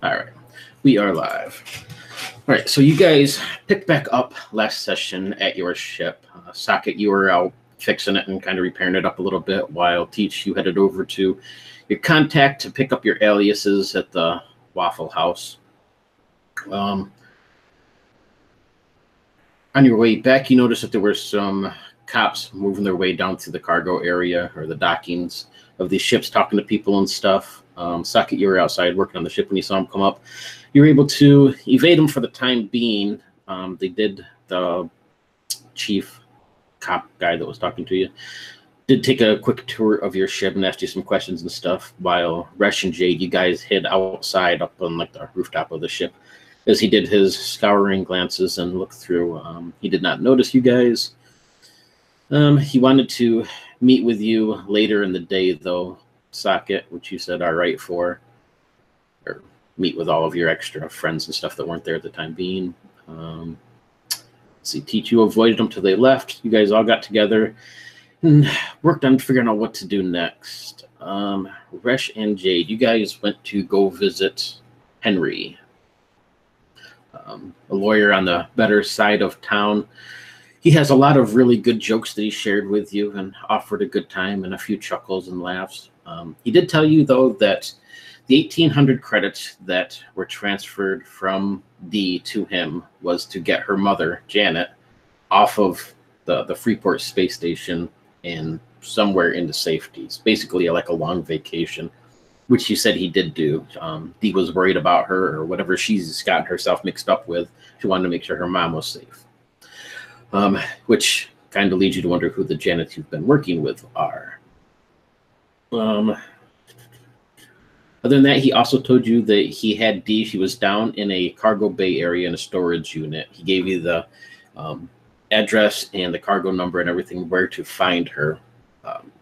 All right, we are live. All right, so you guys picked back up last session at your ship. Socket, you were out fixing it and kind of repairing it up a little bit, while Teach, you headed over to your contact to pick up your aliases at the Waffle House. On your way back, you noticed that there were some cops moving their way down to the cargo area or the dockings of these ships, talking to people and stuff. Socket, you were outside working on the ship when you saw them come up. You were able to evade them for the time being. The chief cop guy that was talking to you did take a quick tour of your ship and asked you some questions and stuff, while Resh and Jade, you guys hid outside up on like the rooftop of the ship as he did his scouring glances and looked through. He did not notice you guys. He wanted to meet with you later in the day, though, Socket, which you said all right for, or meet with all of your extra friends and stuff that weren't there at the time being. See, Teach, you avoided them till they left. You guys all got together and worked on figuring out what to do next. Resh and Jade, you guys went to go visit Henry, a lawyer on the better side of town. He has a lot of really good jokes that he shared with you and offered a good time and a few chuckles and laughs. He did tell you, though, that the 1,800 credits that were transferred from Dee to him was to get her mother, Janet, off of the Freeport space station and somewhere into safety. It's basically like a long vacation, which he said he did do. Dee was worried about her or whatever she's gotten herself mixed up with. She wanted to make sure her mom was safe. Which kind of leads you to wonder who the Janets you've been working with are. Other than that, he also told you that he had Dee. She was down in a cargo bay area in a storage unit. He gave you the address and the cargo number and everything where to find her.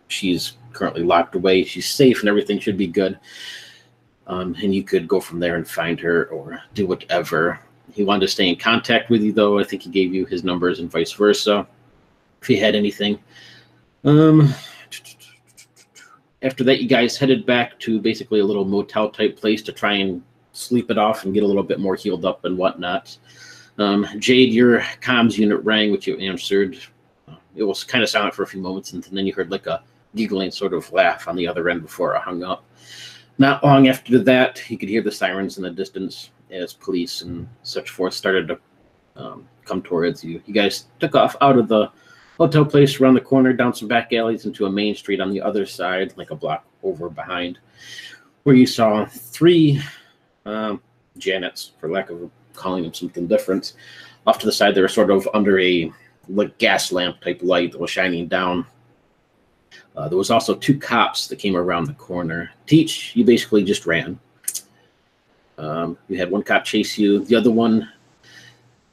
She's currently locked away. She's safe and everything should be good. And you could go from there and find her or do whatever. He wanted to stay in contact with you, though. I think he gave you his numbers and vice versa, if he had anything. After that, you guys headed back to basically a little motel-type place to try and sleep it off and get a little bit more healed up and whatnot. Jade, your comms unit rang, which you answered. It was kind of silent for a few moments, and then you heard like a giggling sort of laugh on the other end before it hung up. Not long after that, you could hear the sirens in the distance as police and such forth started to come towards you. You guys took off out of the hotel place, around the corner, down some back alleys into a main street on the other side, like a block over behind, where you saw three Janets, for lack of calling them something different. Off to the side, they were sort of under a like gas lamp type light that was shining down. There was also two cops that came around the corner. Teach, you basically just ran. You had one cop chase you. The other one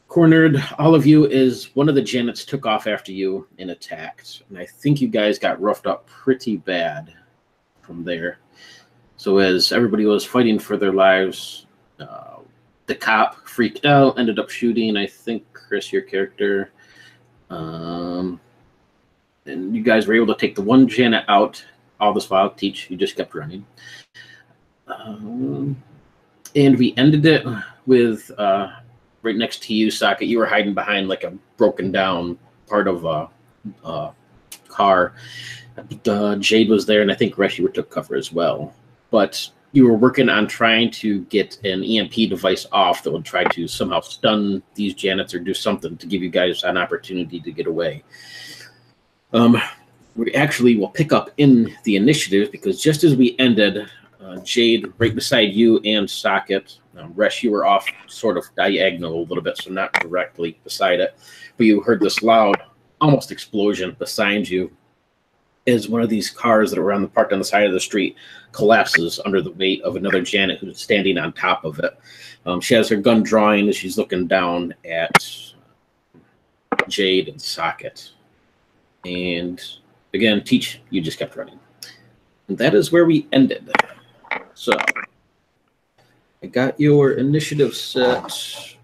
cornered all of you as one of the Janets took off after you and attacked. And I think you guys got roughed up pretty bad from there. So as everybody was fighting for their lives, the cop freaked out, ended up shooting, I think, Chris, your character. And you guys were able to take the one Janet out. All this while, Teach, you just kept running. And we ended it with right next to you, Socket. You were hiding behind like a broken down part of a car. Jade was there, and I think Resh, you took cover as well. But you were working on trying to get an EMP device off that would try to somehow stun these Janets or do something to give you guys an opportunity to get away. We actually will pick up in the initiative because just as we ended, Jade, right beside you and Socket. Resh, you were off sort of diagonal a little bit, so not directly beside it. But you heard this loud, almost explosion beside you as one of these cars that were parked on the side of the street collapses under the weight of another Janet who's standing on top of it. She has her gun drawing as she's looking down at Jade and Socket. And again, Teach, you just kept running. And that is where we ended. So, I got your initiative set.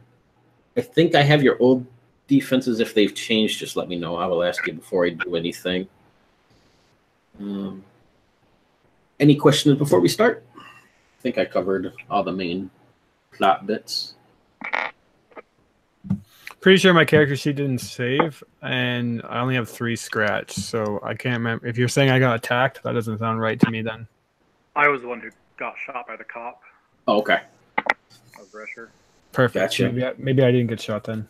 I think I have your old defenses. If they've changed, just let me know. I will ask you before I do anything. Any questions before we start? I think I covered all the main plot bits. Pretty sure my character sheet didn't save, and I only have 3 scratch, so I can't remember. If you're saying I got attacked, that doesn't sound right to me then. I was the one who got shot by the cop. Oh, okay. Of Resher. Perfect. Gotcha. Maybe I didn't get shot then.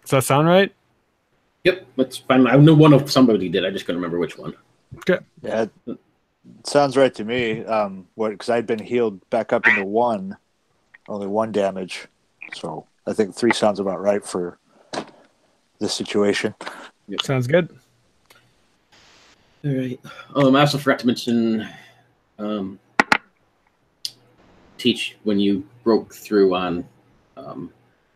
Does that sound right? Yep, that's fine. I knew one of somebody did. I just couldn't remember which one. Okay. Yeah, it sounds right to me. Because I'd been healed back up into 1, only 1 damage. So I think 3 sounds about right for this situation. Yep. Sounds good. All right. I also forgot to mention, Teach, when you broke through on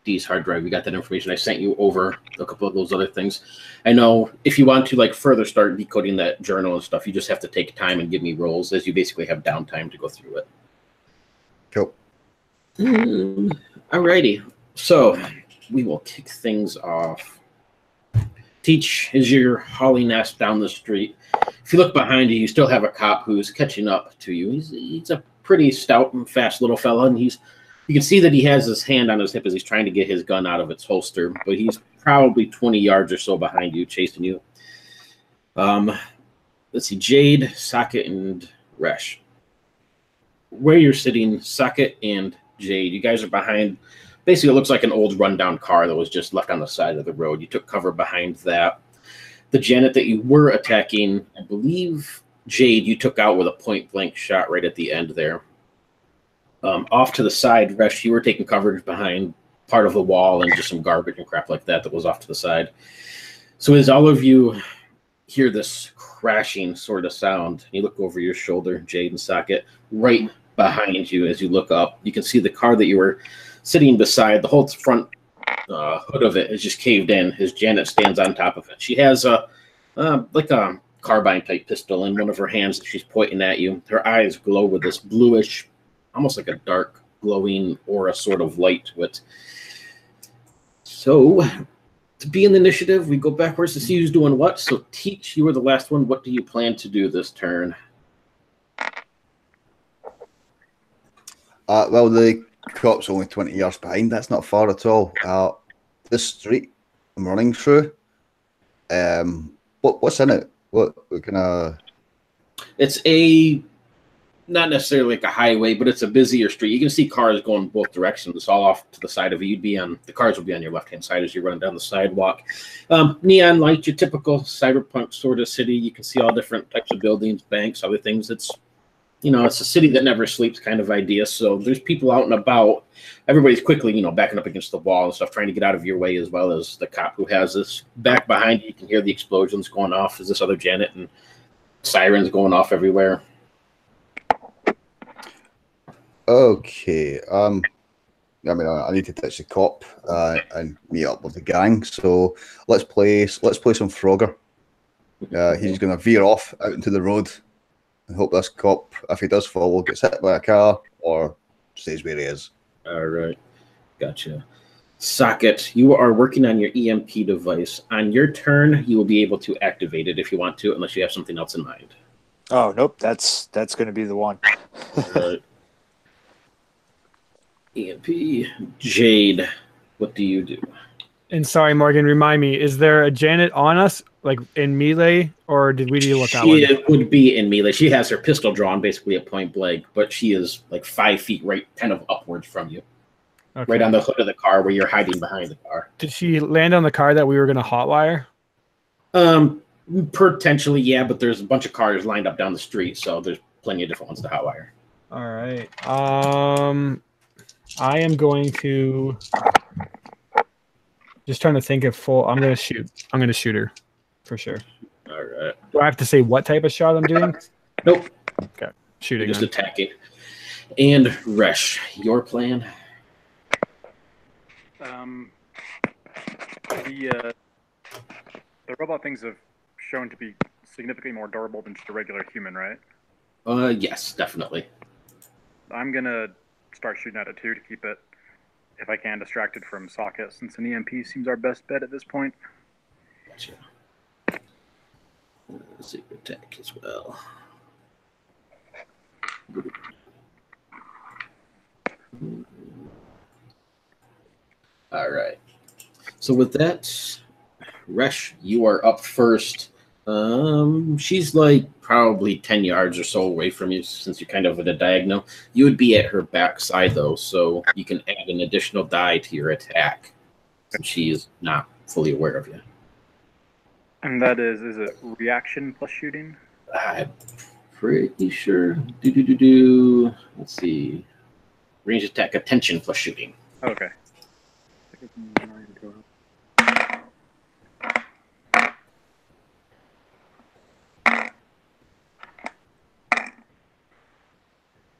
Dee's hard drive, we got that information. I sent you over a couple of those other things. I know if you want to like further start decoding that journal and stuff, you just have to take time and give me rolls, as you basically have downtime to go through it. Cool. Alrighty. So we will kick things off. Teach, as you're hauling ass down the street, if you look behind you, you still have a cop who's catching up to you. He's a pretty stout and fast little fella, and you can see that he has his hand on his hip as he's trying to get his gun out of its holster, but he's probably 20 yards or so behind you, chasing you. Let's see, Jade, Socket, and Resh. Where you're sitting, Socket and Jade, you guys are behind. Basically, it looks like an old rundown car that was just left on the side of the road. You took cover behind that. The Janet that you were attacking, I believe, Jade, you took out with a point-blank shot right at the end there. Off to the side, Resh, you were taking coverage behind part of the wall and just some garbage and crap like that was off to the side. So as all of you hear this crashing sort of sound, you look over your shoulder, Jade and Socket, right behind you as you look up, you can see the car that you were sitting beside. The whole front hood of it is just caved in as Janet stands on top of it. She has like a carbine-type pistol in one of her hands that she's pointing at you. Her eyes glow with this bluish, almost like a dark, glowing aura sort of light to it. So, to be in the initiative, we go backwards to see who's doing what. So, Teach, you were the last one. What do you plan to do this turn? Well, the cop's only 20 yards behind. That's not far at all. This street I'm running through, what's in it? What kind of... It's not necessarily like a highway, but it's a busier street. You can see cars going both directions. It's all off to the side of it. The cars will be on your left-hand side as you're running down the sidewalk. Neon lights, your typical cyberpunk sort of city. You can see all different types of buildings, banks, other things. It's a city that never sleeps kind of idea. So there's people out and about. Everybody's quickly, backing up against the wall and stuff, trying to get out of your way, as well as the cop who has this back behind you. You can hear the explosions going off as this other Janet and sirens going off everywhere. Okay. I need to touch the cop and meet up with the gang. So let's play some Frogger. He's going to veer off out into the road and hope this cop, if he does follow, gets hit by a car or stays where he is. All right. Gotcha. Socket, you are working on your EMP device. On your turn, you will be able to activate it if you want to, unless you have something else in mind. Oh, nope. That's going to be the one. All right. EMP. Jade, what do you do? And sorry, Morgan, remind me, is there a Janet on us, like in melee, or did we deal with that one? She would be in melee. She has her pistol drawn basically at point blank, but she is like 5 feet right kind of upwards from you. Okay. Right on the hood of the car where you're hiding behind the car. Did she land on the car that we were going to hotwire? Potentially, yeah, but there's a bunch of cars lined up down the street, so there's plenty of different ones to hotwire. All right. I am going to just trying to think of full. I'm going to shoot her for sure. All right. Do I have to say what type of shot I'm doing? Nope. Okay. Shooting. Just attacking. And Resh, your plan? The robot things have shown to be significantly more durable than just a regular human, right? Yes, definitely. I'm gonna start shooting at it too to keep it, if I can, distracted from Socket, since an EMP seems our best bet at this point. Gotcha. Secret attack as well. All right. So with that, Resh, you are up first. She's like probably 10 yards or so away from you since you're kind of at a diagonal. You would be at her backside though, so you can add an additional die to your attack since she is not fully aware of you. And that is it reaction plus shooting? I'm pretty sure. Let's see. Range attack, attention plus shooting. Okay.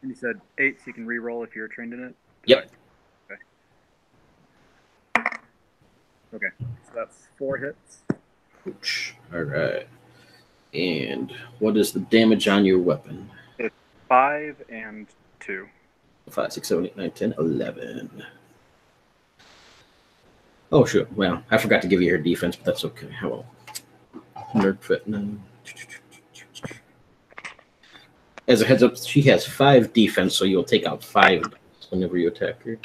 And you said 8, so you can re-roll if you're trained in it? Yep. Okay. So that's 4 hits. Ouch. All right. And what is the damage on your weapon? It's 5 and 2. 5, 6, 7, 8, 9, 10, 11. Oh, sure. Well, I forgot to give you her defense, but that's okay. Hello. Nerd fit now. As a heads up, she has 5 defense, so you'll take out 5 whenever you attack her.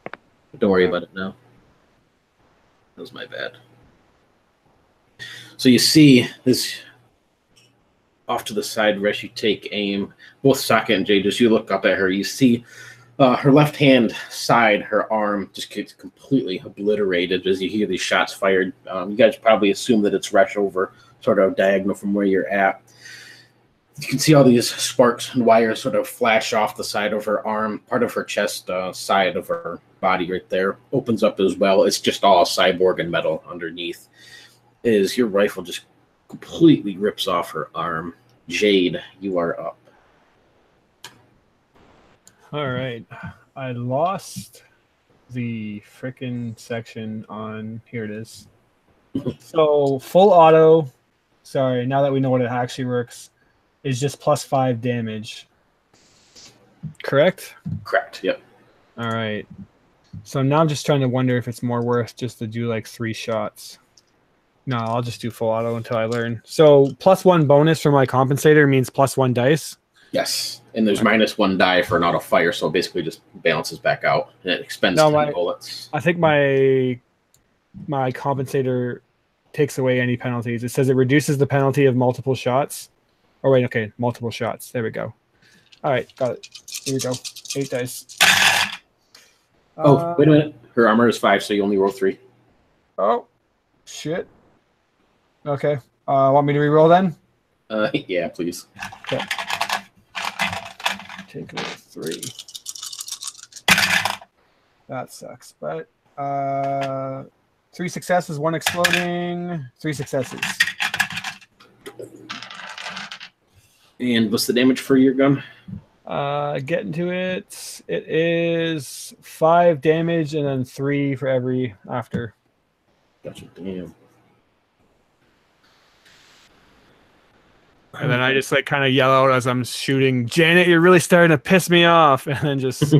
But don't worry about it now. That was my bad. So you see this off to the side, Resh, you take aim. Both Socket and Jade, as you look up at her, you see her left hand side, her arm just gets completely obliterated as you hear these shots fired. You guys probably assume that it's Resh over sort of diagonal from where you're at. You can see all these sparks and wires sort of flash off the side of her arm. Part of her chest side of her body right there opens up as well. It's just all cyborg and metal underneath. Is your rifle just completely rips off her arm. Jade, you are up. All right. I lost the frickin' section on, here it is. So full auto, sorry, now that we know what it actually works, is just +5 damage. Correct? Correct, yep. All right. So now I'm just trying to wonder if it's more worth just to do like 3 shots. No, I'll just do full auto until I learn. So +1 bonus for my compensator means +1 dice? Yes, and there's -1 die for an auto fire, so basically just balances back out, and it expends 10 bullets. I think my compensator takes away any penalties. It says it reduces the penalty of multiple shots. Oh, wait, okay, multiple shots. There we go. All right, got it. Here we go. 8 dice. Oh, wait a minute. Her armor is 5, so you only roll 3. Oh, shit. Okay. Want me to reroll then? Yeah, please. Okay. Take away 3. That sucks. But 3 successes, 1 exploding, 3 successes. And what's the damage for your gun? Getting to it. It is 5 damage and then 3 for every after. Gotcha. Damn. And then I just like kind of yell out as I'm shooting, Janet, you're really starting to piss me off. And then just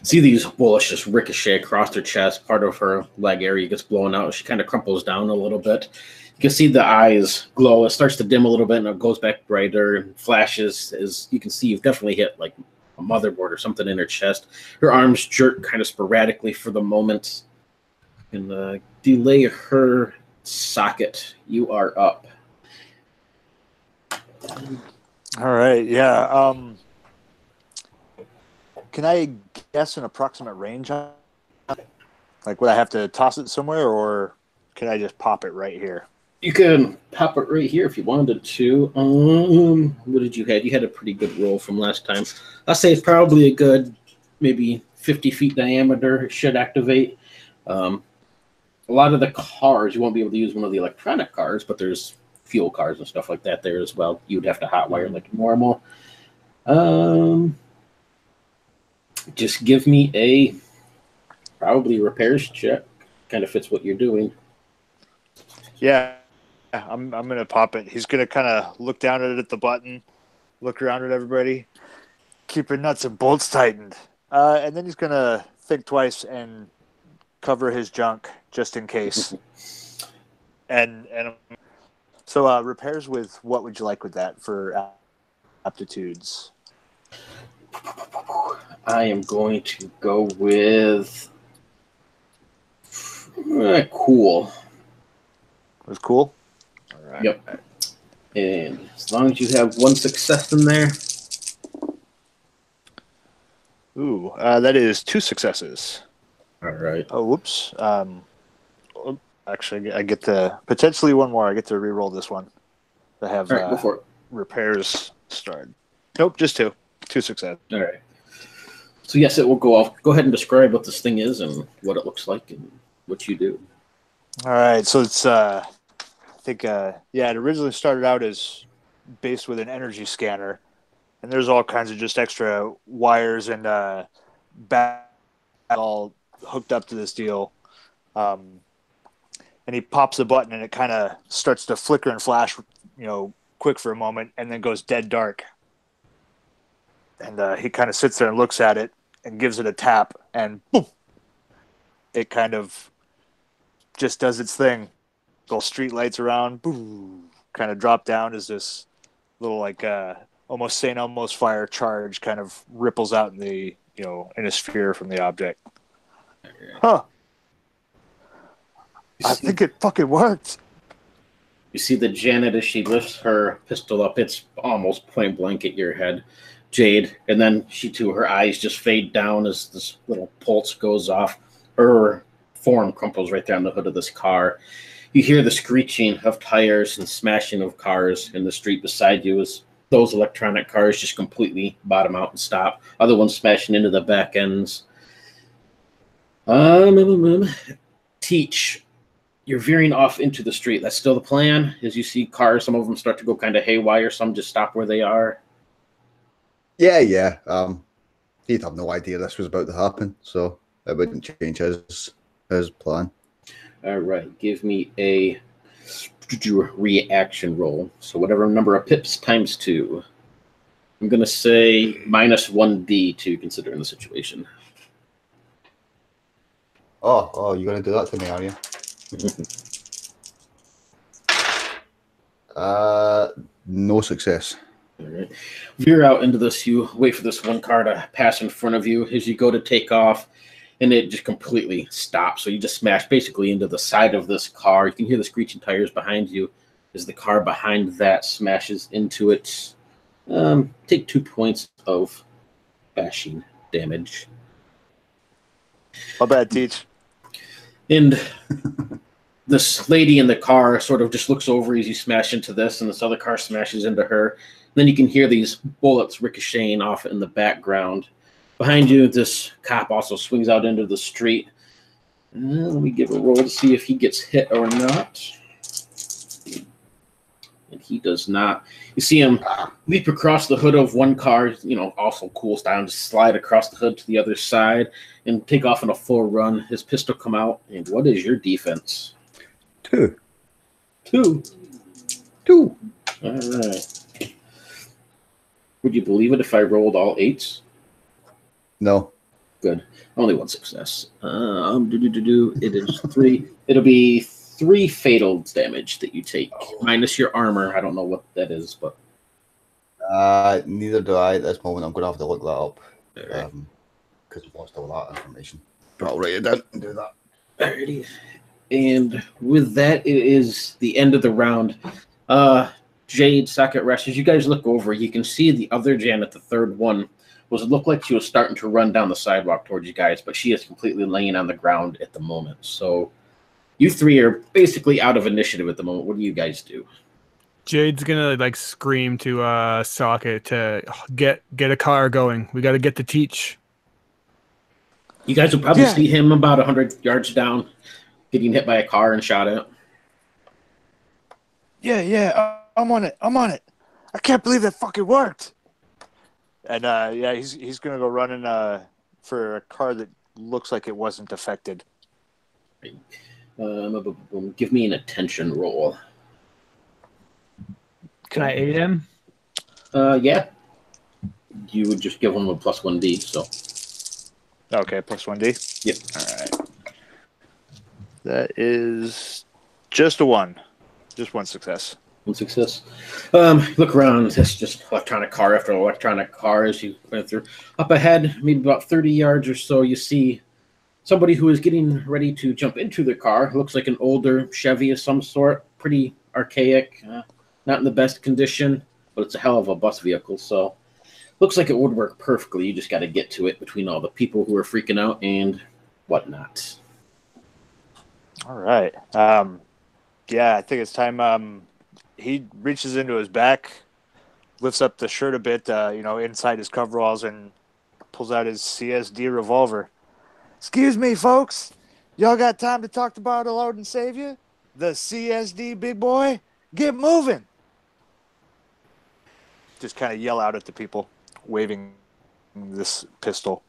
see these bullets just ricochet across her chest. Part of her leg area gets blown out. She kind of crumples down a little bit. You can see the eyes glow. It starts to dim a little bit and it goes back brighter and flashes. As you can see, you've definitely hit like a motherboard or something in her chest. Her arms jerk kind of sporadically for the moment. And delay her socket. You are up. All right, yeah. Can I guess an approximate range on it? Like, would I have to toss it somewhere, or can I just pop it right here? You can pop it right here if you wanted to. What did you have? You had a pretty good roll from last time. I'll say it's probably a good, maybe 50 feet diameter. It should activate. A lot of the cars, you won't be able to use one of the electronic cars, but there's fuel cars and stuff like that there as well. You'd have to hotwire like normal. Just give me a probably repairs check. Kind of fits what you're doing. Yeah, I'm gonna pop it. He's gonna kind of look down at the button, look around at everybody, keep your nuts and bolts tightened, and then he's gonna think twice and cover his junk just in case. and so repairs with what would you like with that for aptitudes? I am going to go with cool. It was cool. All right. Yep. And as long as you have one success in there. Ooh, that is 2 successes. All right. Oh, whoops. Actually, I get to potentially one more. I get to re-roll this one. I have All right, go for it. repairs started. Nope, just 2. 2 success. All right. So yes, it will go off. Go ahead and describe what this thing is and what it looks like and what you do. All right, so it's I think it originally started out as based with an energy scanner, and there's all kinds of just extra wires and back all hooked up to this deal. And he pops the button, and it kind of starts to flicker and flash, quick for a moment, and then goes dead dark. And he kind of sits there and looks at it and gives it a tap, and boom, it kind of just does its thing. Little street lights around, boom, kind of drop down as this little almost St. Elmo's fire charge kind of ripples out in the in a sphere from the object. Huh. I think it fucking worked. You see the Janet as she lifts her pistol up. It's almost point blank at your head, Jade. And then her eyes just fade down as this little pulse goes off. Her form crumples right there on the hood of this car. You hear the screeching of tires and smashing of cars in the street beside you as those electronic cars just completely bottom out and stop. Other ones smashing into the back ends. Teach. You're veering off into the street. That's still the plan. As you see cars, some of them start to go kind of haywire. Some just stop where they are. Yeah. He'd have no idea this was about to happen, so it wouldn't change his plan. All right. Give me a reaction roll. So whatever number of pips times 2. I'm going to say minus 1d to consider in the situation. Oh, you're going to do that to me, are you? No success. All right. Veer out into this. You wait for this one car to pass in front of you as you go to take off, and it just completely stops. So you just smash basically into the side of this car. You can hear the screeching tires behind you as the car behind that smashes into it. Take 2 points of bashing damage. How bad, Teach? And this lady in the car sort of just looks over as you smash into this, and this other car smashes into her. And then you can hear these bullets ricocheting off in the background. Behind you, this cop also swings out into the street. Let me give a roll to see if he gets hit or not. And he does not. You see him leap across the hood of one car, also cool style, and just slide across the hood to the other side and take off on a full run. His pistol come out. And what is your defense? 2. 2. All right. Would you believe it if I rolled all 8s? No. Good. Only 1 success. It is 3. It'll be 3 fatal damage that you take, minus your armor. I don't know what that is, but neither do I at this moment. I'm going to have to look that up right. because we've lost all that information. But I'll write it down and do that. Alrighty. And with that, it is the end of the round. Jade, Socket Rush, as you guys look over, you can see the other Janet, the third one, it looked like she was starting to run down the sidewalk towards you guys, but she is completely laying on the ground at the moment. So you 3 are basically out of initiative at the moment. What do you guys do? Jade's gonna scream to Socket to get a car going. We got to get the Teach. You guys will probably see him about 100 yards down, getting hit by a car and shot at. Yeah, I'm on it. I can't believe that fucking worked. And he's gonna go running for a car that looks like it wasn't affected. Give me an attention roll. Can I aid him? Yeah. You would just give him a plus 1d. So. Okay, plus 1d. Yep. All right. That is just a 1. Just 1 success. One success. Look around. It's just electronic car after electronic car as you went through. Up ahead, maybe about 30 yards or so, you see somebody who is getting ready to jump into the car. Looks like an older Chevy of some sort. Pretty archaic. Not in the best condition, but it's a hell of a bus vehicle. So looks like it would work perfectly. You just got to get to it between all the people who are freaking out and whatnot. All right. Yeah, I think it's time. He reaches into his back, lifts up the shirt a bit, inside his coveralls, and pulls out his CSD revolver. Excuse me, folks. Y'all got time to talk about a Lord and Savior? The CSD, big boy? Get moving! Just kind of yell out at the people, waving this pistol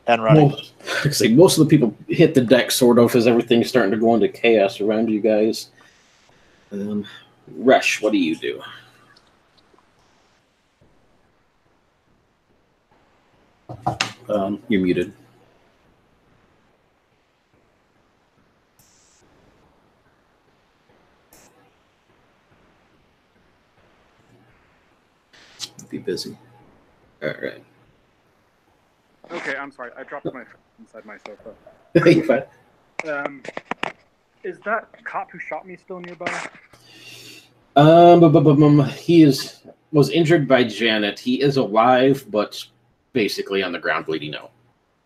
and running. Well, like I say, most of the people hit the deck sort of as everything's starting to go into chaos around you guys. Resh, what do you do? You're muted. Be busy. All right. Okay, I'm sorry. I dropped my phone inside my sofa. You're fine. Is that cop who shot me still nearby? He was injured by Janet. He is alive, but basically on the ground bleeding out.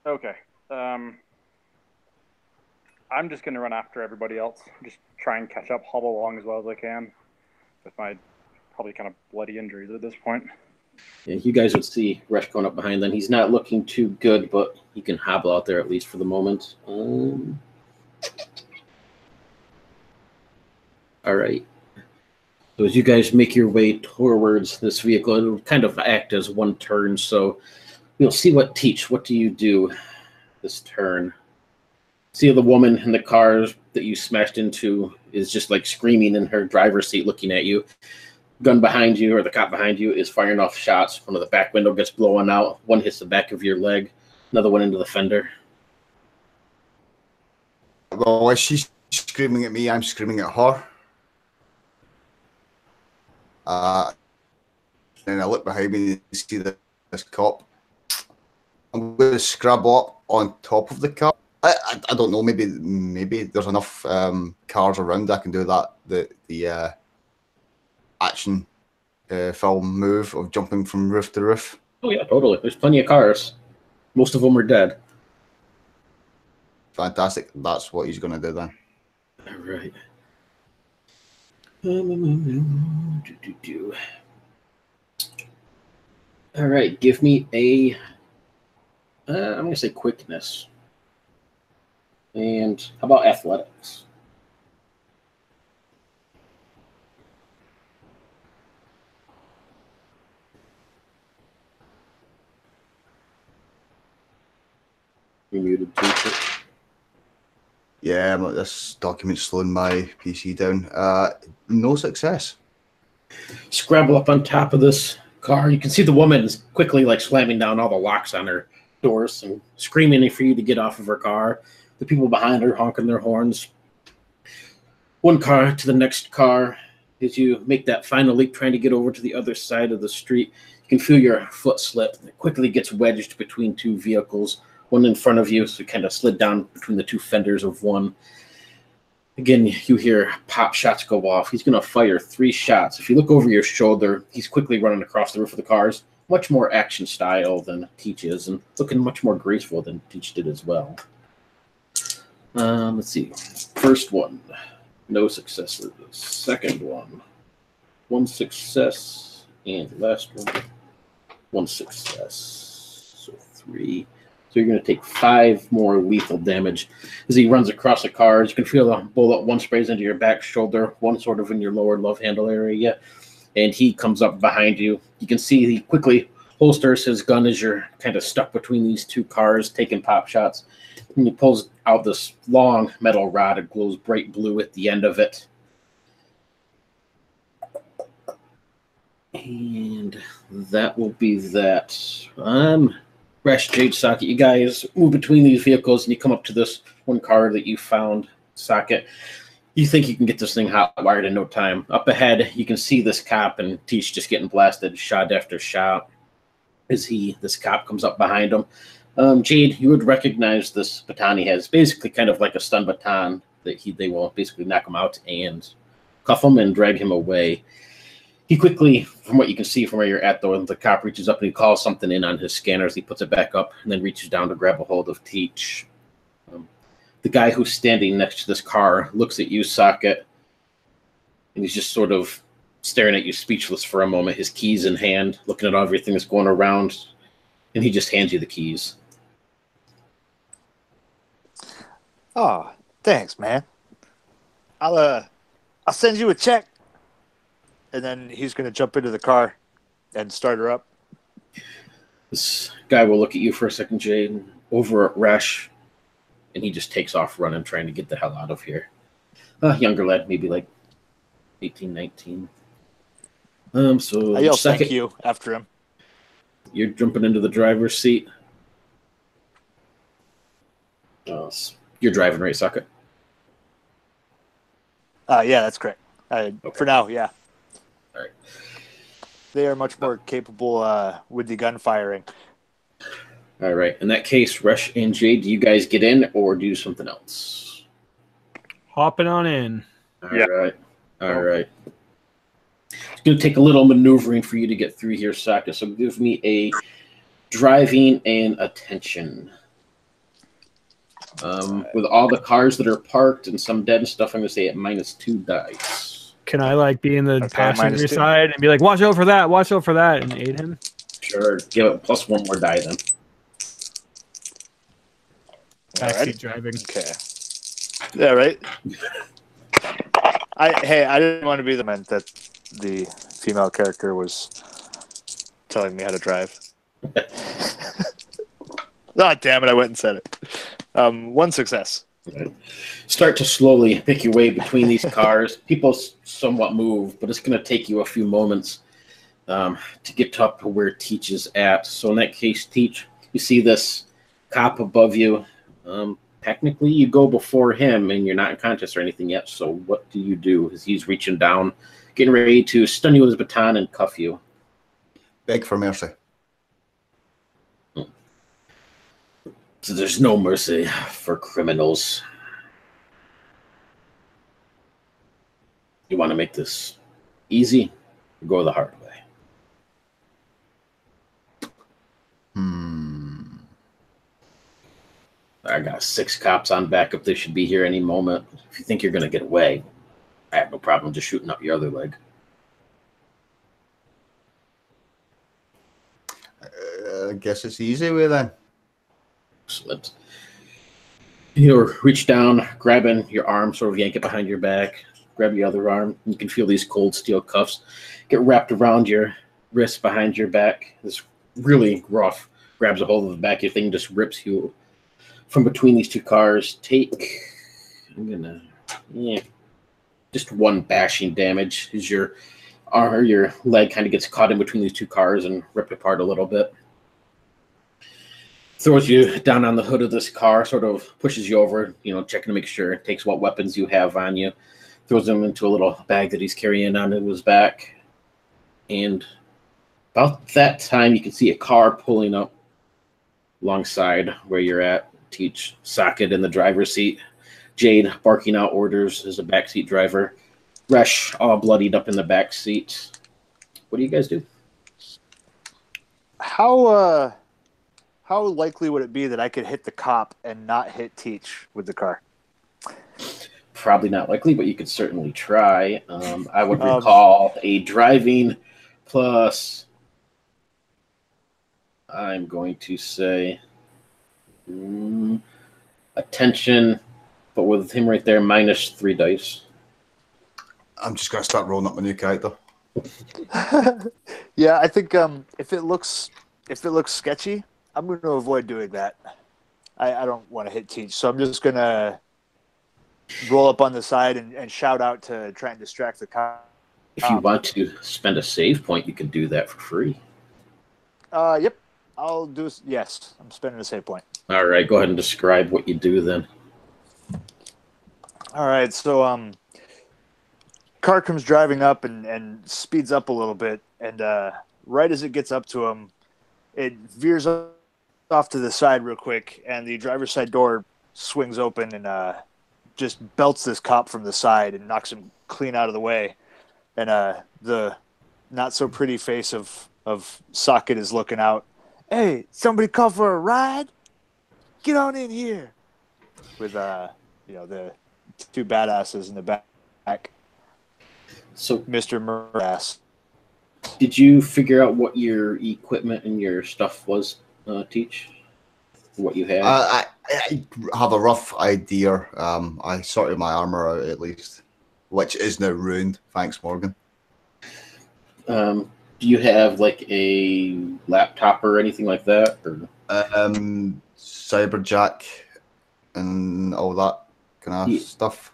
Okay. I'm just going to run after everybody else. Just try and catch up, hobble along as well as I can with my probably kind of bloody injuries at this point. Yeah, you guys would see Resh going up behind then. He's not looking too good, but he can hobble out there at least for the moment. All right. So as you guys make your way towards this vehicle, it'll kind of act as one turn. So we'll see what do you do this turn? See the woman in the car that you smashed into is just like screaming in her driver's seat looking at you. Gun behind you, or the cop behind you, is firing off shots. One of the back window gets blown out. One hits the back of your leg. Another one into the fender. Well, as she's screaming at me, I'm screaming at her. Then I look behind me and see this cop. I'm going to scrub up on top of the car. I don't know. Maybe there's enough cars around. I can do that. The action film move of jumping from roof to roof. Oh yeah, totally. There's plenty of cars. Most of them are dead. Fantastic. That's what he's going to do then. All right. All right. Give me a. I'm going to say quickness. And how about athletics? You're muted too. Yeah, this document's slowing my PC down. No success. Scrabble up on top of this car. You can see the woman is quickly like slamming down all the locks on her doors and screaming for you to get off of her car. The people behind her honking their horns. One car to the next car. As you make that final leap trying to get over to the other side of the street, you can feel your foot slip. It quickly gets wedged between two vehicles. One in front of you, so it kind of slid down between the two fenders of one. Again, you hear pop shots go off. He's going to fire 3 shots. If you look over your shoulder, he's quickly running across the roof of the cars. Much more action style than Teach is, and looking much more graceful than Teach did as well. Let's see. First one, no successes. Second one, 1 success. And last one, 1 success. So 3. So you're going to take 5 more lethal damage as he runs across the cars. You can feel the bullet. One sprays into your back shoulder, one sort of in your lower love handle area, and he comes up behind you. You can see he quickly holsters his gun as you're kind of stuck between these two cars, taking pop shots. And he pulls out this long metal rod. It glows bright blue at the end of it. And that will be that. Resh, Jade, Socket, you guys move between these vehicles and you come up to this one car that you found, Socket. You think you can get this thing hot wired in no time. Up ahead, you can see this cop and Teach just getting blasted shot after shot as this cop comes up behind him. Jade, you would recognize this baton he has. Basically kind of like a stun baton that they will basically knock him out and cuff him and drag him away. He quickly, from what you can see from where you're at, though, the cop reaches up and he calls something in on his scanners. He puts it back up and then reaches down to grab a hold of Teach. The guy who's standing next to this car looks at you, Socket, and he's just sort of staring at you, speechless for a moment, his keys in hand, looking at everything that's going around, and he just hands you the keys. Oh, thanks, man. I'll send you a check. And then he's going to jump into the car and start her up. This guy will look at you for a second, Jade, over at Resh, and he just takes off running, trying to get the hell out of here. Younger lad, maybe like 18, 19. So I yell Socket, thank you after him. You're jumping into the driver's seat. You're driving, right, Socket? Yeah, that's correct. Okay. For now, yeah. All right. They are much more capable with the gun firing. All right. In that case, Rush and Jade, do you guys get in or do something else? Hopping on in. All right. All right. It's going to take a little maneuvering for you to get through here, Socket. So give me a driving and attention. With all the cars that are parked and some dead and stuff, I'm going to say at -2 dice. Can I like be in the passenger -2. side and be like, watch out for that, and aid him? Sure. Give it plus 1 more die then. Backseat driving. Okay. Yeah, right. I didn't want to be the man that the female character was telling me how to drive. Oh, damn it, I went and said it. 1 success. Start to slowly pick your way between these cars. People somewhat move, but it's going to take you a few moments to get up to where Teach is at. So in that case, Teach, you see this cop above you. Technically, you go before him, and you're not unconscious or anything yet. So what do you do? As he's reaching down, getting ready to stun you with his baton and cuff you. Beg for mercy. So there's no mercy for criminals. You want to make this easy? Go the hard way. I got 6 cops on backup. They should be here any moment. If you think you're going to get away, I have no problem just shooting up your other leg. I guess it's the easy way then. Excellent. You reach down, grabbing your arm, sort of yank it behind your back, grab your other arm. You can feel these cold steel cuffs get wrapped around your wrist behind your back. This really rough grabs a hold of the back of your thing, just rips you from between these 2 cars. Just 1 bashing damage as your leg kind of gets caught in between these 2 cars and ripped apart a little bit. Throws you down on the hood of this car, sort of pushes you over, checking to make sure, takes what weapons you have on you, throws them into a little bag that he's carrying on his back. And about that time, you can see a car pulling up alongside where you're at. Teach, Socket in the driver's seat. Jade barking out orders as a backseat driver. Resh all bloodied up in the back seat. What do you guys do? How likely would it be that I could hit the cop and not hit Teach with the car? Probably not likely, but you could certainly try. I would recall a driving plus, I'm going to say, attention, but with him right there, -3 dice. I'm just going to start rolling up my new character. Yeah, I think if it looks sketchy, I'm going to avoid doing that. I don't want to hit Teach, so I'm just going to roll up on the side and shout out to try and distract the cop. If you want to spend a save point, you can do that for free. Yep. I'll do. Yes, I'm spending a save point. All right, go ahead and describe what you do then. All right, so car comes driving up and speeds up a little bit, and right as it gets up to him, it veers off to the side real quick, and the driver's side door swings open and just belts this cop from the side and knocks him clean out of the way. And the not so pretty face of Socket is looking out. Hey, somebody call for a ride? Get on in here. With the two badasses in the back. So, Mr. Murass. did you figure out what your equipment and your stuff was, Teach? What you had? I have a rough idea. I sorted my armor out at least, which is now ruined. Thanks, Morgan. Do you have like a laptop or anything like that? Or? Cyberjack and all that kind of stuff.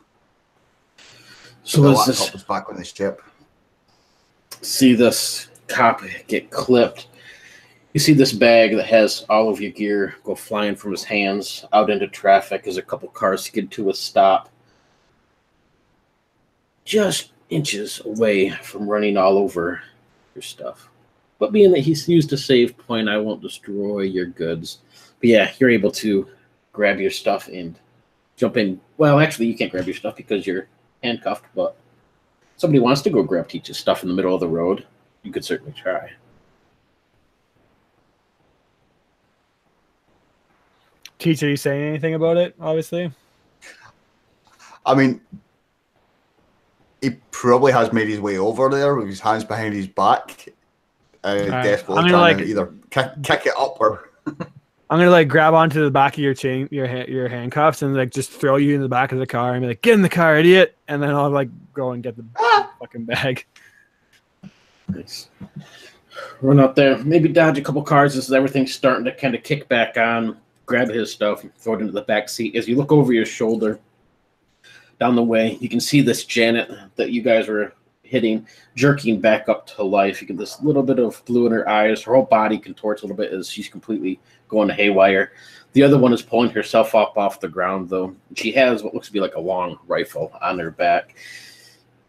So the is laptop this? was back on this chip. See this cop get clipped. You see this bag that has all of your gear go flying from his hands out into traffic as a couple cars skid to a stop. Just inches away from running all over your stuff. But being that he's used a save point, I won't destroy your goods. But yeah, you're able to grab your stuff and jump in. Well, actually, you can't grab your stuff because you're handcuffed, but somebody wants to go grab Teach's stuff in the middle of the road, you could certainly try. Teach, are you saying anything about it, obviously? I mean, he probably has made his way over there with his hands behind his back. Desperately trying to either kick it up or... I'm gonna like grab onto the back of your chain, your handcuffs, and like just throw you in the back of the car and be like, "Get in the car, idiot!" And then I'll like go and get the fucking bag. Nice. Run out there, maybe dodge a couple cars as everything's starting to kind of kick back on. Grab his stuff and throw it into the back seat. As you look over your shoulder, down the way, you can see this Janet that you guys were hitting, jerking back up to life. You get this little bit of blue in her eyes. Her whole body contorts a little bit as she's completely going haywire. The other one is pulling herself up off the ground, though. She has what looks to be like a long rifle on her back.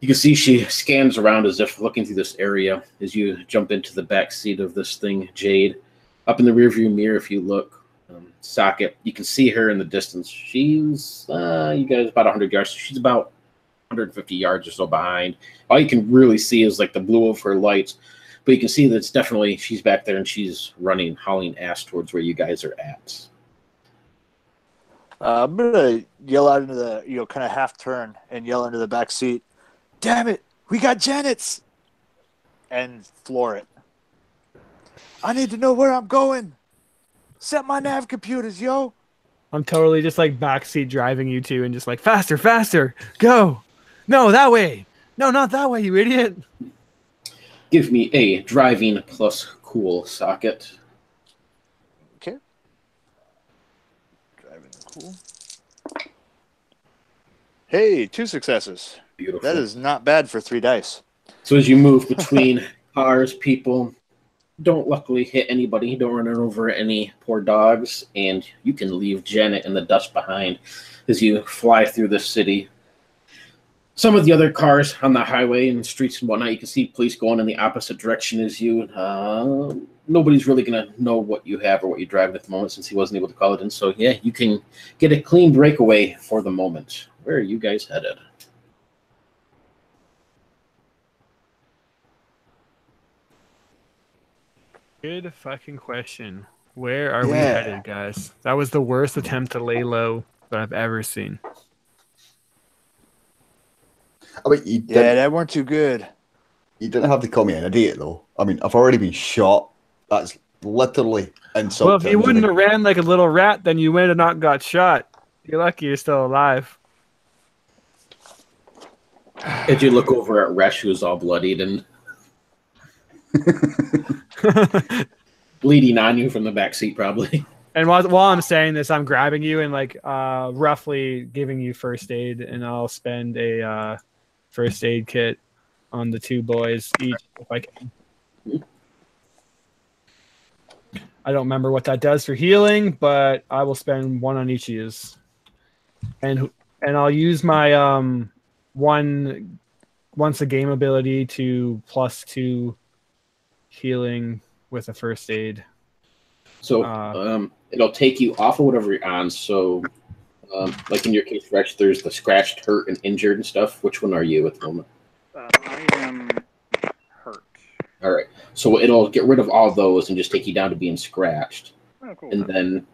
You can see she scans around as if looking through this area as you jump into the back seat of this thing, Jade. Up in the rearview mirror, if you look, Socket, you can see her in the distance. She's, you guys, about 100 yards. So she's about 150 yards or so behind. All you can really see is like the blue of her lights, but you can see that it's definitely, she's back there and she's running, hauling ass towards where you guys are at. I'm going to yell out into the, kind of half turn and yell into the back seat, "Damn it, we got Janet's!" And floor it. "I need to know where I'm going. Set my nav computers, yo." I'm totally just like backseat driving you two and just like, "Faster, faster, go. No, that way. No, not that way, you idiot." Give me a driving plus cool, Socket. Okay. Driving cool. Hey, 2 successes. Beautiful. That is not bad for 3 dice. So as you move between cars, people, don't luckily hit anybody. Don't run over any poor dogs. And you can leave Janet in the dust behind as you fly through the city. Some of the other cars on the highway and streets and whatnot, you can see police going in the opposite direction as you. Nobody's really going to know what you have or what you're driving at the moment since he wasn't able to call it in. So, yeah, you can get a clean breakaway for the moment. Where are you guys headed? Good fucking question. Where are we headed, guys? That was the worst attempt to lay low that I've ever seen. I mean, that weren't too good. You didn't have to call me an idiot, though. I mean, I've already been shot. That's literally insulting. Well, if you wouldn't have ran like a little rat, then you would have not got shot. You're lucky you're still alive. As you look over at Resh, who's all bloodied and bleeding on you from the back seat, probably. And while I'm saying this, I'm grabbing you and like roughly giving you first aid, and I'll spend a first aid kit on the 2 boys each if I can. I don't remember what that does for healing, but I will spend 1 on each of you. And I'll use my one once a game ability to +2 healing with a first aid. So it'll take you off of whatever you're on. So, like in your case, Rex, there's the scratched, hurt, and injured and stuff. Which one are you at the moment? I am hurt. All right. So it'll get rid of all those and just take you down to being scratched. Oh, cool. And then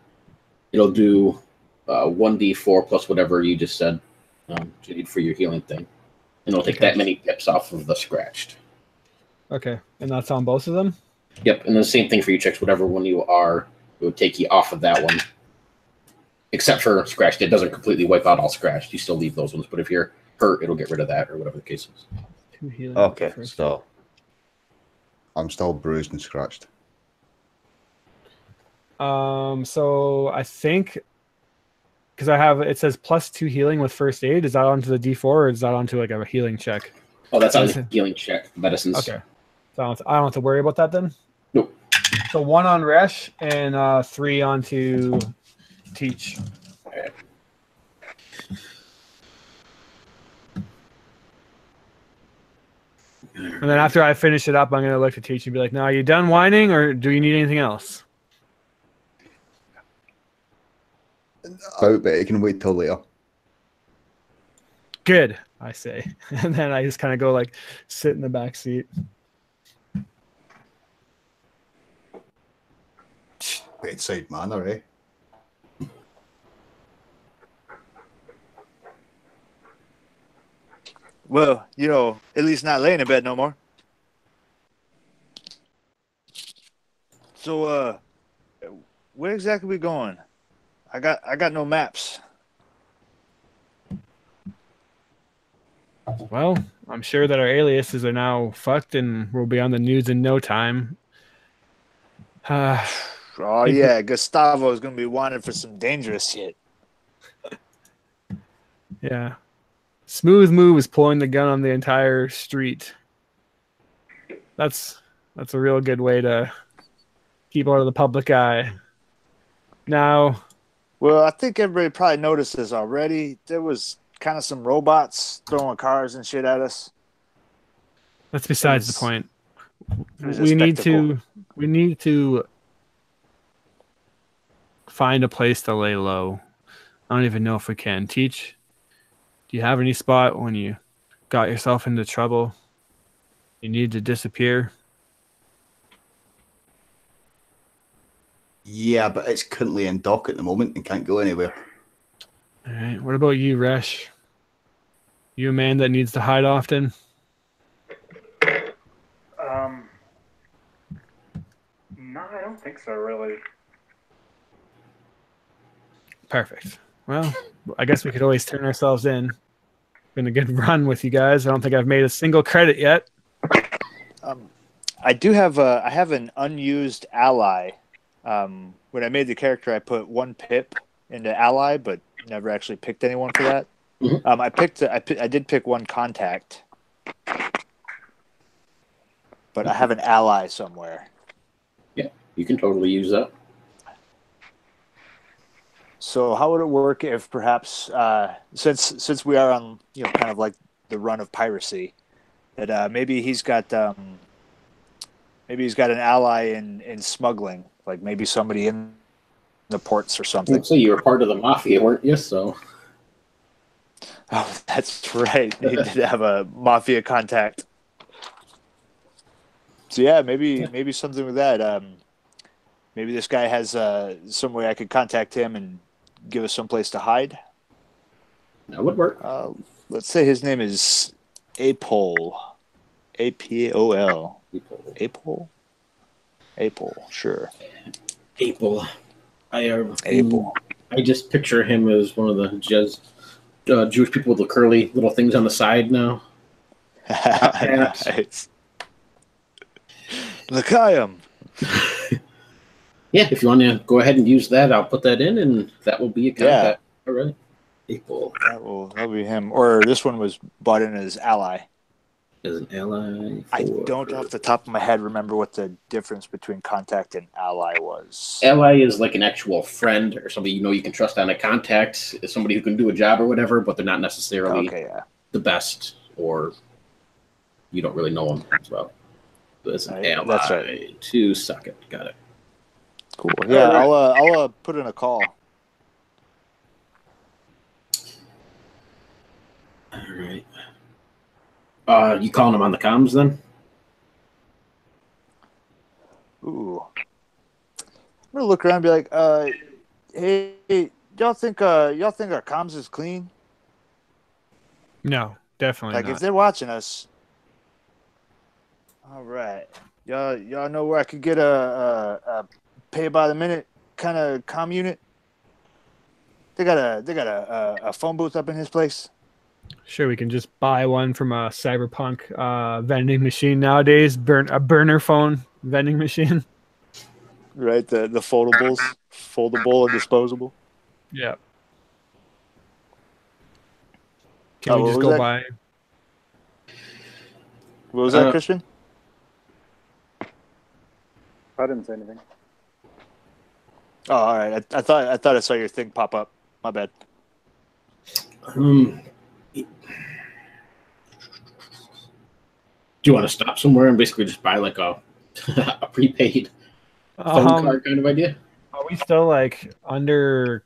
it'll do 1d4 plus whatever you just said you need for your healing thing. And it'll take that many pips off of the scratched. Okay. And that's on both of them? Yep. And the same thing for you checks, whatever one you are, it would take you off of that one. Except for scratched. It doesn't completely wipe out all scratched. You still leave those ones. But if you're hurt, it'll get rid of that or whatever the case is. 2 healing. Okay, so I'm still bruised and scratched. So I think because it says +2 healing with first aid. Is that onto the D4 or is that onto like a healing check? Oh, that's on the healing check. Medicines. Okay. So I don't have to worry about that then? Nope. So 1 on Resh and 3 onto Teach. Okay. And then after I finish it up, I'm going to look to Teach and be like, now, are you done whining or do you need anything else? But it can wait till later. Good, I say. And then I just kind of go like sit in the back seat. Bedside manner, eh? Well, at least not laying in bed no more. So, where exactly we going? I got no maps. Well, I'm sure that our aliases are now fucked and we'll be on the news in no time. Oh yeah, Gustavo is gonna be wanted for some dangerous shit. Yeah. Smooth Move is pulling the gun on the entire street. That's a real good way to keep out of the public eye. Now, well, I think everybody probably noticed this already. There was kind of some robots throwing cars and shit at us. that's besides the point. It was a We need spectacle. to find a place to lay low. I don't even know if we can. Teach. Do you have any spot when you got yourself into trouble? You need to disappear? Yeah, but it's currently in dock at the moment and can't go anywhere. All right. What about you, Resh? You a man that needs to hide often? No, I don't think so, really. Perfect. Well, I guess we could always turn ourselves in. Been a good run with you guys. I don't think I've made a single credit yet. I do have I have an unused ally. When I made the character, I put 1 pip into ally, but never actually picked anyone for that. Mm-hmm. I did pick 1 contact, but I have an ally somewhere. Yeah, you can totally use that. So how would it work if perhaps since we are on kind of like the run of piracy, that maybe he's got an ally in smuggling, like maybe somebody in the ports or something. So you were part of the mafia, weren't you? So. Oh, that's right. He did have a mafia contact. So yeah, maybe something with that. Maybe this guy has some way I could contact him and give us some place to hide. That would work. Let's say his name is Apol. A-P-O-L. Apol? Apol, sure. Apol. Apol. I just picture him as one of the Jewish people with the curly little things on the side now. Nice. L'chaim. Yeah, if you want to go ahead and use that, I'll put that in, and that will be a contact. All right. Apol. That'll be him. Or this one was bought in as ally. As an ally. I don't off the top of my head remember what the difference between contact and ally was. Ally is like an actual friend or somebody you can trust on a contact, is somebody who can do a job or whatever, but they're not necessarily the best or you don't really know him as well. But it's an Right, ally that's right. to Socket. Got it. Cool. Yeah, All right. I'll put in a call. All right. You calling him on the comms then? Ooh. I'm gonna look around and be like, hey, y'all think our comms is clean? No, definitely Like not. if they're watching us, all right. Y'all know where I could get a pay by the minute kind of comm unit? They got a phone booth up in his place. Sure, we can just buy one from a cyberpunk vending machine nowadays. A burner phone vending machine. Right, the foldables, foldable and disposable. Yeah. Can Oh, we what just was go that? buy? What was that, Christian? I didn't say anything. Oh, all right. I thought I saw your thing pop up. My bad. Do you want to stop somewhere and basically just buy like a a prepaid phone card kind of idea? Are we still like under?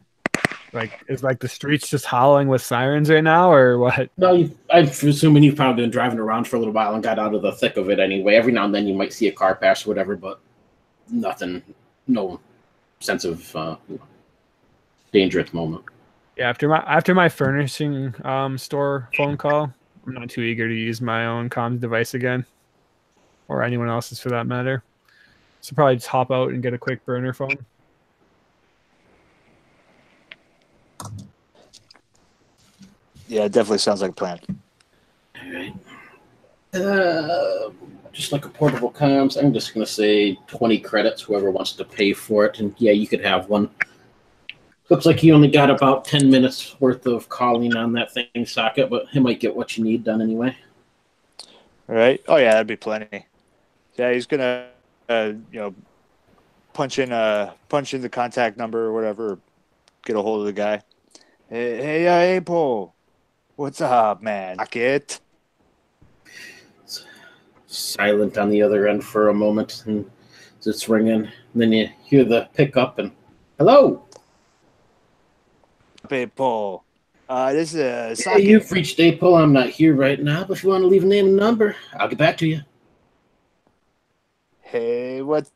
Like, is like the streets just howling with sirens right now, or what? No, I'm assuming you've probably been driving around for a little while and got out of the thick of it anyway. Every now and then you might see a car pass or whatever, but nothing, no sense of danger at the moment. Yeah, after my furnishing store phone call, I'm not too eager to use my own comms device again, or anyone else's for that matter. So probably just hop out and get a quick burner phone. Yeah, it definitely sounds like a plan. All right. Just like a portable comms, I'm just going to say 20 credits, whoever wants to pay for it. And yeah, you could have one. Looks like you only got about 10 minutes worth of calling on that thing socket, but he might get what you need done anyway. All right. Oh yeah, that'd be plenty. Yeah, he's gonna punch in the contact number or whatever, get a hold of the guy. Hey, Paul. What's up, man? Socket. Silent on the other end for a moment, and it's ringing. And then you hear the pickup and hello. Hey, Paul. This is Yeah, Socket. you've reached April. I'm not here right now, but if you want to leave a name and number, I'll get back to you. Hey, what?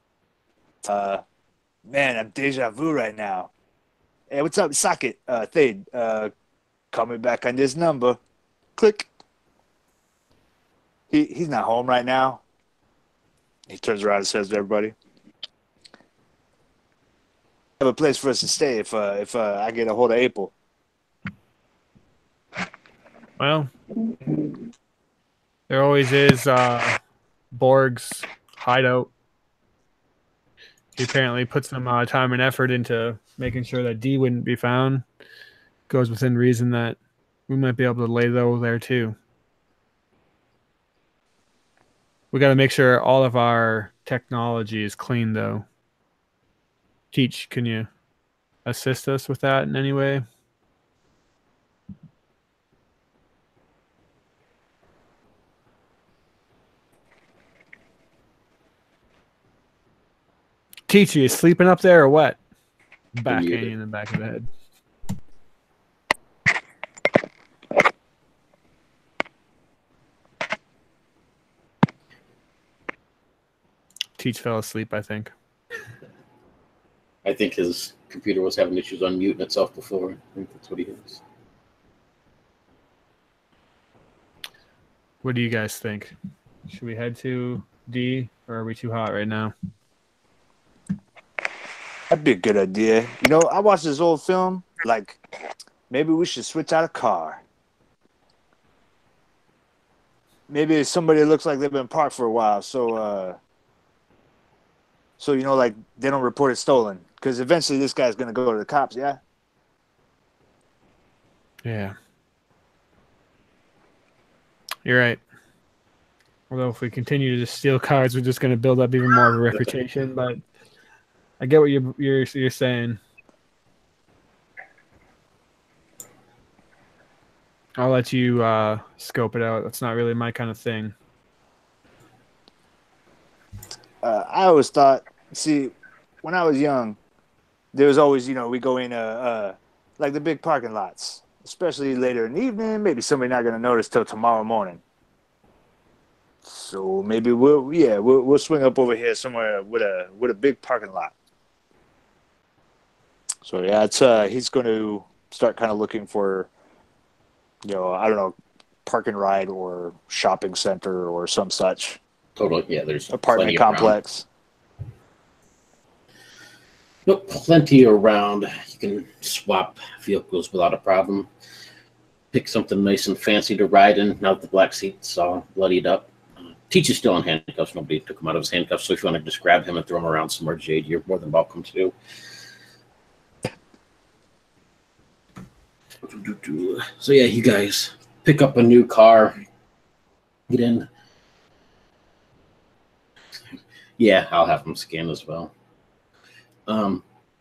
Man, I'm deja vu right now. Hey, what's up, Socket? Thade, call me back on this number. Click. He's not home right now. He turns around and says to everybody, "Have a place for us to stay if I get a hold of April." Well, there always is Borg's hideout. He apparently put some time and effort into making sure that D wouldn't be found. Goes within reason that we might be able to lay low there too. We got to make sure all of our technology is clean, though. Teach, can you assist us with that in any way? Teach, are you sleeping up there or what? Backhand you in the back of the head. Teach fell asleep, I think. I think his computer was having issues unmuting itself before. I think that's what he is. What do you guys think? Should we head to D, or are we too hot right now? That'd be a good idea. You know, I watched this old film. Like, maybe we should switch out a car. Maybe somebody looks like they've been parked for a while, so you know, like they don't report it stolen. Because eventually this guy's gonna go to the cops. Yeah. Yeah. You're right. Although if we continue to just steal cars, we're just going to build up even more of a reputation. But I get what you're saying. I'll let you scope it out. That's not really my kind of thing. I always thought, see, when I was young, there was always, we go in like the big parking lots, especially later in the evening. Maybe somebody not gonna notice till tomorrow morning. So maybe we'll swing up over here somewhere with a big parking lot. So yeah, it's he's going to start kind of looking for, I don't know, park and ride or shopping center or some such Totally. Yeah, there's apartment complex. Nope, plenty around. You can swap vehicles without a problem. Pick something nice and fancy to ride in. Now that the black seat's all bloodied up. Teach is still in handcuffs. Nobody took him out of his handcuffs. So if you want to just grab him and throw him around somewhere, Jade, you're more than welcome to. So yeah, you guys pick up a new car. Get in. Yeah, I'll have them scan as well.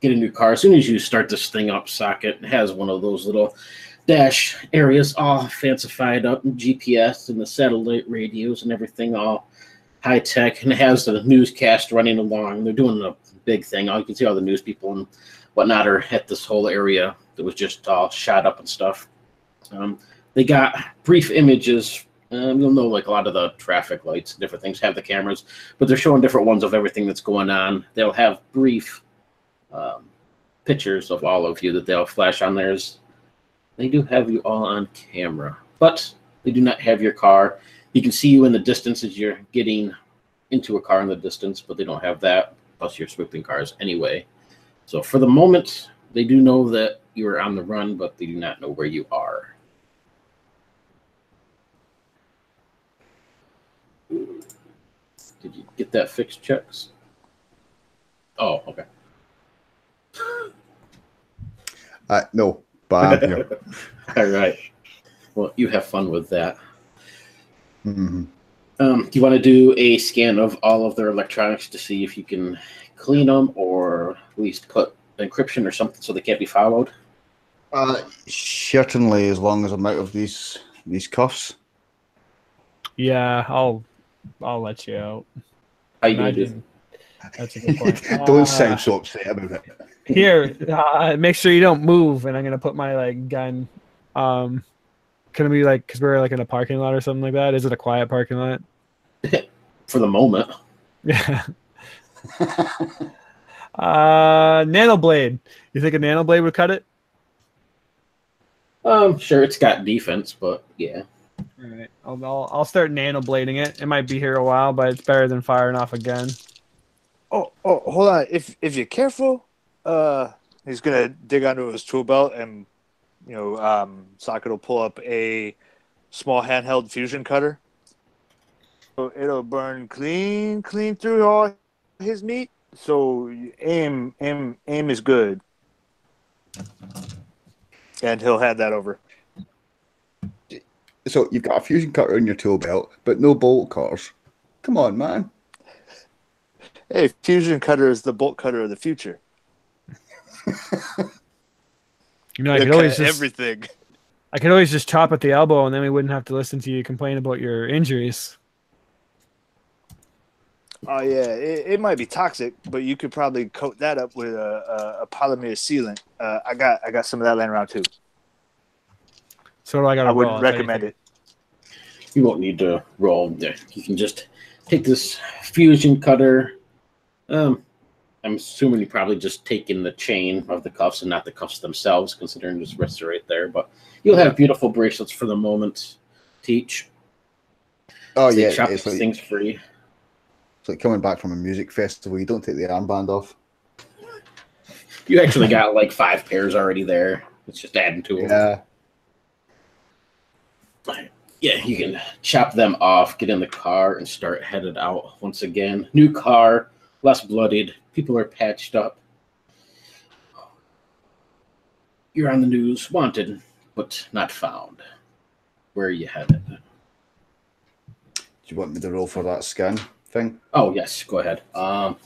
Get a new car. As soon as you start this thing up, Socket, it has one of those little dash areas all fancified up, and GPS and the satellite radios and everything all high tech, and it has the newscast running along. They're doing a big thing. You can see all the news people and whatnot are at this whole area that was just all shot up and stuff. They got brief images. You'll know like a lot of the traffic lights and different things have the cameras, but they're showing different ones of everything that's going on. They'll have brief pictures of all of you that they'll flash on theirs. They do have you all on camera, but they do not have your car. You can see you in the distance as you're getting into a car in the distance, but they don't have that, plus you're swooping cars anyway. So for the moment, they do know that you are on the run, but they do not know where you are. Did you get that fixed, Chucks? Oh, okay. No, but I'm here. All right. Well, you have fun with that. Mm-hmm. Do you want to do a scan of all of their electronics to see if you can clean them or at least put encryption or something so they can't be followed? Certainly, as long as I'm out of these cuffs. Yeah, I'll let you out. How you gonna do? That's a good point. Don't sound so upset about it. Here, make sure you don't move, and I'm gonna put my like gun. Can it be like because we're like in a parking lot or something like that? Is it a quiet parking lot? For the moment. Yeah. Nanoblade. You think a nanoblade would cut it? Sure, it's got defense, but yeah. All right, I'll start nanoblading it. It might be here a while, but it's better than firing off a gun. Oh, hold on. If you're careful, he's gonna dig onto his tool belt, and Socket will pull up a small handheld fusion cutter. So it'll burn clean through all his meat. So aim is good, and he'll hand that over. So you've got a fusion cutter in your tool belt, but no bolt cutters. Come on, man. Hey, fusion cutter is the bolt cutter of the future. I could always just everything. I could always just chop at the elbow, and then we wouldn't have to listen to you complain about your injuries. Oh yeah, it might be toxic, but you could probably coat that up with a polymer sealant. I got some of that laying around too. So I wouldn't recommend it. You won't need to roll. You can just take this fusion cutter. I'm assuming you're probably just taking the chain of the cuffs and not the cuffs themselves, considering there's wrists right there. But you'll have beautiful bracelets for the moment. Teach. Oh so yeah, chop it's these like, things free. It's like coming back from a music festival. You don't take the armband off. You actually got like 5 pairs already there. It's just adding to them. Yeah. Yeah, you can chop them off, get in the car, and start headed out once again. New car, less bloodied. People are patched up. You're on the news, wanted, but not found. Where are you headed? Do you want me to roll for that scan thing? Oh, yes, go ahead. I'm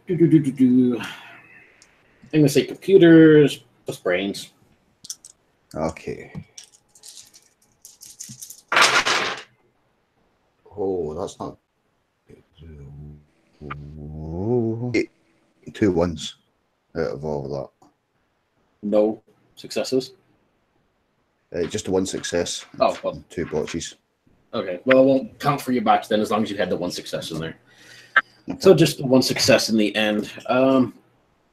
going to say computers plus brains. Okay. Oh, that's not. Ooh. 2 1s out of all of that. No successes. Just one success. Oh, well. 2 botches. Okay. Well, it won't count for your botch then, as long as you had the one success in there. So just one success in the end.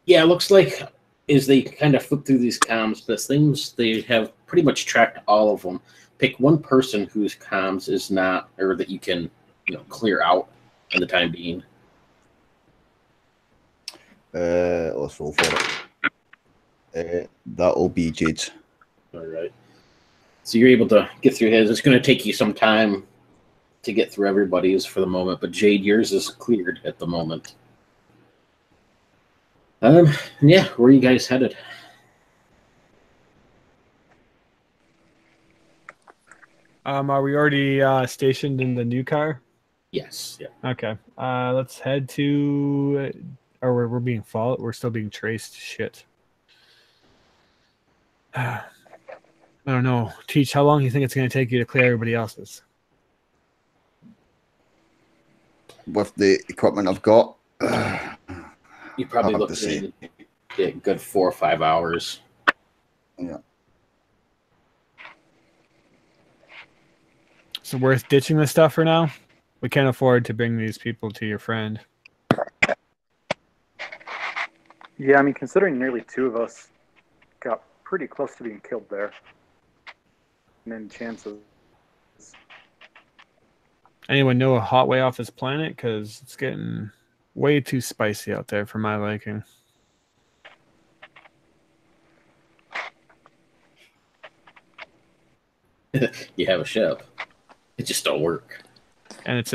Yeah, it looks like as they kind of flip through these comms, the things they have pretty much tracked all of them. Pick one person whose comms is not, or that you can, clear out in the time being. Let's roll for it. That'll be Jade's. All right. So you're able to get through his. It's going to take you some time to get through everybody's for the moment, but Jade, yours is cleared at the moment. Yeah, where are you guys headed? Are we already stationed in the new car? Yes. Yeah. Okay. Let's head to. Or we're being followed. We're still being traced. Shit. I don't know. Teach, how long do you think it's going to take you to clear everybody else's? With the equipment I've got, You probably look at a good 4 or 5 hours. Yeah. So worth ditching this stuff for now? We can't afford to bring these people to your friend. Yeah, I mean, considering nearly 2 of us got pretty close to being killed there. And then chances. Anyone know a hot way off this planet? Because it's getting way too spicy out there for my liking. You have a ship. It just don't work. And it's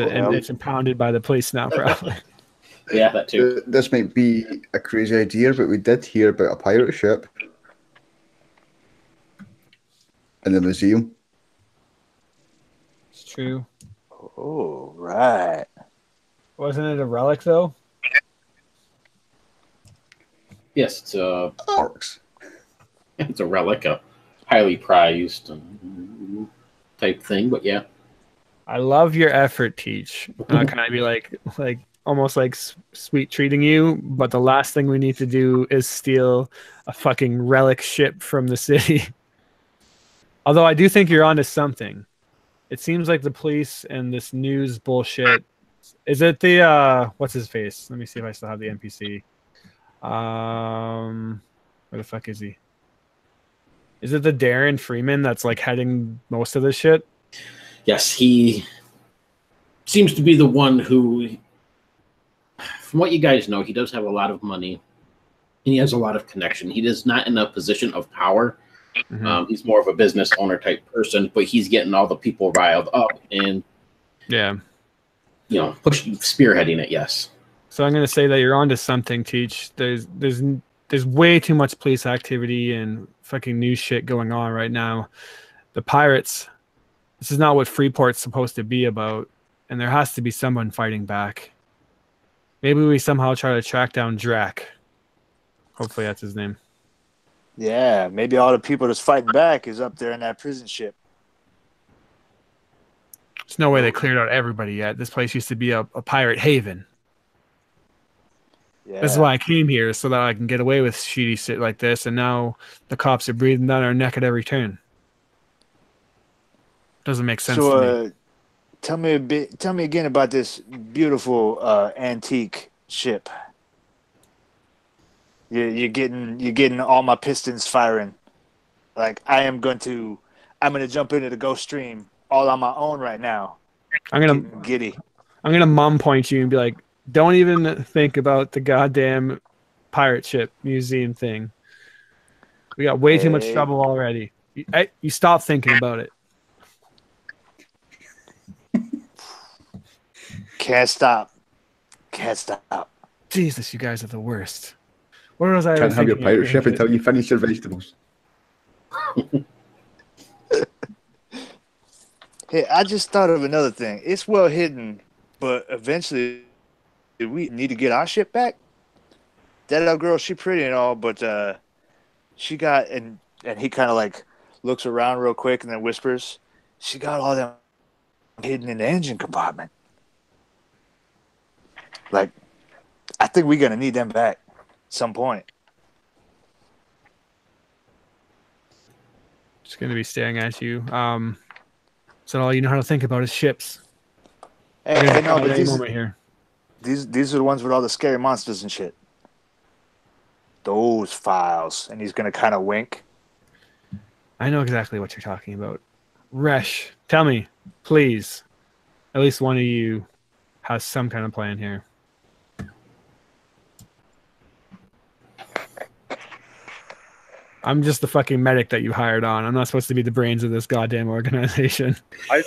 impounded by the police now, probably. Yeah, that too. This might be a crazy idea, but we did hear about a pirate ship in the museum. It's true. Oh, right. Wasn't it a relic, though? Yes, it's a Arcs. it's a relic, a highly prized type thing. But yeah, I love your effort, Teach. Can I be like almost like sweet treating you? But the last thing we need to do is steal a fucking relic ship from the city. Although I do think you're onto something. It seems like the police and this news bullshit. Is it the what's his face? Let me see if I still have the NPC. Where the fuck is he? Is it the Darren Freeman that's like heading most of this shit? yes, he seems to be the one who, from what you guys know, he does have a lot of money and he has a lot of connection. He is not in a position of power. Mm-hmm. He's more of a business owner type person, but he's getting all the people riled up and spearheading it. Yes. So I'm going to say that you're onto something, Teach. There's way too much police activity and fucking news shit going on right now. The pirates. This is not what Freeport's supposed to be about, and there has to be someone fighting back. Maybe we somehow try to track down Drac. Hopefully that's his name. Yeah, maybe all the people that's fighting back is up there in that prison ship. There's no way they cleared out everybody yet. This place used to be a pirate haven. Yeah. This is why I came here, so that I can get away with shitty shit like this, and now the cops are breathing down our neck at every turn. Doesn't make sense to me. Tell me again about this beautiful antique ship. You're getting all my pistons firing. Like I'm gonna jump into the Ghost Stream all on my own right now. I'm gonna Getting giddy. I'm gonna mom point you and be like, don't even think about the goddamn pirate ship museum thing. We got way too much trouble already. You stop thinking about it. Can't stop. Jesus, you guys are the worst. What was I? Can't have your pirate ship until you finish your vegetables. Hey, I just thought of another thing. It's well hidden, but eventually we need to get our ship back. That little girl, she pretty and all, but she got and he kind of like looks around real quick and then whispers, "She got all them hidden in the engine compartment." Like I think we're gonna need them back at some point. Just going to be staring at you. So all you know how to think about is ships. Hey, no, but Any moment here. these are the ones with all the scary monsters and shit. Those files, and he's gonna kind of wink. I know exactly what you're talking about. Resh, tell me, please. At least one of you has some kind of plan here. I'm just the fucking medic that you hired on. I'm not supposed to be the brains of this goddamn organization. I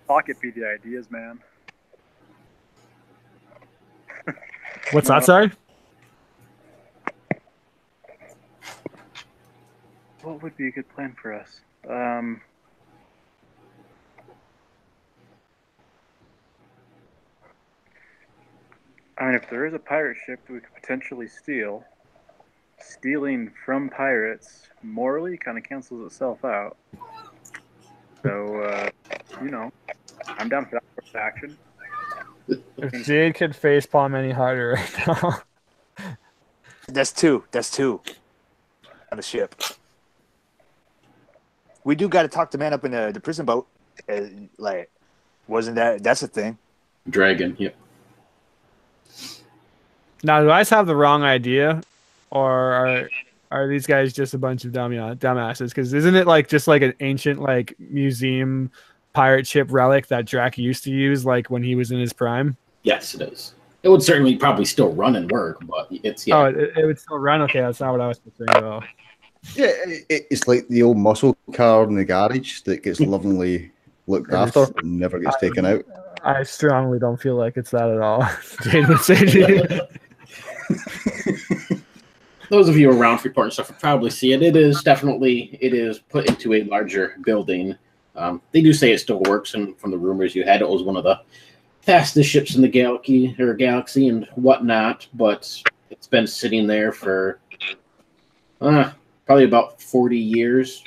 pocket feed the ideas, man. What's that, sorry? What would be a good plan for us? I mean, if there is a pirate ship that we could potentially steal, stealing from pirates morally kind of cancels itself out. So, you know, I'm down for that course of action. If Jade could facepalm any harder right now. That's two. That's two on the ship. We do got to talk the man up in the prison boat. Like, wasn't that's a thing? Dragon, yep. Now, do I just have the wrong idea, or are these guys just a bunch of dumbasses? Because isn't it like just like an ancient like museum pirate ship relic that Drac used to use like when he was in his prime? Yes, it is. It would certainly probably still run and work, but it's Oh, it would still run. Okay, that's not what I was picturing at all. Yeah, it's like the old muscle car in the garage that gets lovingly looked after and never gets taken out. I strongly don't feel like it's that at all. Jade would say to you. Those of you around Freeport and stuff will probably see it. It is put into a larger building. They do say it still works, and from the rumors you had, it was one of the fastest ships in the galaxy and whatnot. But it's been sitting there for probably about 40 years.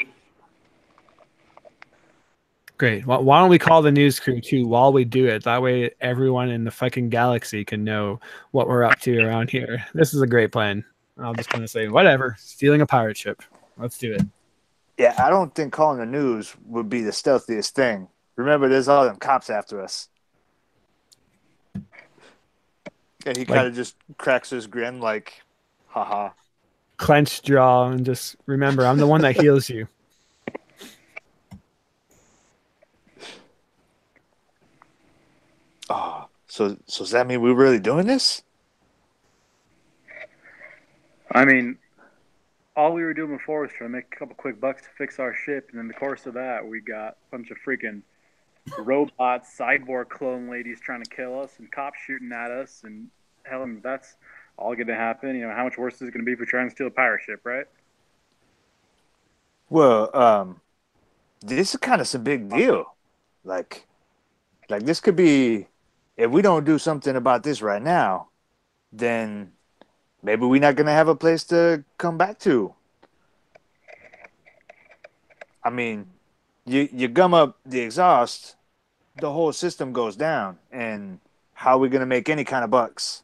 Great. Well, why don't we call the news crew too while we do it? That way everyone in the fucking galaxy can know what we're up to around here. This is a great plan. I'm just going to say, whatever. Stealing a pirate ship. Let's do it. Yeah, I don't think calling the news would be the stealthiest thing. Remember, there's all them cops after us. And he kind of just cracks his grin like, haha. Clenched jaw and just remember, I'm the one that heals you. Oh, so does that mean we're really doing this? I mean, all we were doing before was trying to make a couple quick bucks to fix our ship, and in the course of that, we got a bunch of freaking robots, cyborg clone ladies trying to kill us, and cops shooting at us, and hell, if that's all going to happen, you know, how much worse is it going to be if we try and steal a pirate ship, right? Well, this is kind of some big deal. Like this could be, if we don't do something about this right now, then maybe we're not going to have a place to come back to. I mean, you gum up the exhaust, the whole system goes down. And how are we going to make any kind of bucks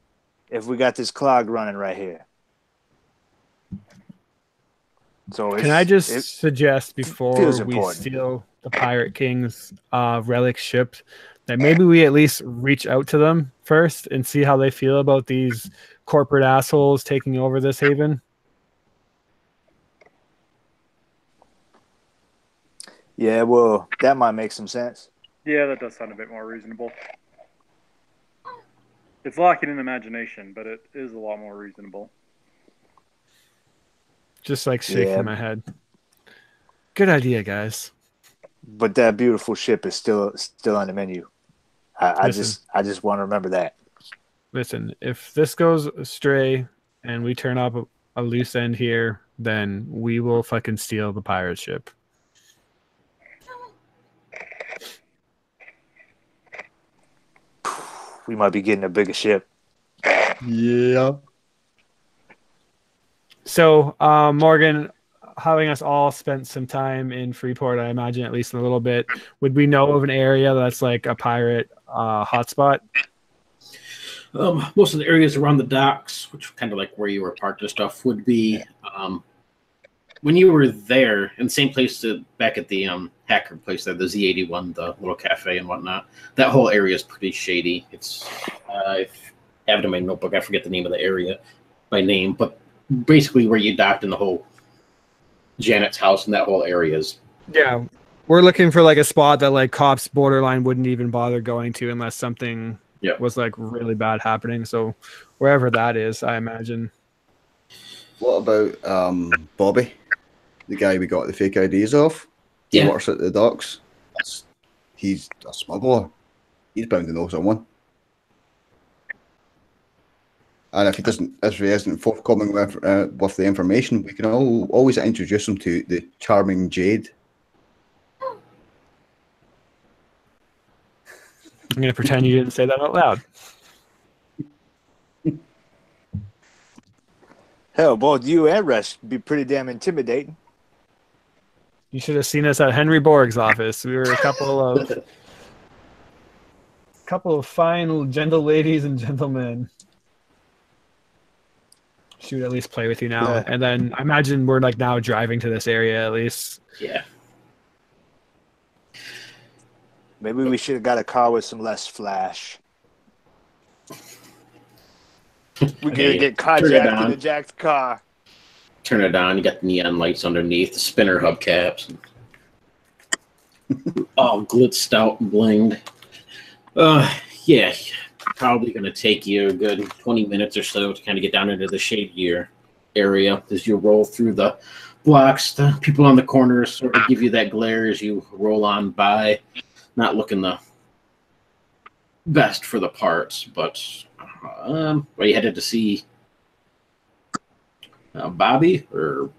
if we got this clog running right here? So can I just suggest before we steal the Pirate King's relic ship that maybe we at least reach out to them first and see how they feel about these corporate assholes taking over this haven? Yeah, well, that might make some sense. Yeah, that does sound a bit more reasonable. It's lacking in imagination, but it is a lot more reasonable. Just like shaking my head. Good idea, guys. But that beautiful ship is still on the menu. I just want to remember that. Listen, if this goes astray and we turn up a loose end here, then we will fucking steal the pirate ship. We might be getting a bigger ship. Yeah. So, Morgan, having us all spent some time in Freeport, I imagine at least a little bit, would we know of an area that's like a pirate hotspot? Most of the areas around the docks, which kind of like where you were parked and stuff, would be when you were there in the same place back at the hacker place there, the Z81, the little cafe and whatnot. That whole area is pretty shady. It's I have it in my notebook. I forget the name of the area by name, but basically where you docked in the whole Janet's house and that whole area is. Yeah, we're looking for like a spot that like cops borderline wouldn't even bother going to unless something was like really bad happening. So wherever that is, I imagine. What about Bobby, the guy we got the fake IDs off? He works at the docks. He's a smuggler. He's bound to know someone. And if he isn't forthcoming with the information, we can always introduce him to the charming Jade. I'm going to pretend you didn't say that out loud. Hell, both you and Rush be pretty damn intimidating. You should have seen us at Henry Borg's office. We were a couple of fine, gentle ladies and gentlemen. She would at least play with you now. Yeah. And then I imagine we're like now driving to this area at least. Yeah. Maybe we should have got a car with some less flash. We could get carjacked in a jacked car. Turn it on. You got the neon lights underneath, the spinner hubcaps. All glitzed out and blinged. Yeah. Probably going to take you a good 20 minutes or so to kind of get down into the shadier area as you roll through the blocks. The people on the corners sort of give you that glare as you roll on by, not looking the best for the parts. But are you headed to see Bobby? Or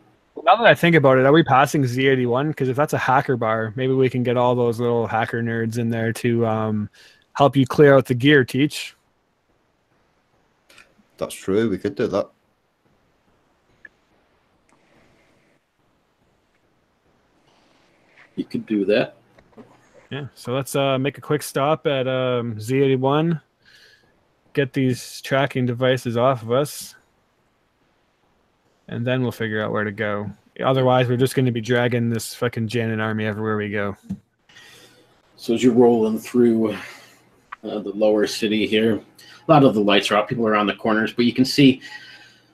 now that I think about it, are we passing Z81? Because if that's a hacker bar, maybe we can get all those little hacker nerds in there to help you clear out the gear, Teach. That's true. We could do that. You could do that. Yeah. So let's make a quick stop at Z81. Get these tracking devices off of us. And then we'll figure out where to go. Otherwise, we're just going to be dragging this fucking Janet army everywhere we go. So as you're rolling through the lower city here, a lot of the lights are out. People are on the corners, but you can see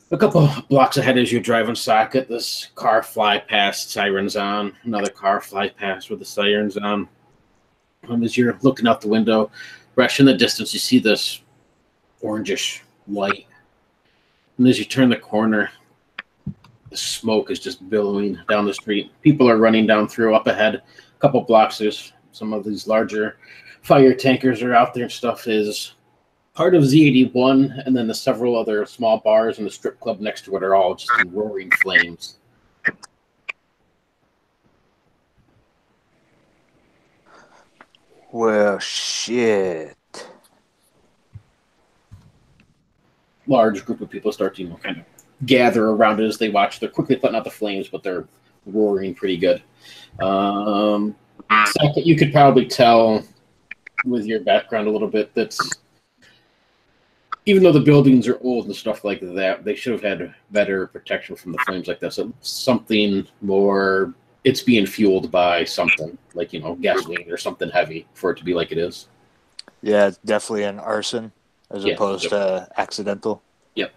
a couple blocks ahead as you're driving socket. This car fly past, sirens on. Another car fly past with the sirens on. As you're looking out the window, Resh, in the distance, you see this orangish light. And as you turn the corner, the smoke is just billowing down the street. People are running down through. Up ahead, a couple blocks, there's some of these larger fire tankers are out there and stuff. Is part of Z81, and then the several other small bars and the strip club next to it are all just in roaring flames. Well, shit. Large group of people start to, kind of gather around it as they watch. They're quickly putting out the flames, but they're roaring pretty good. Second, you could probably tell with your background a little bit that even though the buildings are old and stuff like that, they should have had better protection from the flames like this. So something more, it's being fueled by something like, gasoline or something heavy for it to be like it is. Yeah, it's definitely an arson as opposed to accidental. Yep.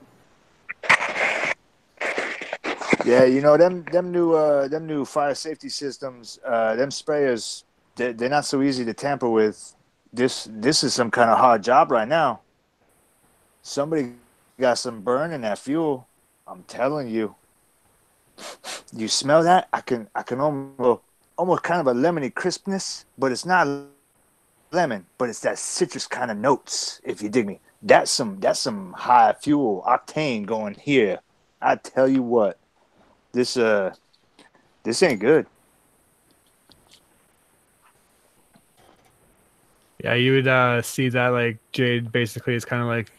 Yeah, them new fire safety systems, them sprayers, they're not so easy to tamper with. This is some kind of hard job right now. Somebody got some burn in that fuel. I'm telling you. You smell that? I can almost kind of a lemony crispness, but it's not lemon, but it's that citrus kind of notes, if you dig me. That's some high fuel octane going here. I tell you what. This ain't good. Yeah, you would see that like Jade basically is kind of like,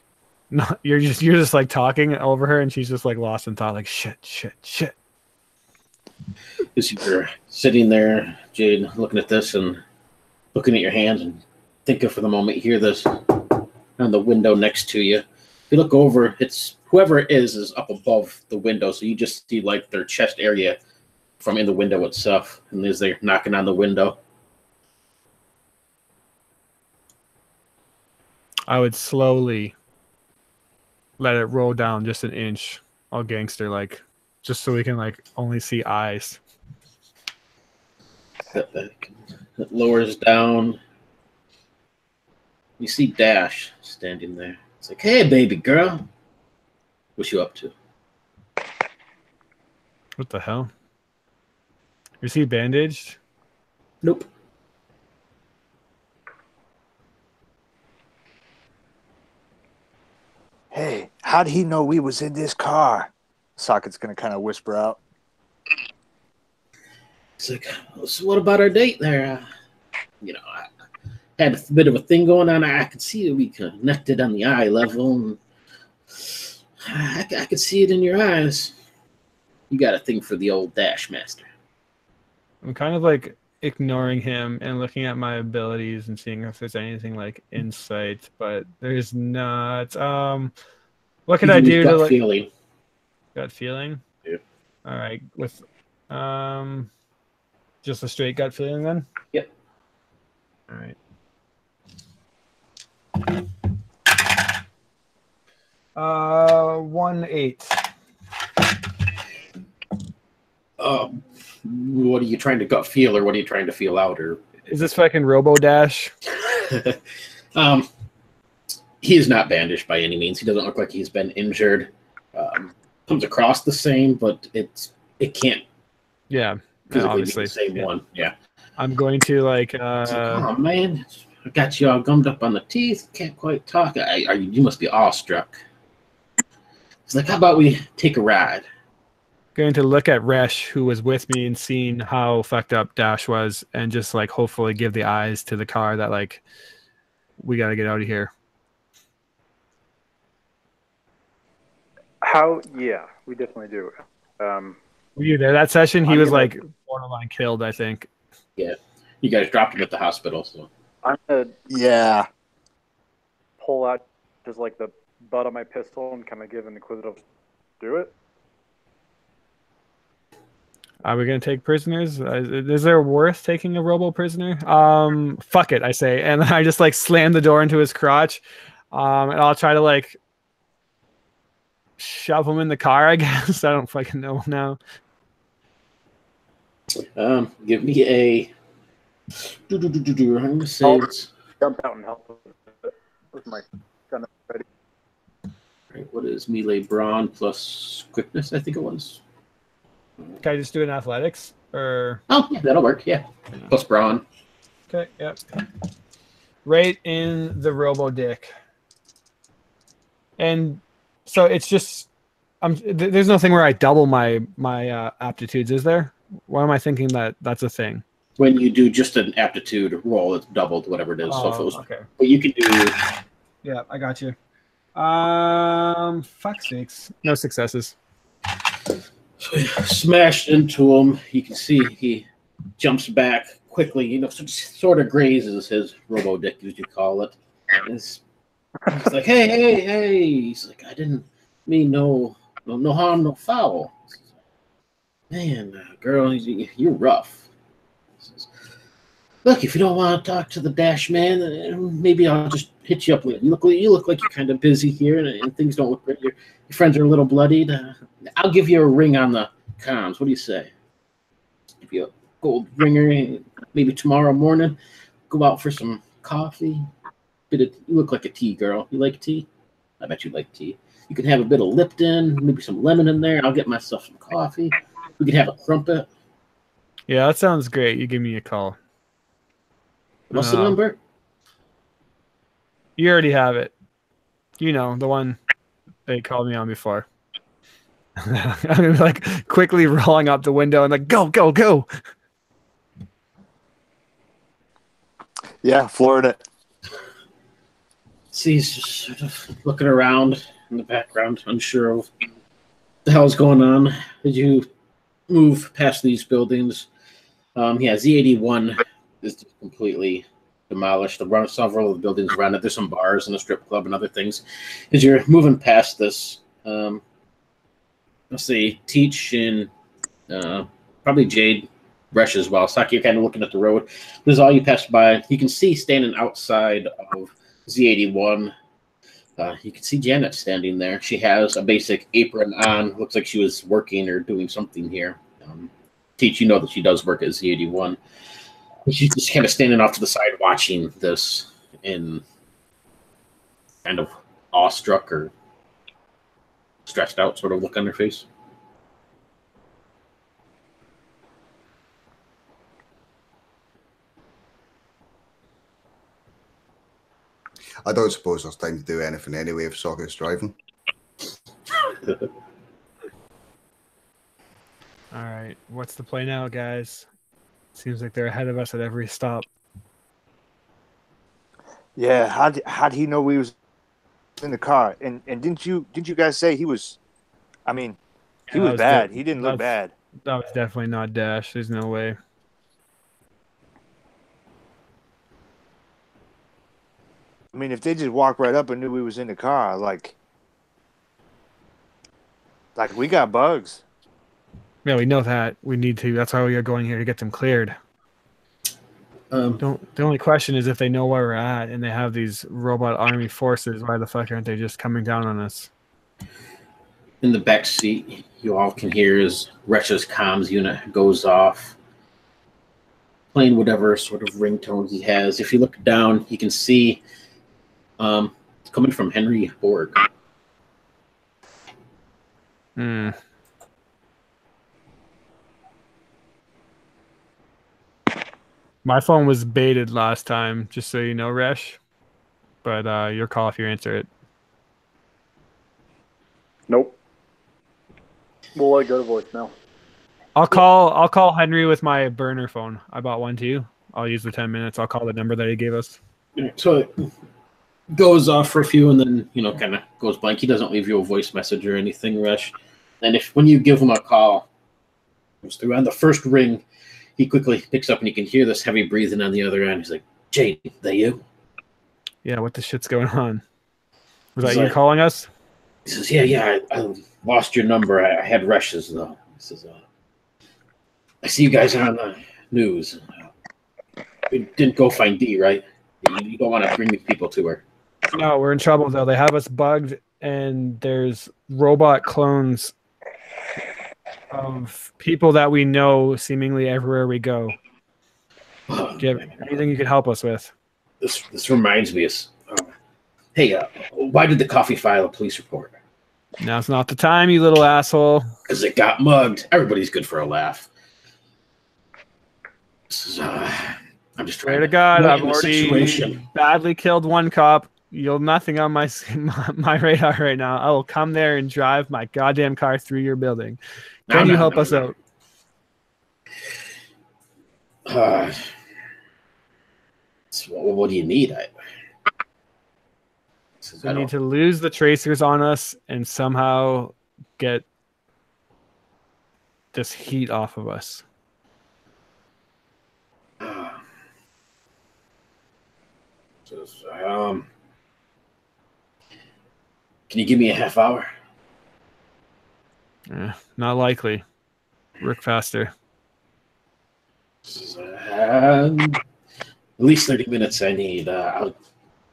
no, you're just like talking over her, and she's just like lost in thought, like shit. As you're sitting there, Jade, looking at this and looking at your hands and thinking for the moment, you hear this on the window next to you. If you look over, it's whoever it is up above the window, so you just see like their chest area from in the window itself, and as they're knocking on the window. I would slowly let it roll down just an inch, all gangster like, just so we can like only see eyes. It lowers down. You see Dash standing there. It's like, hey, baby girl. What's you up to? What the hell? Is he bandaged? Nope. Hey, how'd he know we was in this car? Socket's going to kind of whisper out. It's like, so what about our date there? I had a bit of a thing going on. I could see that we connected on the eye level. And I could see it in your eyes. You got a thing for the old Dash Master. I'm kind of like ignoring him and looking at my abilities and seeing if there's anything like insight, but there's not. What can I do to like feeling? Gut feeling? Yeah. All right, with just a straight gut feeling then? Yep. All right. 1-8. What are you trying to gut feel, or what are you trying to feel out, or is this fucking Robo Dash? He is not bandaged by any means. He doesn't look like he's been injured. Comes across the same, but it can't. Yeah, physically obviously be the same one. Yeah. I'm going to like. Oh man, I got you all gummed up on the teeth. Can't quite talk. You must be awestruck. It's like, how about we take a ride? Going to look at Resh, who was with me, and seeing how fucked up Dash was, and just like hopefully give the eyes to the car that like we got to get out of here. Yeah, we definitely do. Were you there that session? He was like borderline killed, I think. Yeah, you guys dropped him at the hospital. So I'm gonna pull out just like the butt of my pistol and kind of give an inquisitive do it. Are we going to take prisoners? Is there worth taking a robo prisoner? Fuck it, I say. And I just like slam the door into his crotch. And I'll try to like shove him in the car, I guess. I don't fucking know now. Give me a... I'm going to say it's... Jump out and help with my gun ready. Right, what is melee brawn plus quickness, I think it was? Can I just do an athletics? Or oh, yeah, that'll work, yeah. Plus brawn. Okay, yep. Right in the robo dick. And so it's just there's nothing where I double my aptitudes, is there? Why am I thinking that that's a thing? When you do just an aptitude roll, it's doubled, whatever it is. Oh, so if it was, okay. But you can do... Yeah, I got you. Fuck sakes. No successes. So you smashed into him. You can see he jumps back quickly, so just sort of grazes his robo dick, as you call it. It's like, hey. He's like, I didn't mean no harm, no foul. Man, girl, you're rough. Look, if you don't want to talk to the Dash Man, maybe I'll just hit you up later. You look like you're kind of busy here, and things don't look great. Your friends are a little bloodied. I'll give you a ring on the comms. What do you say? Give you a gold ringer, maybe tomorrow morning. Go out for some coffee. You look like a tea girl. You like tea? I bet you like tea. You can have a bit of Lipton, maybe some lemon in there. I'll get myself some coffee. We could have a crumpet. Yeah, that sounds great. You give me a call. What's the number? You already have it. You know, the one they called me on before. I'm like quickly rolling up the window and like, go. Yeah, Florida. See, he's just sort of looking around in the background, unsure of what the hell's going on. As you move past these buildings, Z81 is completely demolished. Around several of the buildings around it. There's some bars and a strip club and other things. As you're moving past this, let's see, Teach and probably Jade, Bresh as well. Saki, you're kind of looking at the road. This is all you pass by. You can see standing outside of Z81. You can see Janet standing there. She has a basic apron on. Looks like she was working or doing something here. Teach, you know that she does work at Z81. She's just kind of standing off to the side watching this in kind of awestruck or stretched out sort of look on her face. I don't suppose there's time to do anything anyway if Sokka's driving. All right, what's the play now, guys? Seems like they're ahead of us at every stop. Yeah, how'd he know we was in the car? And didn't you guys say he was? I mean, he was bad. He didn't look bad. That was definitely not Dash. There's no way. I mean, if they just walked right up and knew we was in the car, like we got bugs. Yeah, we know that. We need to. That's why we are going here to get them cleared. The only question is if they know where we're at and they have these robot army forces, why the fuck aren't they just coming down on us? In the back seat, you all can hear as Resha's comms unit goes off, playing whatever sort of ringtone he has. If you look down, you can see it's coming from Henry Borg. My phone was baited last time, just so you know, Resh. But your call if you answer it. Nope. We'll let it go to voicemail. I'll call Henry with my burner phone. I bought one too. I'll use the 10 minutes. I'll call the number that he gave us. So it goes off for a few and then, kind of goes blank. He doesn't leave you a voice message or anything, Resh. And when you give him a call, comes through on the first ring, he quickly picks up and you can hear this heavy breathing on the other end. He's like, Jade, that you? Yeah, what the shit's going on? Was that you calling us? He says, yeah, I lost your number. I had Resh's, though. He says, I see you guys are on the news. You didn't go find Dee, right? You don't want to bring these people to her. No, we're in trouble, though. They have us bugged, and there's robot clones of people that we know seemingly everywhere we go. Do you have anything you could help us with? This reminds me of... hey, why did the coffee file a police report? Now's not the time, you little asshole. Because it got mugged. Everybody's good for a laugh. This is, I'm just trying to God, I've already badly killed one cop. You're nothing on my radar right now. I will come there and drive my goddamn car through your building. Can you help us out? What do you need? We need to lose the tracers on us and somehow get this heat off of us. Can you give me a half hour? Not likely. Work faster. At least 30 minutes I need. I'll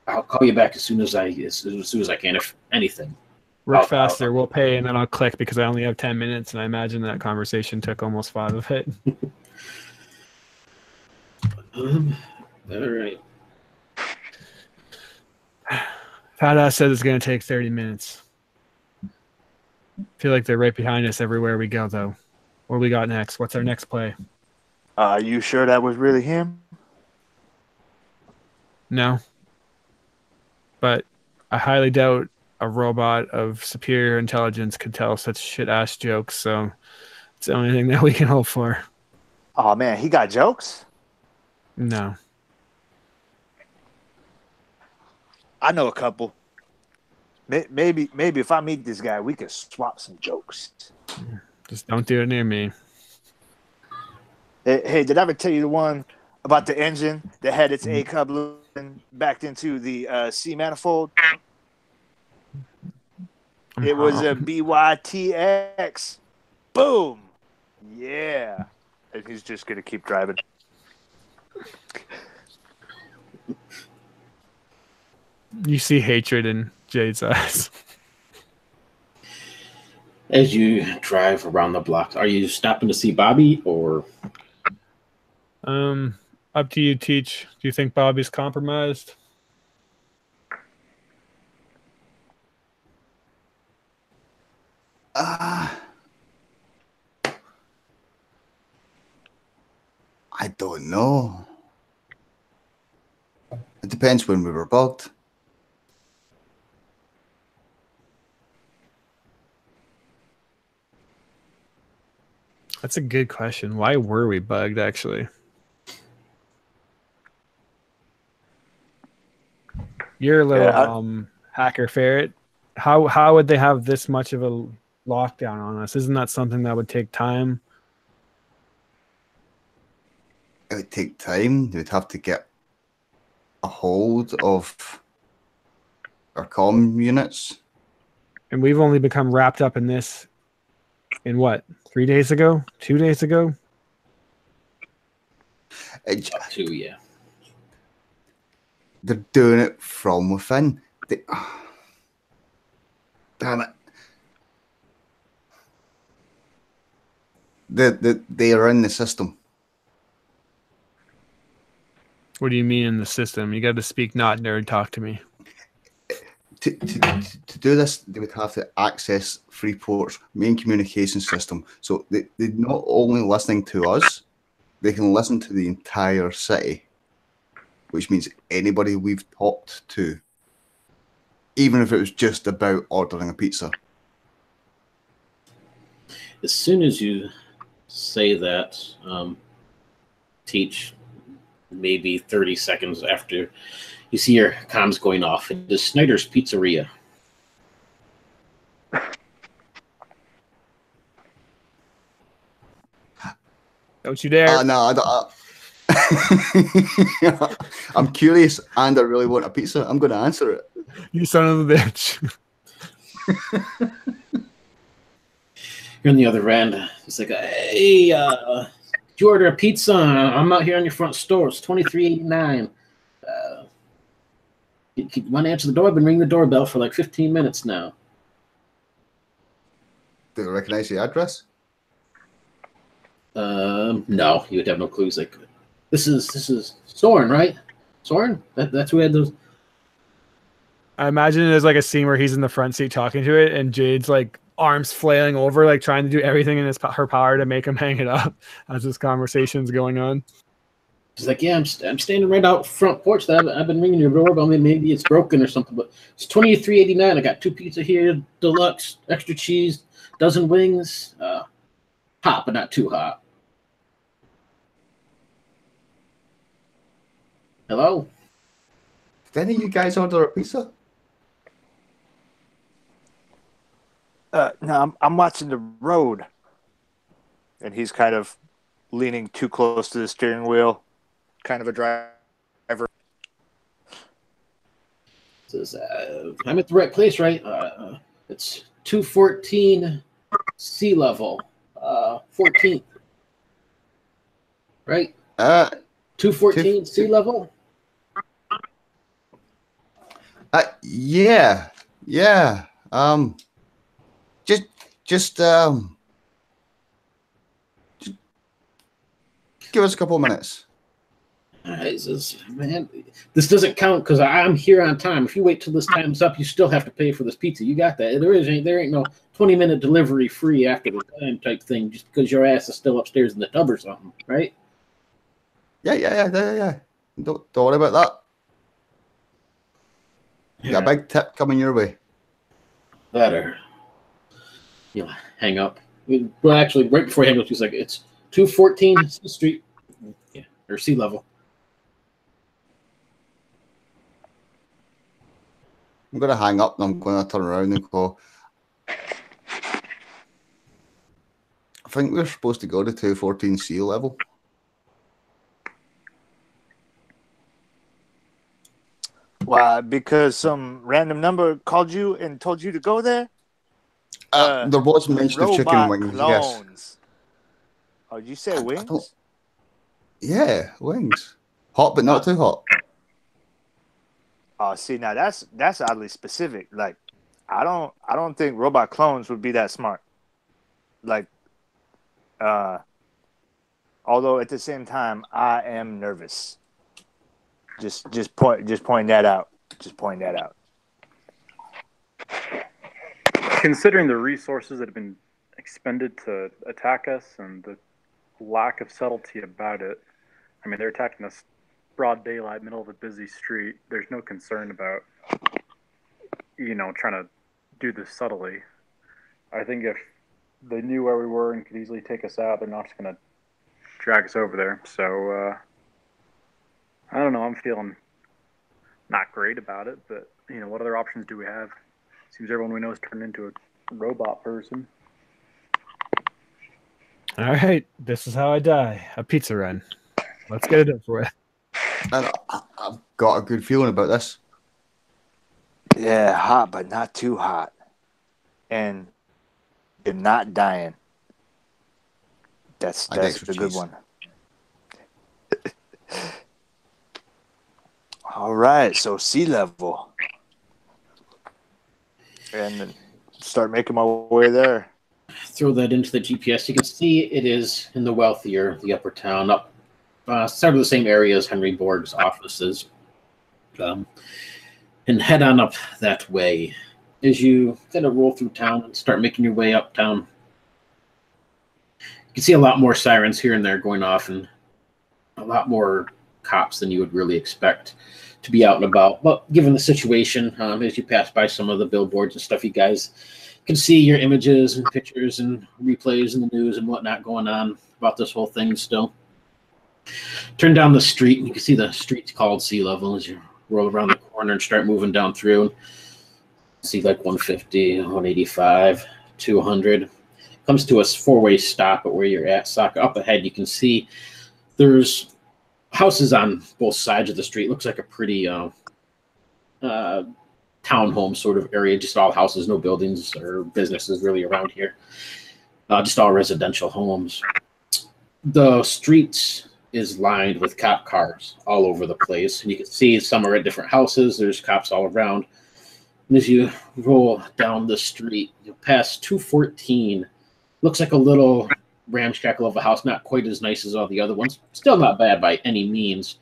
call you back as soon as I can, if anything. Work faster. We'll pay, and then I'll click because I only have 10 minutes, and I imagine that conversation took almost 5 of it. All right. Fat said it's going to take 30 minutes. I feel like they're right behind us everywhere we go, though. What do we got next? What's our next play? Are you sure that was really him? No. But I highly doubt a robot of superior intelligence could tell such shit-ass jokes, so it's the only thing that we can hope for. Oh, man, he got jokes? No. I know a couple. Maybe if I meet this guy, we could swap some jokes. Just don't do it near me. Hey, did I ever tell you the one about the engine that had its A coupling backed into the C manifold. It was a BYTX. Boom. Yeah. And he's just going to keep driving. You see hatred in Jade's eyes. As you drive around the block, are you stopping to see Bobby or? Up to you, Teach. Do you think Bobby's compromised? I don't know. It depends when we were bugged. That's a good question. Why were we bugged, actually? You're a little hacker ferret. How would they have this much of a lockdown on us? Isn't that something that would take time? It would take time. They would have to get a hold of our comm units. And we've only become wrapped up in this in what? 3 days ago? 2 days ago? Yeah. They're doing it from within. Damn it. They are in the system. What do you mean in the system? You got to speak not nerd talk to me. To do this, they would have to access Freeport's main communication system. So they're not only listening to us, they can listen to the entire city, which means anybody we've talked to, even if it was just about ordering a pizza. As soon as you say that, Teach, maybe 30 seconds after you see your comms going off, it is Snyder's Pizzeria. Don't you dare. No, I don't. I'm curious and I really want a pizza. I'm going to answer it. You son of a bitch. You're on the other end. It's like, hey, did you order a pizza? I'm out here on your front store. It's $23.89. You want to answer the door? I've been ringing the doorbell for like 15 minutes now. Do they recognize the address? No, you would have no clues. Like, this is Soren, right? Soren? That's who had those. I imagine there's like a scene where he's in the front seat talking to it, and Jade's like arms flailing over, like trying to do everything in her power to make him hang it up as this conversation's going on. She's like, yeah, I'm standing right out front porch. I've been ringing your doorbell. Maybe it's broken or something, but it's $23.89. I got 2 pizza here, deluxe, extra cheese, dozen wings, hot but not too hot. Hello? Did any of you guys order a pizza? No, I'm watching the road. And he's kind of leaning too close to the steering wheel. Kind of a driver. Says, I'm at the right place, right? It's 214 sea level, 14th, right? 214 sea level. Yeah. Just give us a couple of minutes. Says, man, this doesn't count because I'm here on time. If you wait till this time's up, you still have to pay for this pizza. You got that? There ain't no 20-minute delivery free after the time type thing just because your ass is still upstairs in the tub or something, right? Yeah. Don't worry about that. You got a big tip coming your way. Better. Hang up. Well, actually, right before I hang up, he's like, it's 214 C Street. Yeah, or sea level. I'm going to hang up and I'm going to turn around and go, I think we're supposed to go to 214 sea level. Why? Because some random number called you and told you to go there? There was mention of chicken Robot wings, yes. clones. Oh, you say I don't. wings? Yeah, wings. Hot, but not too hot. Oh, see, now that's oddly specific. Like, I don't think robot clones would be that smart. Like, although at the same time, I am nervous. Just point that out. Just point that out. Considering the resources that have been expended to attack us and the lack of subtlety about it, I mean, they're attacking us broad daylight, middle of a busy street. There's no concern about, trying to do this subtly. I think if they knew where we were and could easily take us out, they're not just going to drag us over there. So, I don't know. I'm feeling not great about it, but, what other options do we have? Seems everyone we know is turned into a robot person. All right, this is how I die. A pizza run. Let's get it up for it. And I've got a good feeling about this. Yeah, hot, but not too hot. And you're not dying. That's extra the good cheese. one. All right, so sea level. And then start making my way there. Throw that into the GPS. You can see it is in the wealthier, the upper town, up sort of the same area as Henry Borg's offices. And head on up that way. As you kind of roll through town and start making your way uptown, you can see a lot more sirens here and there going off, and a lot more cops than you would really expect to be out and about. But given the situation, as you pass by some of the billboards and stuff, you guys can see your images and pictures and replays in the news and whatnot going on about this whole thing still. Turn down the street, and you can see the street's called Sea Level as you roll around the corner and start moving down through. See like 150, 185, 200. Comes to a four-way stop at where you're at. So up ahead, you can see there's houses on both sides of the street. Looks like a pretty townhome sort of area. Just all houses, no buildings or businesses really around here. Just all residential homes. The streets is lined with cop cars all over the place. And you can see some are at different houses. There's cops all around. And as you roll down the street, you pass 214. Looks like a little ramshackle of a house, not quite as nice as all the other ones. Still not bad by any means.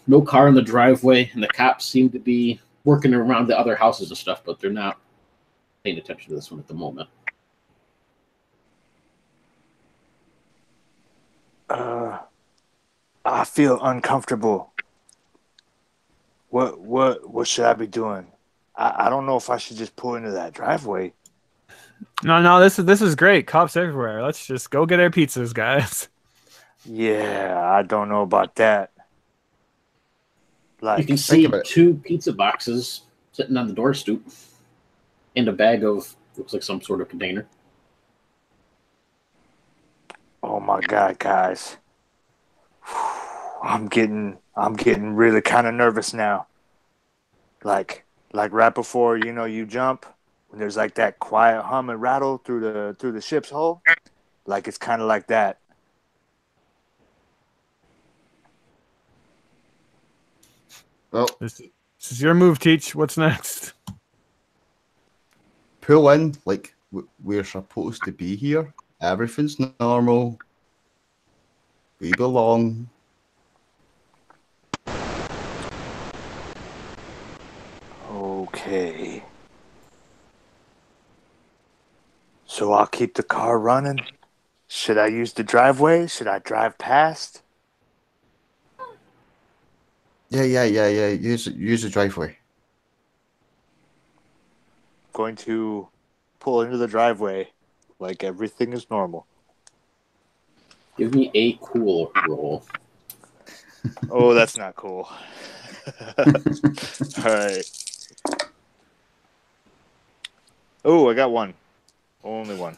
No car in the driveway, and the cops seem to be working around the other houses and stuff, but they're not paying attention to this one at the moment. I feel uncomfortable. What should I be doing? I don't know if I should just pull into that driveway. No, this is great. Cops everywhere. Let's just go get our pizzas, guys. Yeah, I don't know about that. Like, you can see 2 pizza boxes sitting on the door stoop and a bag of, looks like some sort of container. oh my God, guys. I'm getting really kind of nervous now. Like right before you jump, when there's like that quiet hum and rattle through the ship's hull, like it's kind of like that. Well, This is your move, Teach. What's next? pull in like we're supposed to be here. Everything's normal. We belong. Okay. So I'll keep the car running. Should I use the driveway? Should I drive past? Yeah. Use the driveway. Going to pull into the driveway like everything is normal. Give me a cool roll. Oh, that's not cool. All right. Oh, I got one. Only one.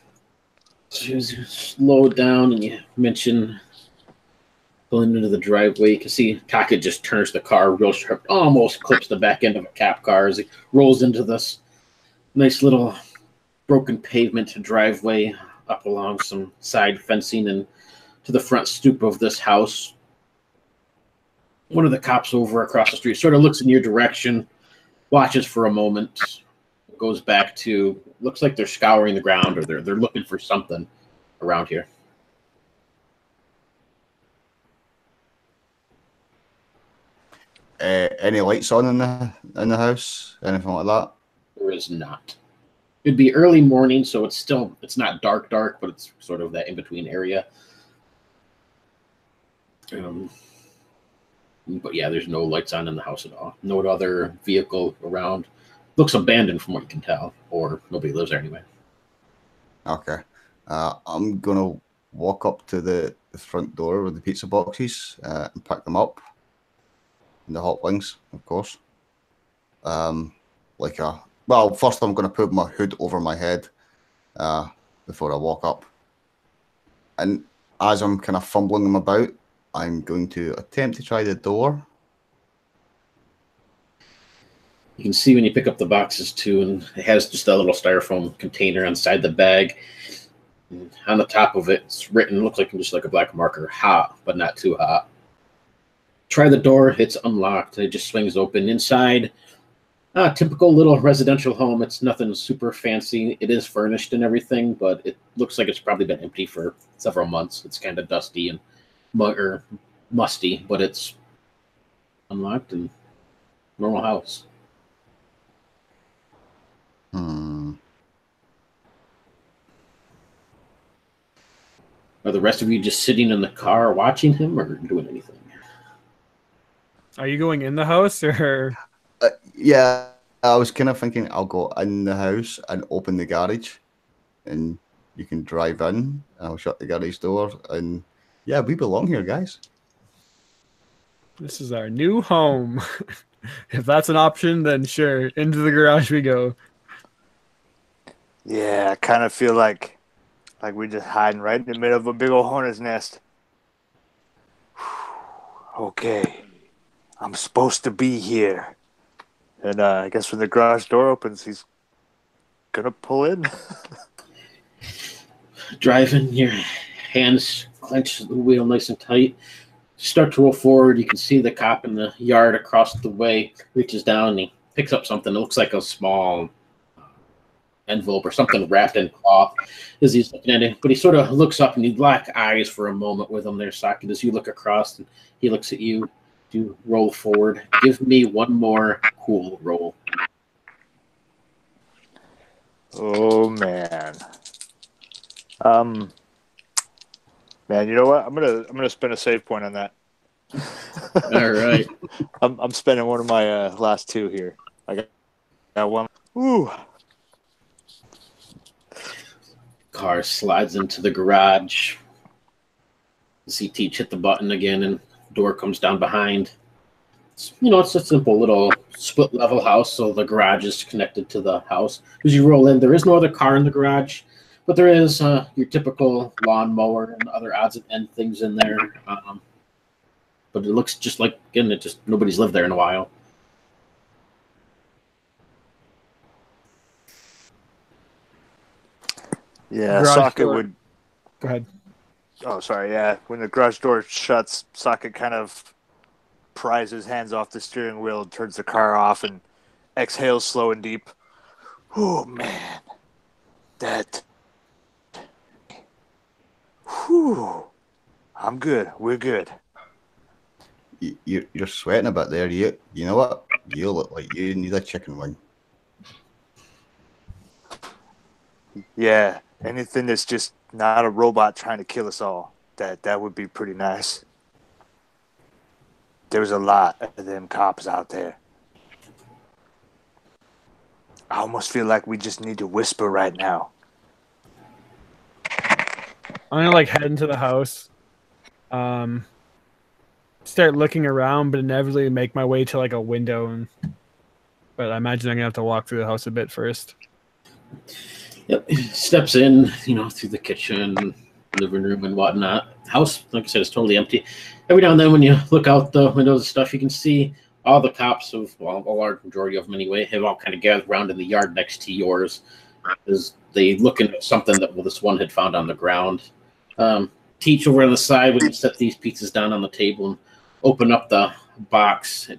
So you slow down and you mention Pulling into the driveway, you can see Taka just turns the car real sharp, almost clips the back end of a cop car as he rolls into this nice little broken pavement driveway up along some side fencing and to the front stoop of this house. One of the cops over across the street sort of looks in your direction, watches for a moment, goes back to, looks like they're scouring the ground or they're looking for something around here. Any lights on in the house? Anything like that? There is not. It'd be early morning, so it's not dark, but it's sort of that in between area. But yeah, there's no lights on in the house at all. No other vehicle around. Looks abandoned from what you can tell, or nobody lives there anyway. Okay. I'm gonna walk up to the front door with the pizza boxes and pick them up. And the hot wings, of course. Well, first I'm gonna put my hood over my head before I walk up. And as I'm kind of fumbling them about, I'm going to attempt to try the door. You can see when you pick up the boxes too, and it has just a little styrofoam container inside the bag. And on the top of it, it's written, looks like just like a black marker, hot, but not too hot. Try the door, it's unlocked. It just swings open. Inside, typical little residential home. It's nothing super fancy. It is furnished and everything, but it looks like it's probably been empty for several months. It's kind of dusty and musty, but it's unlocked and normal house. Are the rest of you just sitting in the car watching him or doing anything? Are you going in the house or? Yeah, I was kind of thinking I'll go in the house and open the garage, and you can drive in. And I'll shut the garage door, and yeah, we belong here, guys. This is our new home. If that's an option, then sure, into the garage we go. Yeah, I kind of feel like we're just hiding right in the middle of a big old hornet's nest. Okay, I'm supposed to be here. And I guess when the garage door opens, he's gonna pull in. Driving, your hands clench the wheel nice and tight. Start to roll forward. You can see the cop in the yard across the way reaches down and he picks up something. It looks like a small envelope or something wrapped in cloth as he's looking at it. But he sort of looks up and he lock eyes for a moment with him there, Socket, as you look across and he looks at you. You roll forward. Give me one more cool roll. Oh man. Man, you know what? I'm gonna spend a save point on that. All right. I'm spending one of my last two here. I got one. Ooh. Car slides into the garage. You see Teach hit the button again and door comes down behind. It's a simple little split level house, so the garage is connected to the house. As you roll in, there is no other car in the garage, but there is your typical lawnmower and other odds and end things in there. But it looks just like, again, nobody's lived there in a while. Yeah, Garage Socket door. would. Go ahead. Oh, sorry. Yeah, when the garage door shuts, Socket kind of pries his hands off the steering wheel, turns the car off, and exhales slow and deep. Oh man, that. Whew. I'm good. We're good. You're sweating a bit there. You know what? You look like you need a chicken wing. Yeah, anything that's just not a robot trying to kill us all. That would be pretty nice. There's a lot of them cops out there. I almost feel like we just need to whisper right now. I'm gonna head into the house, start looking around, but inevitably make my way to a window. But I imagine I'm gonna have to walk through the house a bit first. Yep. Steps in, through the kitchen, living room and whatnot. The house, like I said, is totally empty. Every now and then when you look out the windows and stuff, you can see all the cops of, well, a large majority of them anyway, have all kind of gathered around in the yard next to yours as they looking at something that, well, this one had found on the ground. Teach over on the side when you set these pizzas down on the table and open up the box.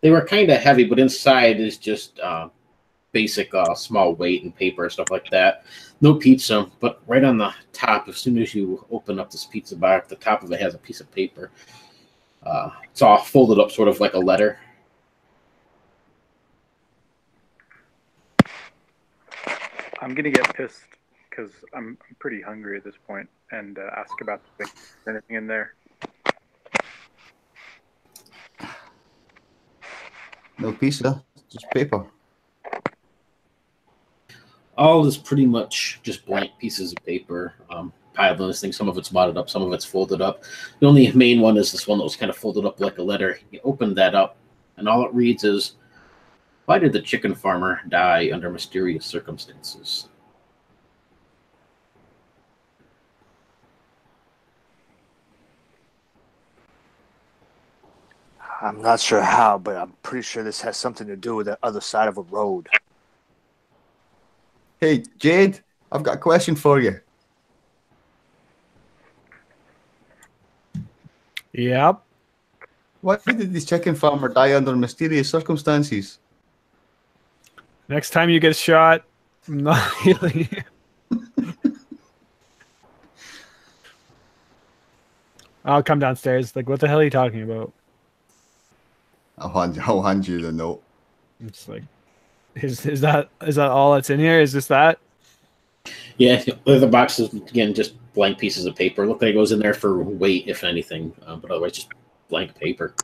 They were kind of heavy, but inside is just basic small weight and paper and stuff like that. No pizza, but right on the top, as soon as you open up this pizza box, the top of it has a piece of paper. It's all folded up sort of like a letter. I'm going to get pissed because I'm pretty hungry at this point and ask about the thing. Is there anything in there? No pizza, just paper. All is pretty much just blank pieces of paper piled on this thing. Some of it's modded up, some of it's folded up. The only main one is this one that was kind of folded up like a letter. You open that up, and all it reads is, "Why did the chicken farmer die under mysterious circumstances?" I'm not sure how, but I'm pretty sure this has something to do with the other side of a road. Hey, Jade, I've got a question for you. Yep. Why did this chicken farmer die under mysterious circumstances? Next time you get shot, I'm not healing you. I'll come downstairs. Like, what the hell are you talking about? I'll hand you the note. It's like, is that all that's in here? Is this that? Yeah, the box is, again, just blank pieces of paper. Look like it goes in there for weight, if anything, but otherwise just blank paper.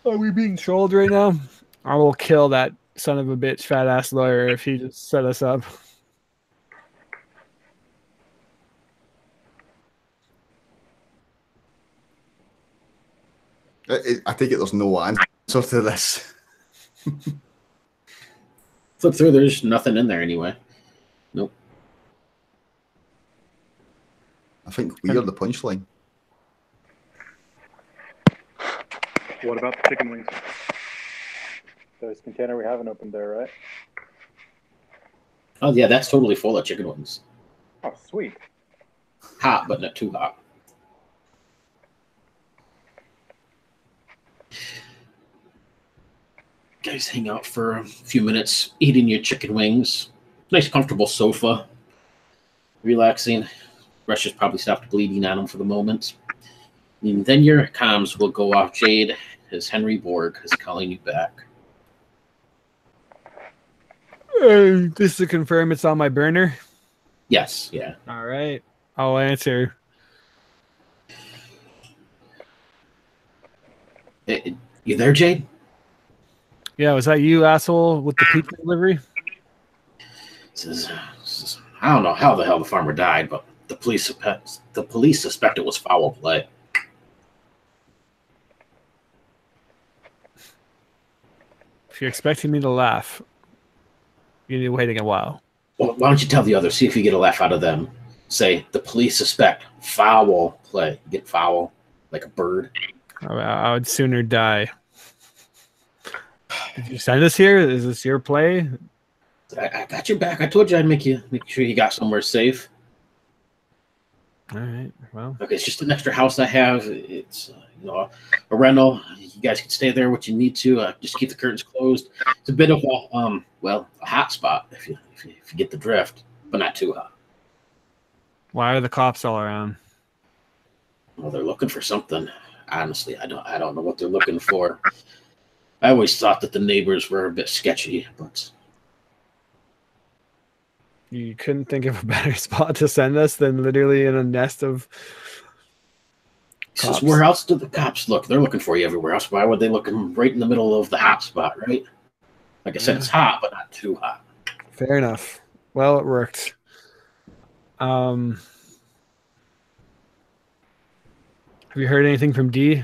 Are we being trolled right now? I will kill that son of a bitch, fat ass lawyer if he just set us up. I take it there's no answer to this. Flip through, there's nothing in there anyway. Nope. I think we're the punchline. What about the chicken wings? There's a container we haven't opened there, right? Oh, yeah, that's totally full of chicken wings. Oh, sweet. Hot, but not too hot. Guys hang out for a few minutes, eating your chicken wings. Nice, comfortable sofa. Relaxing. Rush has probably stopped bleeding on them for the moment. And then your comms will go off, Jade, as Henry Borg is calling you back. Just to confirm it's on my burner? Yes, yeah. All right. I'll answer. You there, Jade? Yeah, was that you, asshole, with the pizza delivery? Says, I don't know how the hell the farmer died, but the police suspect it was foul play. If you're expecting me to laugh, you need to wait a while. Well, why don't you tell the others, see if you get a laugh out of them. Say, the police suspect foul play. Get foul, like a bird. I would sooner die. Did you send us here? Is this your play? I got your back. I told you I'd make sure you got somewhere safe. All right. Well, Okay, it's just an extra house I have. It's a rental. You guys can stay there what you need to. Just keep the curtains closed. It's a bit of a hot spot if you get the drift, but not too hot. why are the cops all around? Well, they're looking for something. Honestly, I don't know what they're looking for. I always thought that the neighbors were a bit sketchy, but You couldn't think of a better spot to send us than literally in a nest of he says, cops. where else do the cops look? They're looking for you everywhere else. Why would they look right in the middle of the hot spot, right? Like I said, it's hot, but not too hot. Fair enough. Well, it worked. Have you heard anything from D?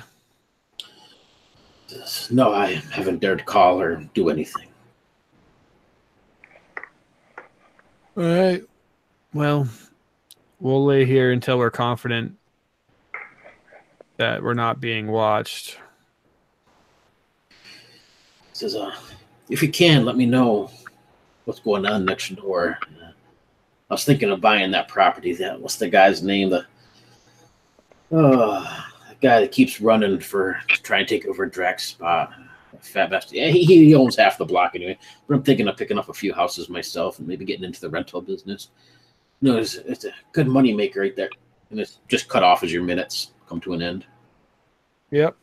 No, I haven't dared call or do anything. All right. Well, we'll lay here until we're confident that we're not being watched. Says, if you can, let me know what's going on next door. I was thinking of buying that property. What's the guy's name? The guy that keeps running to try and take over Drax's spot. Fat bastard. Yeah, he owns half the block anyway. But I'm thinking of picking up a few houses myself and maybe getting into the rental business. No, it's a good money maker right there. And it's just cut off as your minutes come to an end. Yep.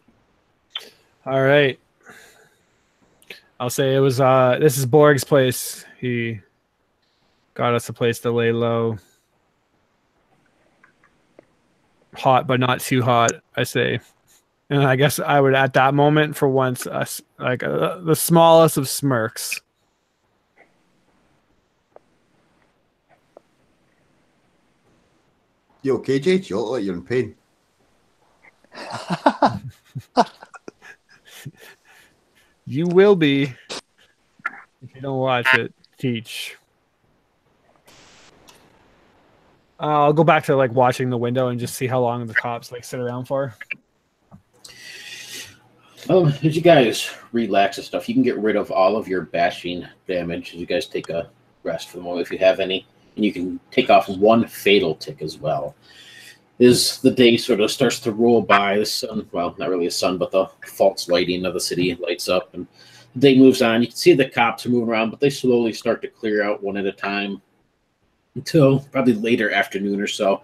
All right. I'll say it was this is Borg's place. He got us a place to lay low. Hot but not too hot, I say. And I guess I would at that moment for once the smallest of smirks. You okay, Jade? You look like you're in pain. You will be if you don't watch it. Teach. I'll go back to like watching the window and just see how long the cops like sit around for. As you guys relax and stuff, you can get rid of all of your bashing damage as you guys take a rest for the moment if you have any. And you can take off one fatal tick as well. As the day sort of starts to roll by, the sun, well, not really a sun, but the false lighting of the city lights up and the day moves on. You can see the cops are moving around, but they slowly start to clear out one at a time until probably later afternoon or so.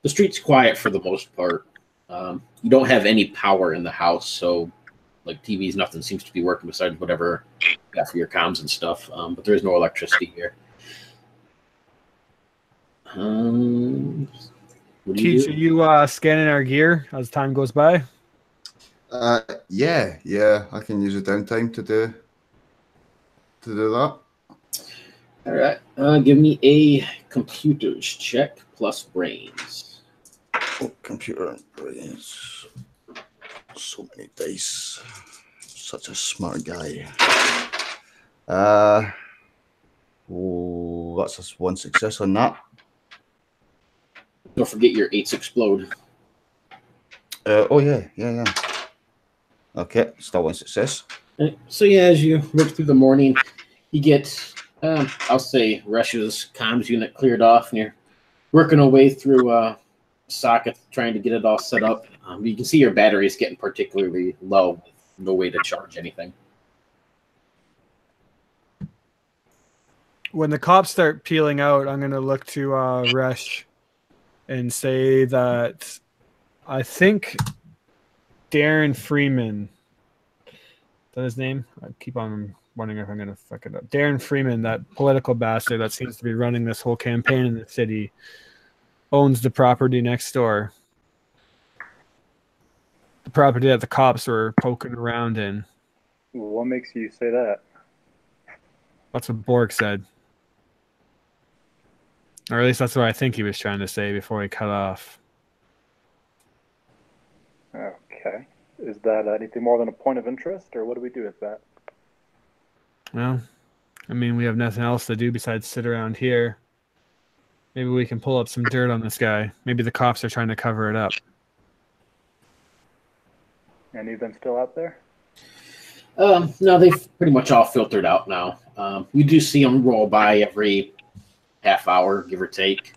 The street's quiet for the most part. You don't have any power in the house, so like TVs, nothing seems to be working besides whatever you got for your comms and stuff. But there is no electricity here. What do you Teach, do? are you scanning our gear as time goes by? Yeah, I can use the downtime to do that. All right. Give me a computers check plus brains. Oh, computer and brains. So many dice. Such a smart guy. That's just one success on that. Don't forget your 8s explode. Oh yeah. Okay, still one success. So yeah, as you work through the morning, you get, I'll say, Rush's comms unit cleared off, and you're working away through socket, trying to get it all set up. You can see your battery is getting particularly low, with no way to charge anything. When the cops start peeling out, I'm going to look to Rush and say that I think Darren Freeman, is that his name? I keep on wondering if I'm going to fuck it up. Darren Freeman, that political bastard that seems to be running this whole campaign in the city, owns the property next door. The property that the cops were poking around in. What makes you say that? That's what Borg said. Or at least that's what I think he was trying to say before he cut off. Okay. Is that anything more than a point of interest, or what do we do with that? Well, I mean, we have nothing else to do besides sit around here. Maybe we can pull up some dirt on this guy. Maybe the cops are trying to cover it up. Any of them still out there? No, they've pretty much all filtered out now. You do see them roll by every half hour, give or take.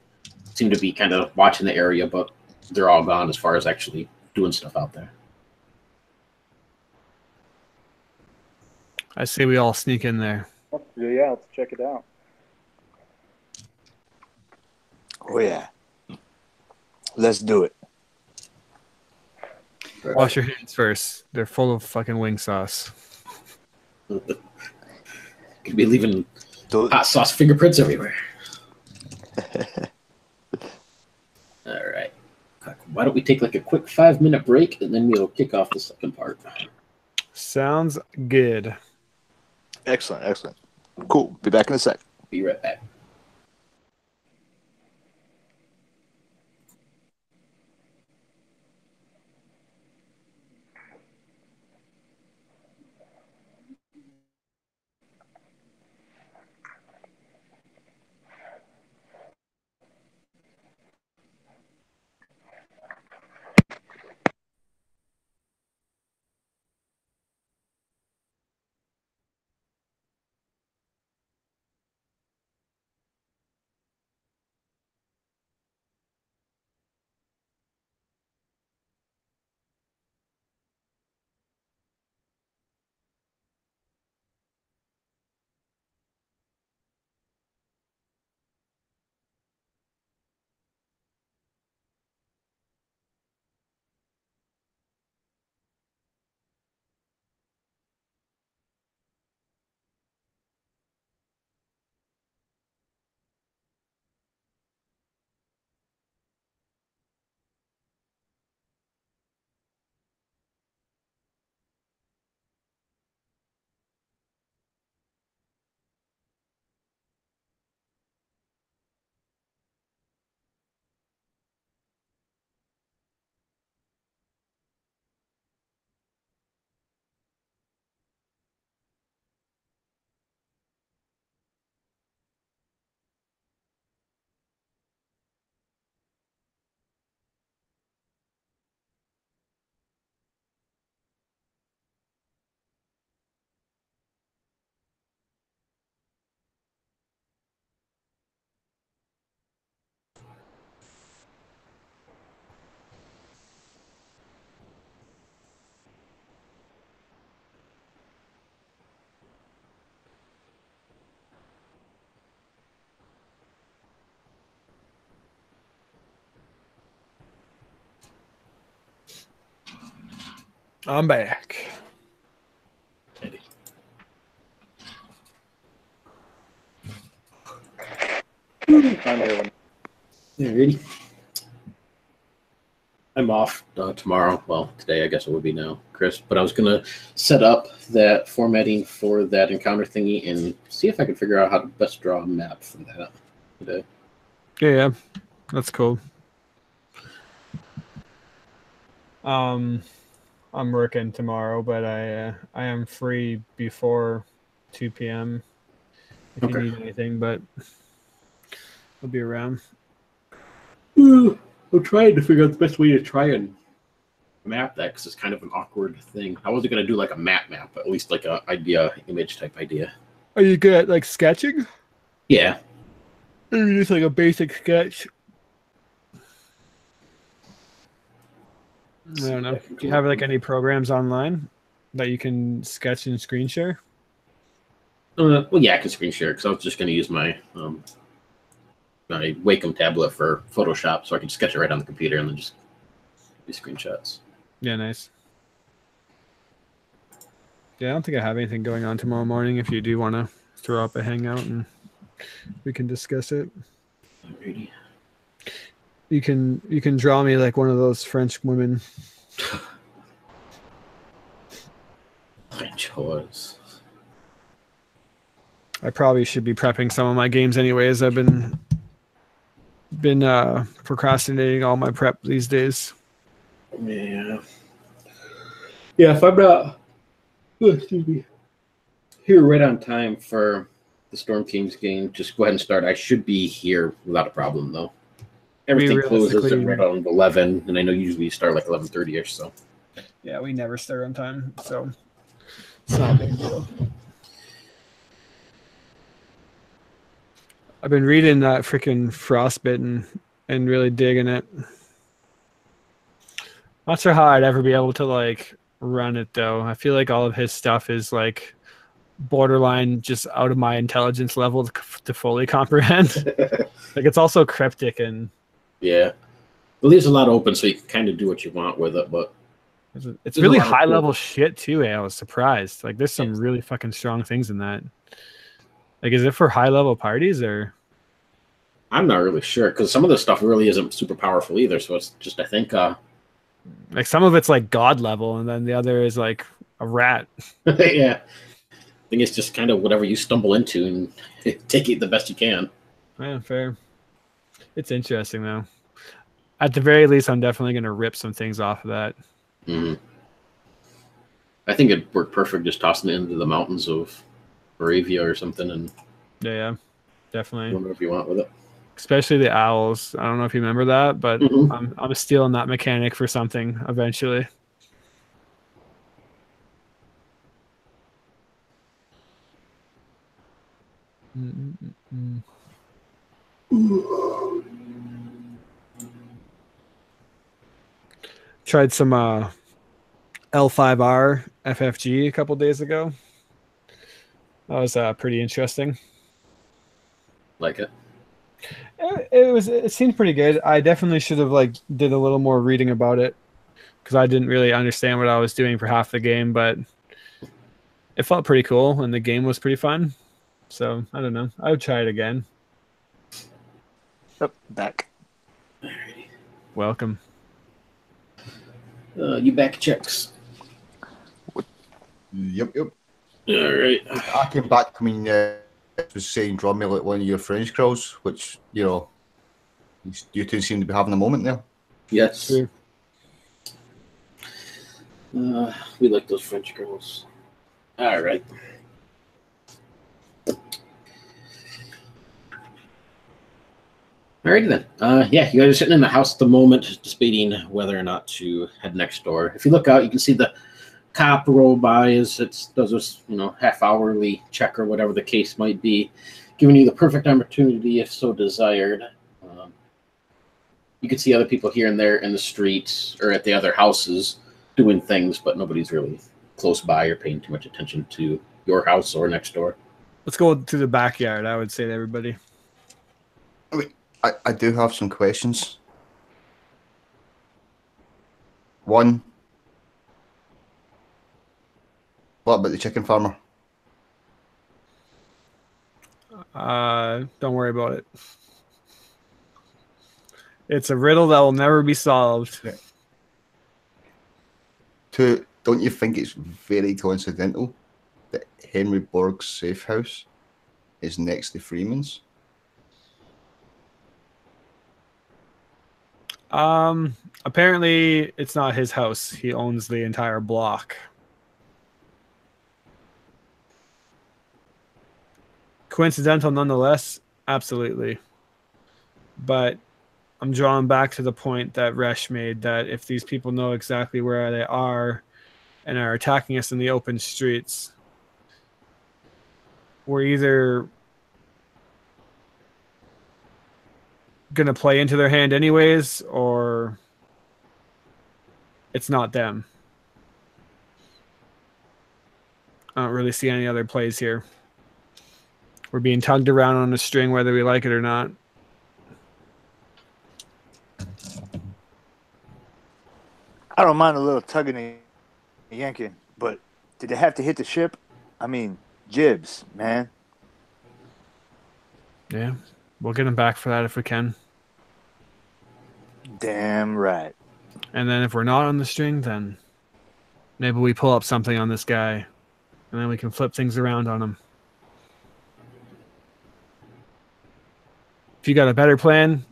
Seem to be kind of watching the area, but they're all gone as far as actually doing stuff out there. I say we all sneak in there. Yeah, let's check it out. Oh yeah. Let's do it. Wash your hands first. They're full of fucking wing sauce. Could be leaving Do- hot sauce fingerprints everywhere. All right. Why don't we take like a quick 5-minute break and then we'll kick off the second part. Sounds good. Excellent. Cool. Be back in a sec. Be right back. I'm back. Alrighty. I'm off tomorrow. Well, today I guess it would be now, Chris. But I was gonna set up that formatting for that encounter thingy and see if I can figure out how to best draw a map for that today. Yeah, that's cool. I'm working tomorrow, but I am free before 2 p.m. if you need anything, but I'll be around. I'm trying to figure out the best way to try and map that because it's kind of an awkward thing. I wasn't gonna do like a map, but at least like a idea, image type idea. Are you good at like sketching? Yeah. Maybe just like a basic sketch. I don't know. Do you have like any programs online that you can sketch and screen share? Well, yeah, I can screen share because I was just going to use my my Wacom tablet for Photoshop, so I can sketch it right on the computer and then just do screenshots. Yeah, nice. Yeah, I don't think I have anything going on tomorrow morning. If you do want to throw up a hangout and we can discuss it. Alrighty. You can draw me like one of those French women. French whores. I probably should be prepping some of my games anyways. I've been procrastinating all my prep these days. Yeah. Yeah, if I'm not here right on time for the Storm Kings game, just go ahead and start. I should be here without a problem though. Everything closes at right around 11, and I know usually you start like 11:30ish. So yeah, we never start on time, so it's not a big deal. I've been reading that freaking Frostbitten and really digging it. Not sure how I'd ever be able to like run it though. I feel like all of his stuff is like borderline just out of my intelligence level to fully comprehend. Like it's also cryptic and yeah, it leaves a lot open, so you can kind of do what you want with it. But it's really high level shit too. I was surprised. Like there's some really fucking strong things in that. Like, is it for high level parties or? I'm not really sure because some of the stuff really isn't super powerful either. So it's just I think like some of it's like god level, and then the other is like a rat. Yeah, I think it's just kind of whatever you stumble into and take it the best you can. Yeah, fair. It's interesting though. At the very least, I'm definitely going to rip some things off of that. Mm-hmm. I think it'd work perfect just tossing it into the mountains of Moravia or something, and yeah, definitely. Whatever you want with it. Especially the owls. I don't know if you remember that, but I'm stealing that mechanic for something eventually. Tried some L5R FFG a couple days ago. That was pretty interesting. Like it? It seemed pretty good. I definitely should have like did a little more reading about it because I didn't really understand what I was doing for half the game, but it felt pretty cool and the game was pretty fun. So I don't know. I would try it again. Oh, back. Alrighty. Welcome. You back checks. Yep. All right. I came back. I mean, was saying draw me like one of your French girls, which you two seem to be having a moment there. Yes. Sure. We like those French girls. All right. Alrighty then. Yeah, you guys are sitting in the house at the moment, debating whether or not to head next door. If you look out, you can see the cop roll by as it does this, half-hourly check or whatever the case might be, giving you the perfect opportunity if so desired. You can see other people here and there in the streets or at the other houses doing things, but nobody's really close by or paying too much attention to your house or next door. Let's go to the backyard, I would say to everybody. I do have some questions. One, What about the chicken farmer? Don't worry about it. It's a riddle that will never be solved. Don't you think it's very coincidental that Henry Borg's safe house is next to Freeman's? Apparently it's not his house. He owns the entire block. Coincidental nonetheless, absolutely. But I'm drawing back to the point that Resh made, that if these people know exactly where they are and are attacking us in the open streets, we're either going to play into their hand anyways, or it's not them. I don't really see any other plays here. We're being tugged around on a string whether we like it or not. I don't mind a little tugging and yanking, but did they have to hit the ship? I mean, jibs, man. Yeah, we'll get them back for that if we can. Damn right. And then if we're not on the string, then maybe we pull up something on this guy, and then we can flip things around on him. If you got a better plan,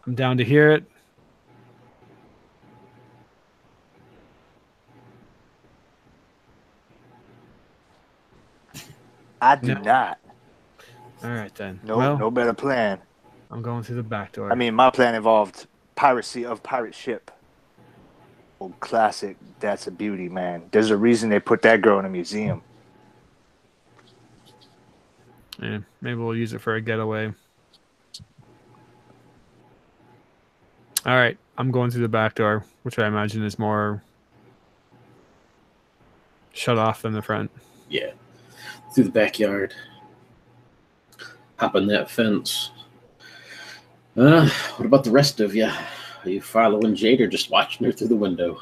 I'm down to hear it. I do not. All right, then. No better plan. I'm going through the back door. I mean, my plan involved piracy of pirate ship. Old classic. That's a beauty, man. There's a reason they put that girl in a museum. Yeah, maybe we'll use it for a getaway. All right, I'm going through the back door, which I imagine is more shut off than the front. Yeah. Through the backyard. Hop on that fence. What about the rest of you? Are you following Jade or just watching her through the window?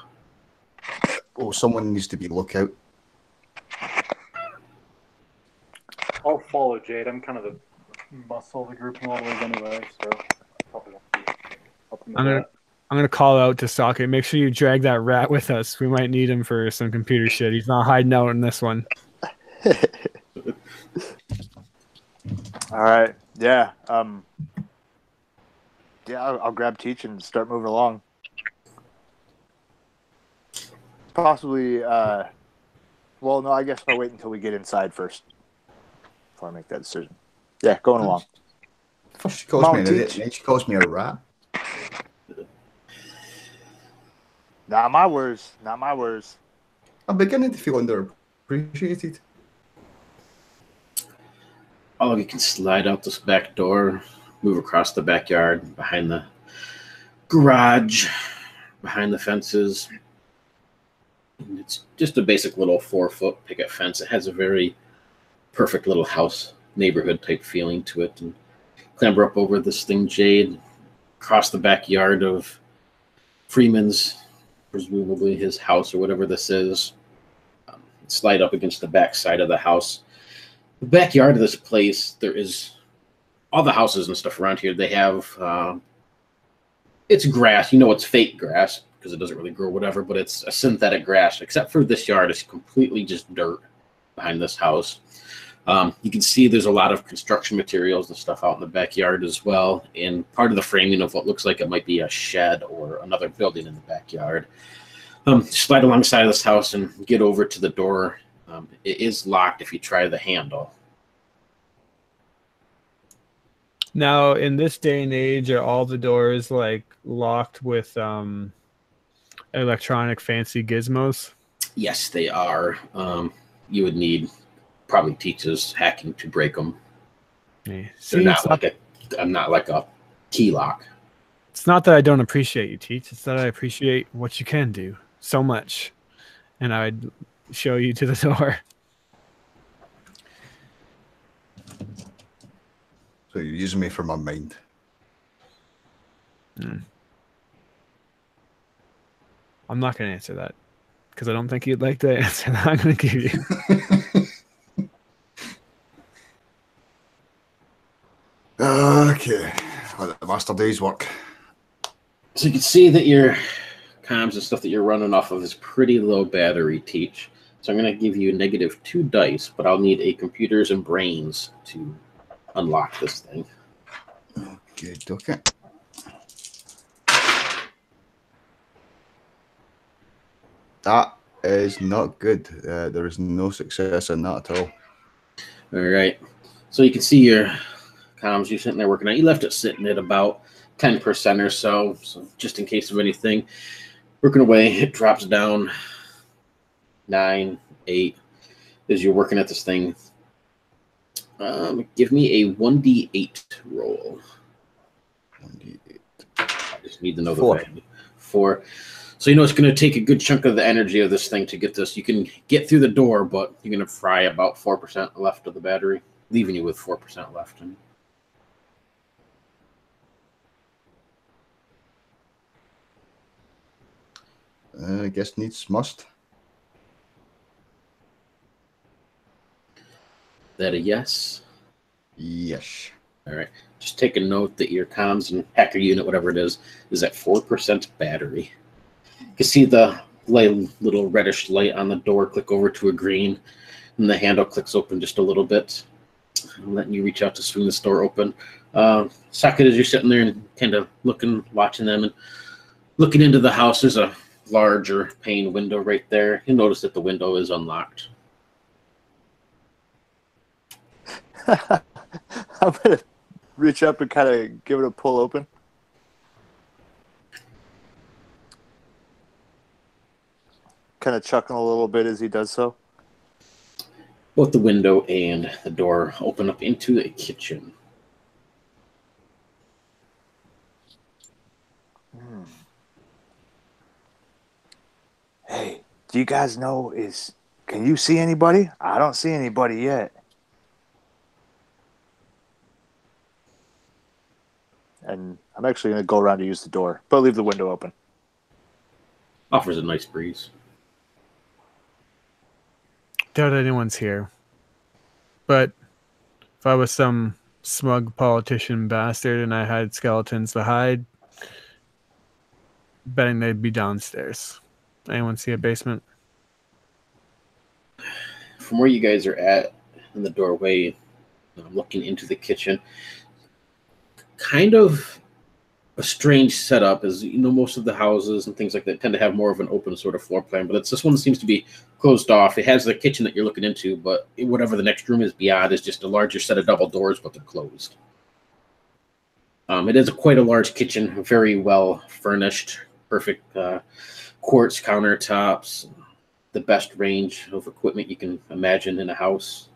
Oh, someone needs to be lookout. I'll follow Jade. I'm kind of the muscle of the group in a lot of ways anyway, so probably won't be helping with that. I'm gonna call out to Socket. Make sure you drag that rat with us. We might need him for some computer shit. He's not hiding out in this one. All right. Yeah. Yeah, I'll grab Teach and start moving along. Possibly. Well, no. I guess I'll wait until we get inside first before I make that decision. Yeah, going along. First she calls me an idiot, and then she calls me a rat. Not my words. Not my words. I'm beginning to feel underappreciated. All of you can slide out this back door, move across the backyard, behind the garage, behind the fences. And it's just a basic little 4-foot picket fence. It has a very perfect little house, neighborhood type feeling to it. And clamber up over this thing, Jade, across the backyard of Freeman's, presumably his house or whatever this is. Slide up against the back side of the house. The backyard of this place, there is all the houses and stuff around here. They have it's grass. You know, it's fake grass because it doesn't really grow whatever, but it's a synthetic grass. Except for this yard, it's completely just dirt behind this house. You can see there's a lot of construction materials and stuff out in the backyard as well. And part of the framing of what looks like it might be a shed or another building in the backyard. Slide alongside this house and get over to the door. It is locked if you try the handle. Now, in this day and age, are all the doors like locked with electronic fancy gizmos? Yes, they are. You would need probably teaches hacking to break them. Yeah. They're not like a key lock. It's not that I don't appreciate you, Teach. It's that I appreciate what you can do so much, and I'd show you to the door. So you're using me for my mind. I'm not going to answer that. because I don't think you'd like the answer that I'm going to give you. Okay. Let the master day's work. So you can see that your comms and stuff that you're running off of is pretty low battery, Teach. So I'm going to give you -2 dice, but I'll need a computers and brains to unlock this thing. Good, okay. That is not good. There is no success in that at all. All right. So you can see your comms you're sitting there working on. You left it sitting at about 10% or so. So just in case of anything, working away, it drops down 9, 8 as you're working at this thing. Give me a 1d8 roll. 1d8. I just need to know 4. the value. 4. So you know it's going to take a good chunk of the energy of this thing to get this. You can get through the door, but you're going to fry about 4% left of the battery, leaving you with 4% left. I guess needs must. That a yes? Yes. All right. Just take a note that your comms and hacker unit, whatever it is at 4% battery. You can see the little reddish light on the door click over to a green, and the handle clicks open just a little bit. I'm letting you reach out to swing this door open. Socket, as you're sitting there and kind of looking, watching them, and looking into the house, there's a larger pane window right there. You'll notice that the window is unlocked. I'm going to reach up and kind of give it a pull open. Kind of chuckling a little bit as he does so. Both the window and the door open up into a kitchen. Hey, do you guys know can you see anybody? I don't see anybody yet. And I'm actually going to go around to use the door, but leave the window open. Offers a nice breeze. Doubt anyone's here. But if I was some smug politician bastard and I had skeletons to hide, betting they'd be downstairs. Anyone see a basement? From where you guys are at in the doorway, looking into the kitchen, kind of a strange setup. As you know, most of the houses and things like that tend to have more of an open sort of floor plan, but this one seems to be closed off. It has the kitchen that you're looking into, but whatever the next room is beyond is just a larger set of double doors, but they're closed. It is quite a large kitchen, very well furnished, perfect quartz countertops, the best range of equipment you can imagine in a house.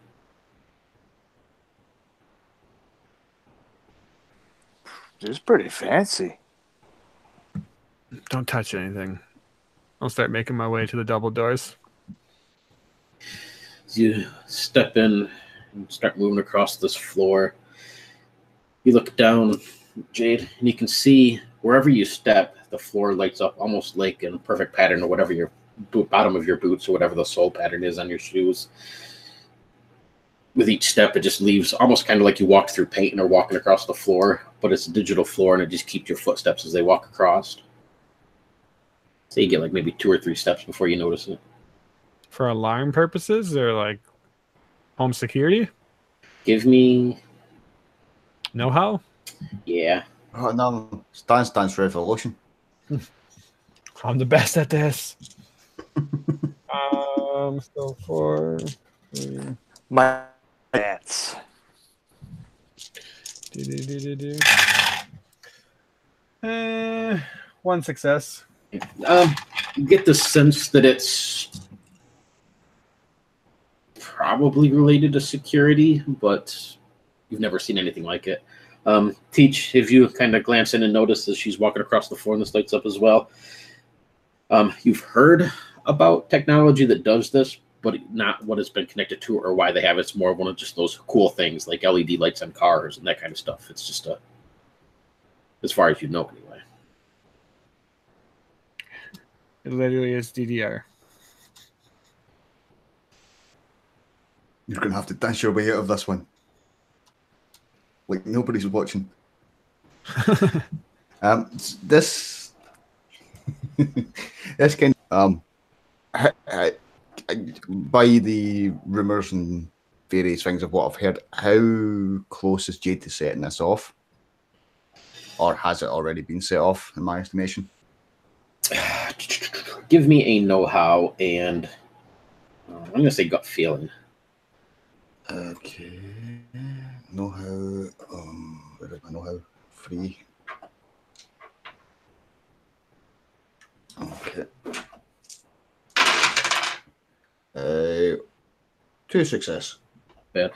It's pretty fancy. Don't touch anything. I'll start making my way to the double doors. As you step in and start moving across this floor, you look down, Jade, and you can see wherever you step, the floor lights up almost like in a perfect pattern, or whatever your bottom of your boots, or whatever the sole pattern is on your shoes. With each step, it just leaves almost kind of like you walked through paint and are walking across the floor, but it's a digital floor and it just keeps your footsteps as they walk across. So you get like maybe 2 or 3 steps before you notice it. For alarm purposes or like home security? Give me... Know-how? Yeah. Oh, no. Stands for evolution. I'm the best at this. So 4... 3... My dance. One success. You get the sense that it's probably related to security, but you've never seen anything like it. Teach, if you kind of glance in and notice as she's walking across the floor and this lights up as well, you've heard about technology that does this, but not what it's been connected to or why they have it. It's more one of just those cool things like LED lights on cars and that kind of stuff. It's just as far as you know anyway. It literally is DDR. You're going to have to dance your way out of this one. Like nobody's watching. This this kind by the rumors and various things of what I've heard, how close is Jade to setting this off? Or has it already been set off, in my estimation? Give me a know-how, and I'm going to say gut feeling. Okay. Know-how. Where is my know-how? 3. Okay. 2 success. Bad.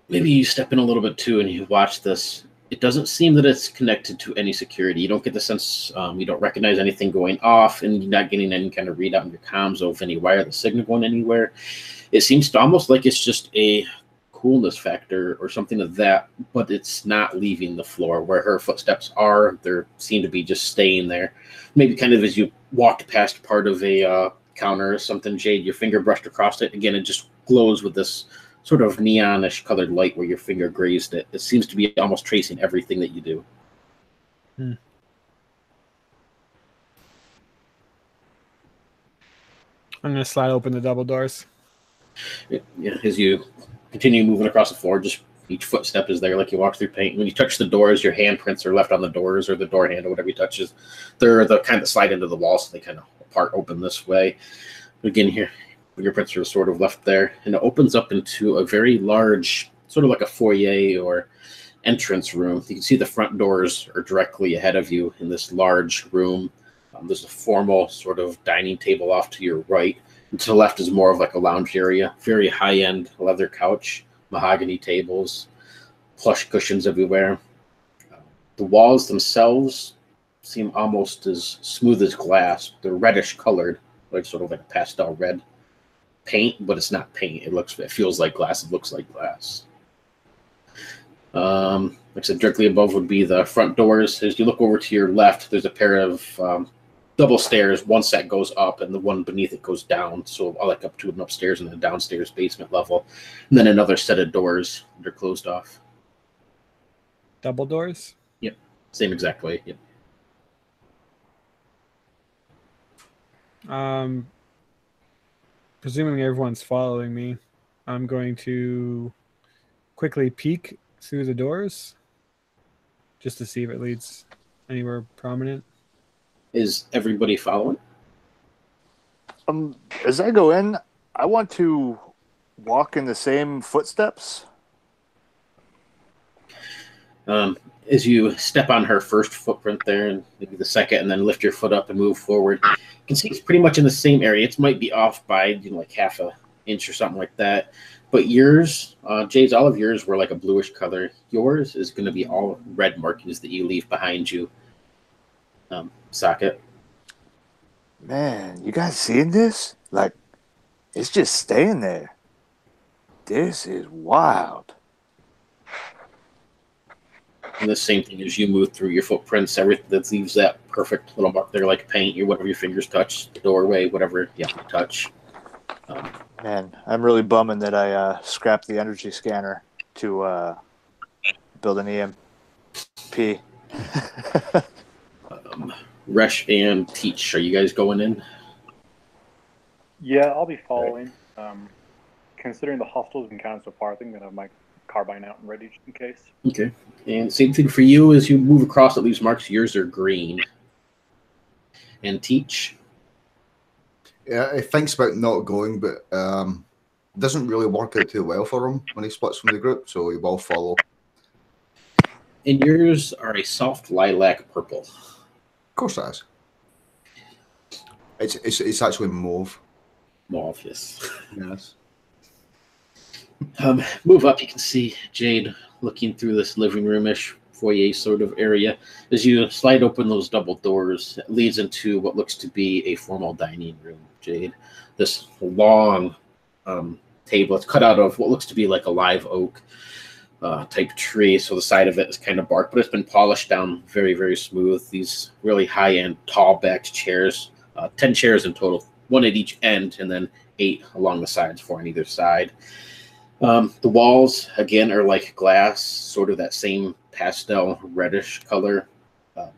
Maybe you step in a little bit too and you watch this. It doesn't seem that it's connected to any security. You don't get the sense, you don't recognize anything going off, and you're not getting any kind of readout in your comms of any wireless signal going anywhere. It seems to almost like it's just a coolness factor or something of that, but it's not leaving the floor. Where her footsteps are, they seem to be just staying there. Maybe kind of as you walked past part of a counter or something, Jade, your finger brushed across it. Again, it just glows with this sort of neonish colored light where your finger grazed it. It seems to be almost tracing everything that you do. I'm going to slide open the double doors. Yeah, as you continue moving across the floor, just each footstep is there like you walk through paint. When you touch the doors, your handprints are left on the doors, or the door handle, whatever you touches. They're the kind that slide into the wall, so they kind of part open this way. Again, here, your prints are sort of left there, and it opens up into a very large, sort of like a foyer or entrance room. You can see the front doors are directly ahead of you in this large room. There's a formal sort of dining table off to your right. And to the left is more of like a lounge area, very high-end leather couch, mahogany tables, plush cushions everywhere. The walls themselves seem almost as smooth as glass. They're reddish colored, like sort of like a pastel red paint, but it's not paint. It feels like glass. It looks like glass. Like I said, directly above would be the front doors. As you look over to your left, there's a pair of double stairs. One set goes up, and the one beneath it goes down. So like up to an upstairs and a downstairs basement level, and then another set of doors that are closed off. Double doors? Yep, same exact way. Yep. Presuming everyone's following me, I'm going to quickly peek through the doors just to see if it leads anywhere prominent. Is everybody following? As I go in, I want to walk in the same footsteps. As you step on her first footprint there, and maybe the second, and then lift your foot up and move forward, you can see it's pretty much in the same area. It might be off by like half an inch or something like that. But yours, Jade's, all of yours were like a bluish color. Yours is going to be all red markings that you leave behind you. Socket. Man, you guys seeing this? Like, it's just staying there. This is wild. And the same thing as you move through your footprints, everything that leaves that perfect little mark there, like paint, or whatever your fingers touch, the doorway, whatever you touch. Man, I'm really bumming that I scrapped the energy scanner to build an EMP. Resh and Teach, are you guys going in? Yeah, I'll be following. Considering the hostiles been kind of so far, I think I'm going to have my carbine out and ready just in case. Okay. And same thing for you as you move across, it leaves marks. Yours are green. And Teach? Yeah, he thinks about not going, but doesn't really work out too well for him when he splits from the group, so he will follow. And yours are a soft lilac purple. Of course that is. It's actually mauve. Mauve, yes. Yes. Move up, you can see Jade looking through this living room-ish foyer sort of area. As you slide open those double doors, it leads into what looks to be a formal dining room, Jade. This long table, it's cut out of what looks to be like a live oak type tree, so the side of it is kind of bark, but it's been polished down very, very smooth. These really high-end, tall-backed chairs, 10 chairs in total, one at each end, and then 8 along the sides, 4 on either side. The walls, again, are like glass, sort of that same pastel reddish color.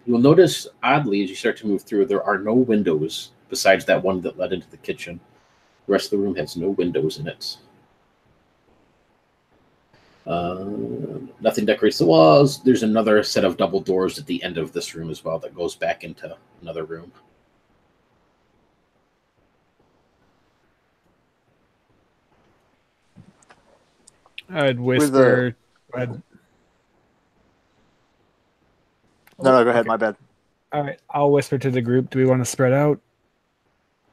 You'll notice, oddly, as you start to move through, there are no windows besides that one that led into the kitchen. The rest of the room has no windows in it. Nothing decorates the walls. There's another set of double doors at the end of this room as well that goes back into another room. I'd whisper. No, go ahead. Okay. My bad. All right, I'll whisper to the group. Do we want to spread out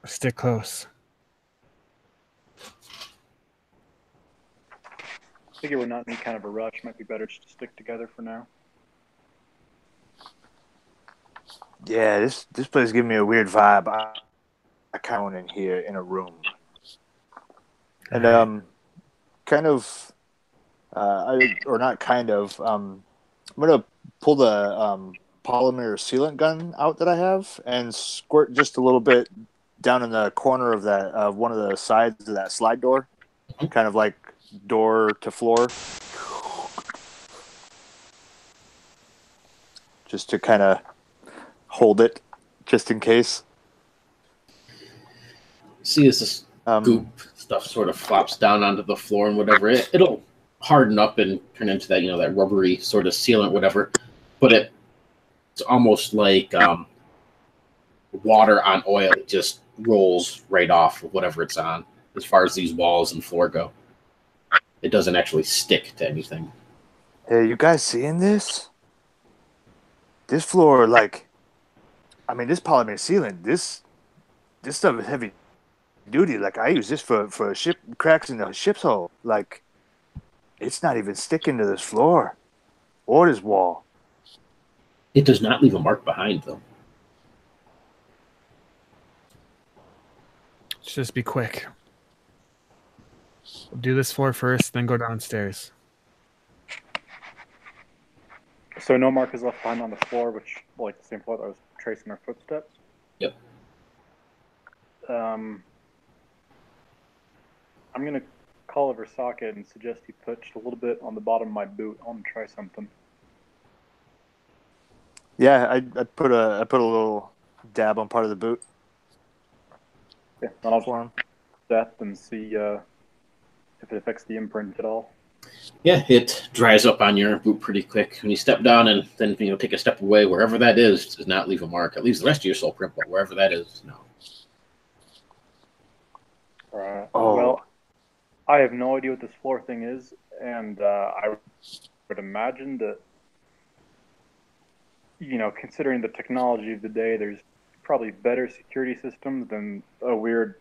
or stick close? I figure we're not in any kind of a rush. Might be better just to stick together for now. Yeah, this place is giving me a weird vibe. I count in here in a room, and kind of, or not kind of. I'm gonna pull the polymer sealant gun out that I have and squirt just a little bit down in the corner of that one of the sides of that slide door, kind of like door to floor, just to kind of hold it, just in case. See as this goop stuff sort of flops down onto the floor and whatever, it'll harden up and turn into that, that rubbery sort of sealant, whatever. But it's almost like water on oil. It just rolls right off of whatever it's on as far as these walls and floor go. It doesn't actually stick to anything. Hey, you guys seeing this? This floor, this polymer sealant, this stuff is heavy duty. Like, I use this for ship cracks in the ship's hull. Like, it's not even sticking to this floor or this wall. It does not leave a mark behind, though. Let's just be quick. We'll do this floor first, then go downstairs. So no mark is left behind on the floor, which, like the same floor that I was tracing our footsteps. Yep. I'm gonna call over Socket and suggest he put just a little bit on the bottom of my boot. I want to try something. Yeah, I put a little dab on part of the boot. Yeah, then I'll just depth and see if it affects the imprint at all. Yeah, it dries up on your boot pretty quick. When you step down and then take a step away, wherever that is, does not leave a mark. It leaves the rest of your sole print, but wherever that is, no. All right. Oh. Well, I have no idea what this floor thing is, and I would imagine that, considering the technology of the day, there's probably better security systems than a weird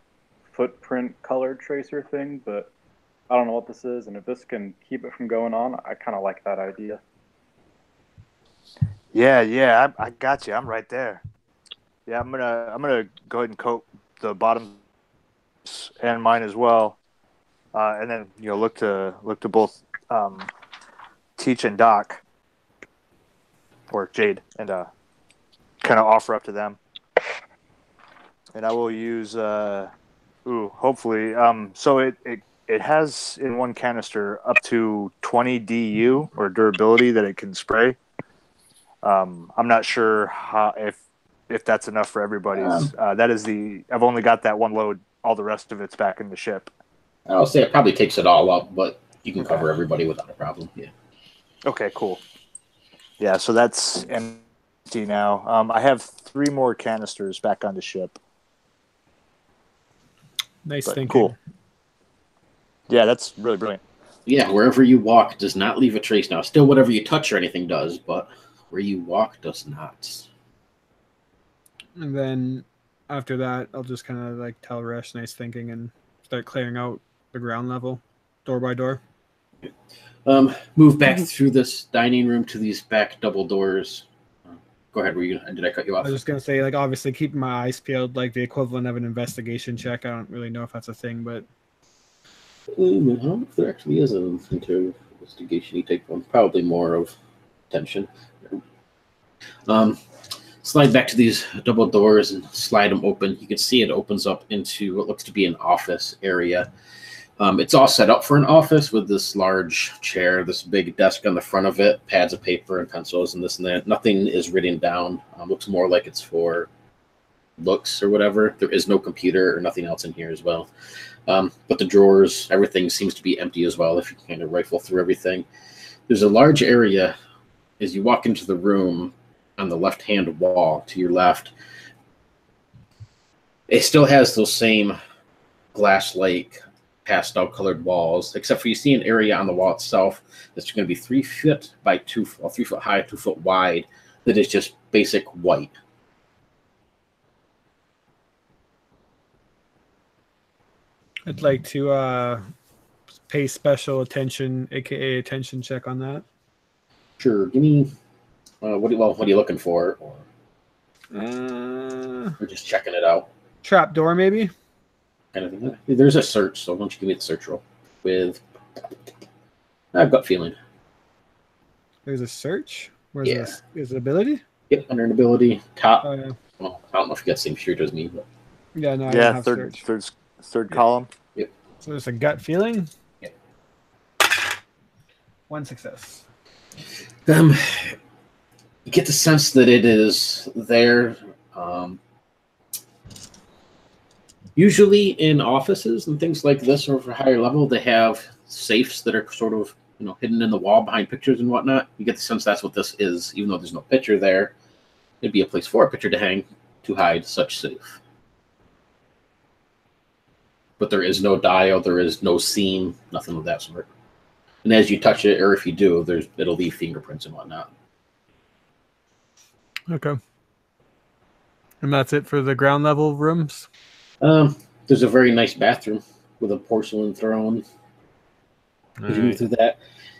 footprint color tracer thing, but I don't know what this is, and if this can keep it from going on, I kind of like that idea. Yeah, I got you. I'm right there. Yeah, I'm gonna go ahead and coat the bottom and mine as well, and then look to both Teach and Doc, or Jade, and kind of offer up to them. And I will use hopefully. So it has in one canister up to 20 DU or durability that it can spray. I'm not sure if that's enough for everybody's. That is I've only got that one load. All the rest of it's back in the ship. I'll say it probably takes it all up, but you can cover everybody without a problem. Yeah. Okay, cool. Yeah, so that's empty now. I have 3 more canisters back on the ship. Nice thinking. Cool. Yeah, that's really brilliant. Yeah, wherever you walk does not leave a trace now. Still, whatever you touch or anything does, but where you walk does not. And then after that, I'll just kind of tell Resh nice thinking and start clearing out the ground level, door by door. Move back through this dining room to these back double doors. Go ahead. Did I cut you off? I was just going to say, obviously keeping my eyes peeled, the equivalent of an investigation check. I don't really know if that's a thing, but... I don't know if there actually is an investigation you take one. Probably more of attention. slide back to these double doors and slide them open. You can see it opens up into what looks to be an office area. It's all set up for an office with this large chair, this big desk on the front of it, pads of paper and pencils and this and that. Nothing is written down. Looks more like it's for looks or whatever. There is no computer or nothing else in here as well. But the drawers, everything seems to be empty as well if you kind of rifle through everything. There's a large area as you walk into the room on the left-hand wall to your left. It still has those same glass-like pastel colored walls, except for you see an area on the wall itself that's going to be 3 feet by 3 foot high, 2 foot wide, that is just basic white. I'd like to pay special attention, aka attention check on that. Sure. Give me what are you looking for? Or we're just checking it out. Trap door, maybe. Kind of thing. There's a search, so why don't you give me the search roll with I've got feeling. There's a search. Where's this? Is it ability? Yep, under an ability top. Oh yeah. Well, I don't know if you got the same shirt as me, but Yeah, no, I don't have third column. Yep. So there's a gut feeling. Yep. 1 success. You get the sense that it is there. Usually in offices and things like this or for higher level, they have safes that are sort of hidden in the wall behind pictures and whatnot. You get the sense that's what this is, even though there's no picture there. It'd be a place for a picture to hang to hide such safe. But there is no dial, there is no seam, nothing of that sort. And as you touch it, or if you do, it'll leave fingerprints and whatnot. Okay. And that's it for the ground level rooms? There's a very nice bathroom with a porcelain throne. As you move through that.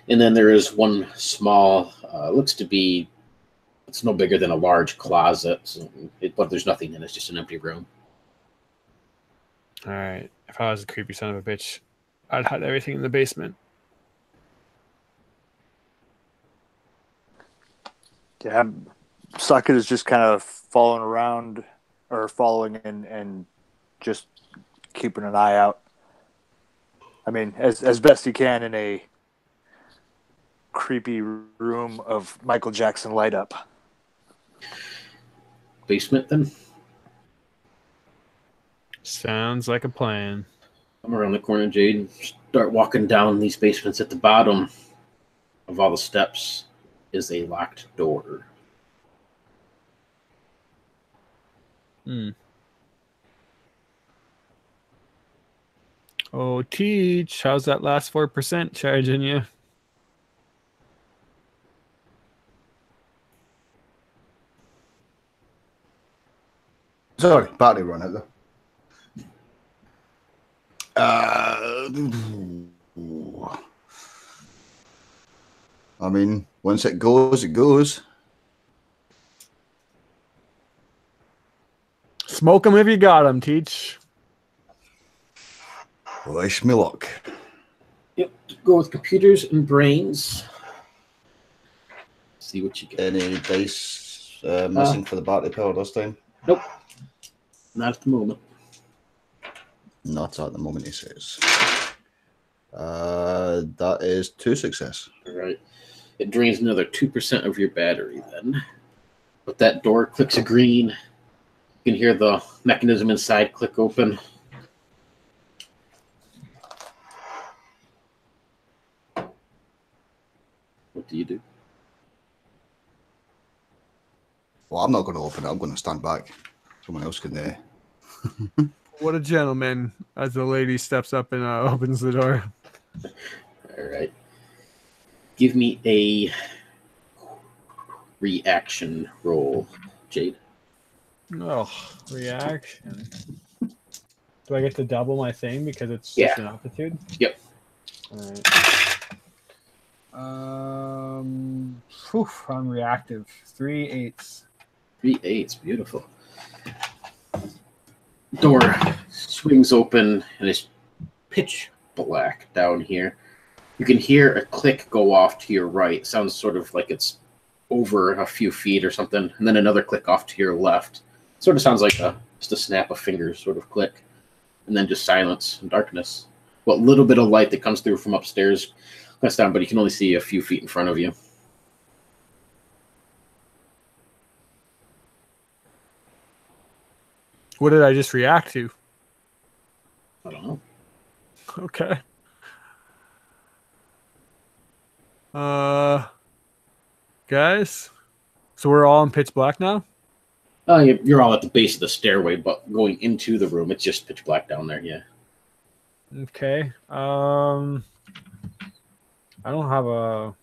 And then there is one small, looks to be, it's no bigger than a large closet, but there's nothing in it. It's just an empty room. All right. If I was a creepy son of a bitch, I'd hide everything in the basement. Yeah, Socket is just kind of following around or following and just keeping an eye out. I mean, as best he can in a creepy room of Michael Jackson light up. Basement, then? Sounds like a plan. Come around the corner, Jade, and start walking down these basements. At the bottom of all the steps is a locked door. Oh, Teach, how's that last 4% charging you? Sorry, battery run out there. I mean, once it goes, it goes. Smoke 'em if you got 'em, Teach. Wish me luck. Yep, go with computers and brains. See what you get. Any dice missing for the battery power this time? Nope. Not at the moment. Not at the moment, he says. That is 2 success. All right. It drains another 2% of your battery then. But that door clicks a green. You can hear the mechanism inside click open. What do you do? Well, I'm not going to open it. I'm going to stand back. Someone else can. What a gentleman, as the lady steps up and opens the door. All right. Give me a reaction roll, Jade. Oh, reaction. Do I get to double my thing because it's just an aptitude? Yep. All right. I'm reactive. 3 8s. 3 8s. Beautiful. Door swings open and it's pitch black down here. You can hear a click go off to your right. It sounds sort of like it's over a few feet or something, and then another click off to your left. Sort of sounds like just a snap of fingers sort of click, and then just silence and darkness. Well, a little bit of light that comes through from upstairs cuts down, but you can only see a few feet in front of you. What did I just react to? I don't know. Okay. Guys, so we're all in pitch black now? You're all at the base of the stairway, but going into the room, it's just pitch black down there, yeah. Okay. I don't have a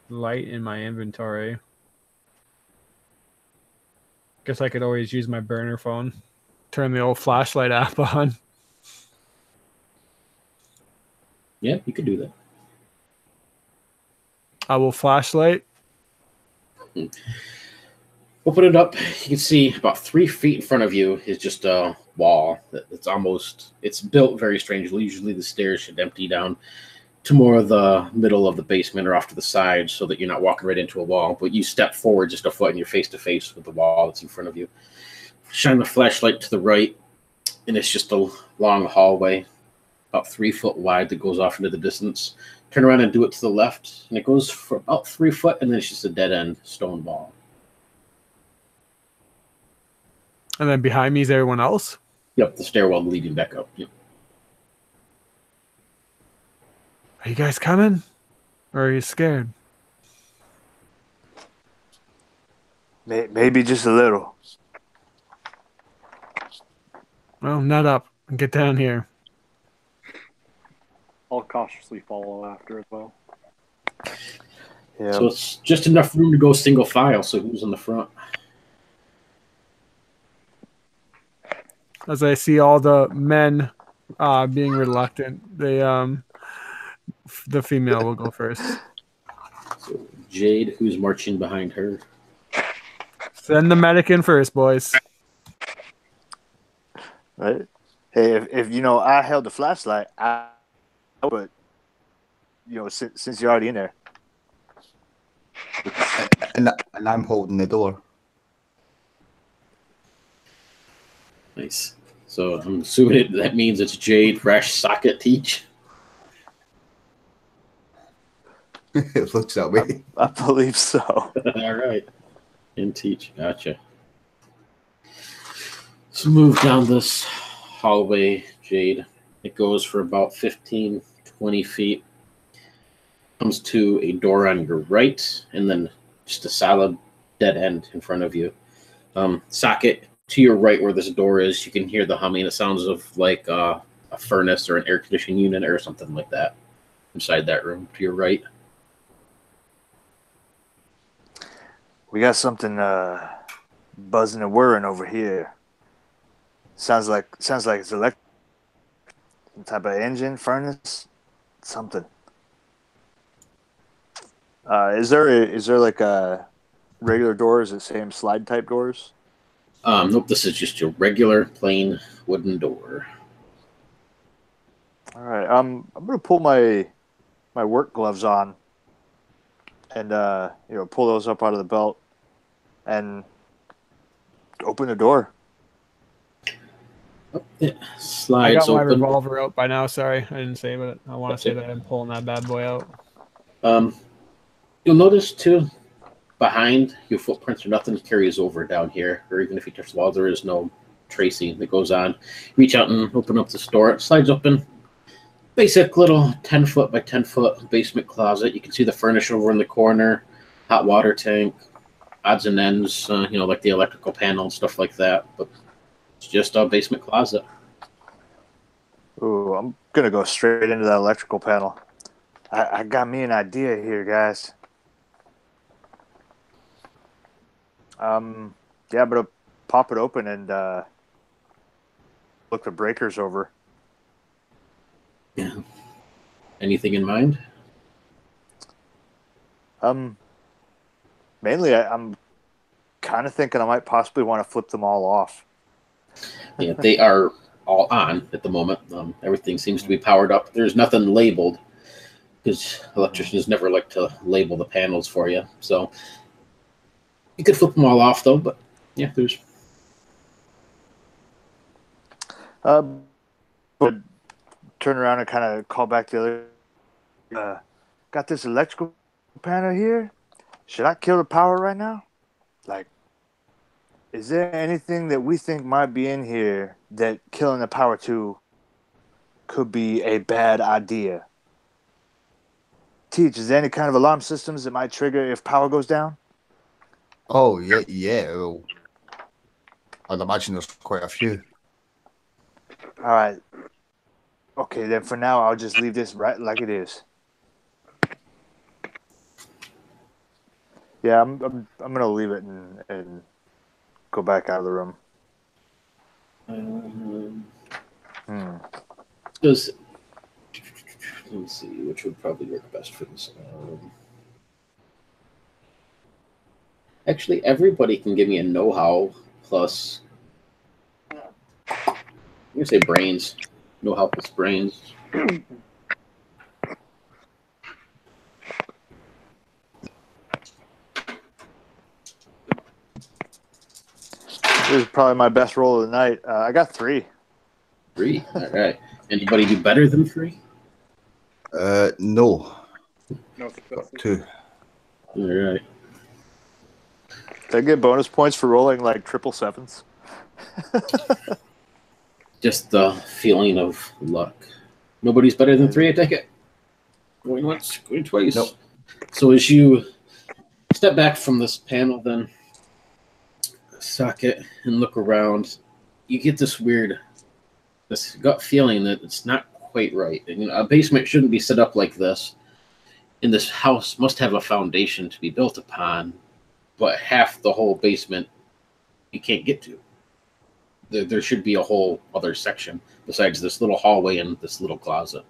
light in my inventory. Guess I could always use my burner phone. Turn the old flashlight app on. Yeah, you could do that. I will flashlight. Open it up. You can see about 3 feet in front of you is just a wall. It's built very strangely. Usually the stairs should empty down to more of the middle of the basement or off to the side so that you're not walking right into a wall. But you step forward just a foot and you're face to face with the wall that's in front of you. Shine the flashlight to the right, and it's just a long hallway, about 3 foot wide, that goes off into the distance. Turn around and do it to the left, and it goes for about 3 foot, and then it's just a dead end stone wall. And then behind me is everyone else? Yep, the stairwell leading back up. Yep. Are you guys coming? Or are you scared? Maybe just a little. Well, nut up and get down here. I'll cautiously follow after as well. Yeah. So it's just enough room to go single file, so who's in the front? As I see all the men being reluctant, the female will go first. So Jade, who's marching behind her. Send the medic in first, boys. Right. Hey, if you know I held the flashlight, but you know since you're already in there, And I'm holding the door. Nice. So I'm assuming that means it's Jade, Rash, Socket, Teach. It looks that way. I believe so. All right. And Teach. Gotcha. Let's move down this hallway, Jade. It goes for about 15, 20 feet. Comes to a door on your right, and then just a solid dead end in front of you. Socket, to your right where this door is, you can hear the humming. It sounds of like a furnace or an air conditioning unit or something like that inside that room to your right. We got something buzzing and whirring over here. Sounds like it's electric. Some type of engine, furnace, something. Is there like a regular door? Is it same slide type doors? Nope, this is just your regular plain wooden door. All right. I'm gonna pull my work gloves on and pull those up out of the belt and open the door. It I slides got my open. revolver out by now. Sorry, I didn't say, but I want to say that I'm pulling that bad boy out. You'll notice too, behind your footprints or nothing carries over down here, or even if you touch the wall, there is no tracing that goes on. Reach out and open up this door. It slides open. Basic little 10 foot by 10 foot basement closet. You can see the furniture over in the corner, hot water tank, odds and ends, like the electrical panel, stuff like that. But it's just a basement closet. Ooh, I'm gonna go straight into that electrical panel. I got me an idea here, guys. I'm gonna pop it open and look the breakers over. Yeah. Anything in mind? Mainly I'm kind of thinking I might possibly want to flip them all off. Yeah, they are all on at the moment. Everything seems to be powered up. There's nothing labeled. because electricians never like to label the panels for you. So you could flip them all off, though. But yeah, there's. But turn around and kind of call back the other. Got this electrical panel here. Should I kill the power right now? Like, is there anything that we think might be in here that killing the power to could be a bad idea? Teach, is there any kind of alarm systems that might trigger if power goes down? Oh, yeah. Well, I'd imagine there's quite a few. All right. Okay, then for now, I'll just leave this right like it is. Yeah, I'm gonna leave it and go back out of the room. Does let me see which would probably work best for this. Actually, everybody can give me a know-how plus. I'm gonna say brains. Know-how plus brains. This is probably my best roll of the night. I got 3. 3. All right. Anybody do better than 3? No. No Got successes. 2. All right. Did I get bonus points for rolling like 777s? Just the feeling of luck. Nobody's better than 3, I take it. Going once, going twice. Nope. So as you step back from this panel, then socket and look around, you get this gut feeling that it's not quite right. And, a basement shouldn't be set up like this. And this house must have a foundation to be built upon, but half the whole basement you can't get to. There should be a whole other section besides this little hallway and this little closet.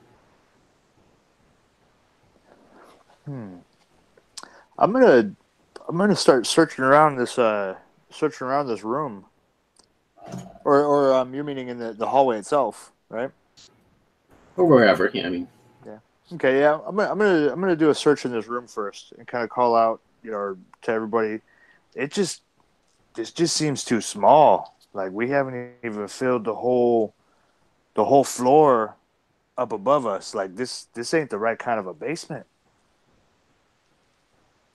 I'm gonna start searching around this room. Or you're meaning in the hallway itself, right? Or wherever. Yeah, I mean. Yeah. Okay. Yeah. I'm gonna do a search in this room first and kind of call out, to everybody. This just seems too small. Like we haven't even filled the whole floor up above us. Like this ain't the right kind of a basement.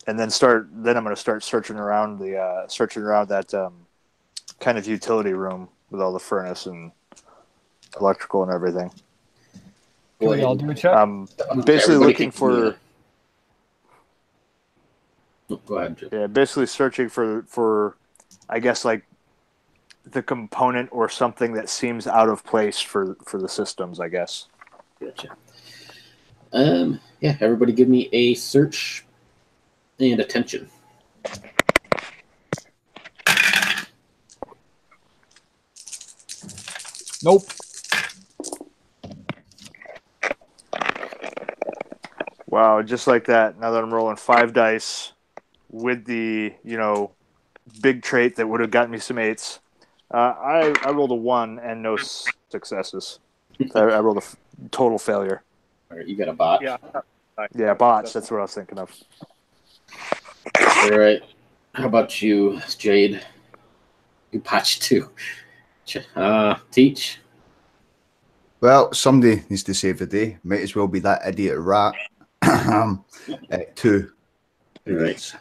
And then I'm gonna start searching around that kind of utility room with all the furnace and electrical and everything. Can we all do a check? Basically Everybody looking can- for. Go ahead, Jim. Yeah, basically searching for, I guess, like the component or something that seems out of place for the systems, I guess. Gotcha. Yeah, everybody give me a search and attention. Nope. Wow, just like that. Now that I'm rolling 5 dice with the, big trait that would have gotten me some 8s. I rolled a 1 and no successes. I rolled a total failure. All right, you got a bot. Yeah. Yeah, bots. That's what I was thinking of. All right. How about you, Jade? You botched too. Teach. Well, somebody needs to save the day. Might as well be that idiot rat. 2. All right.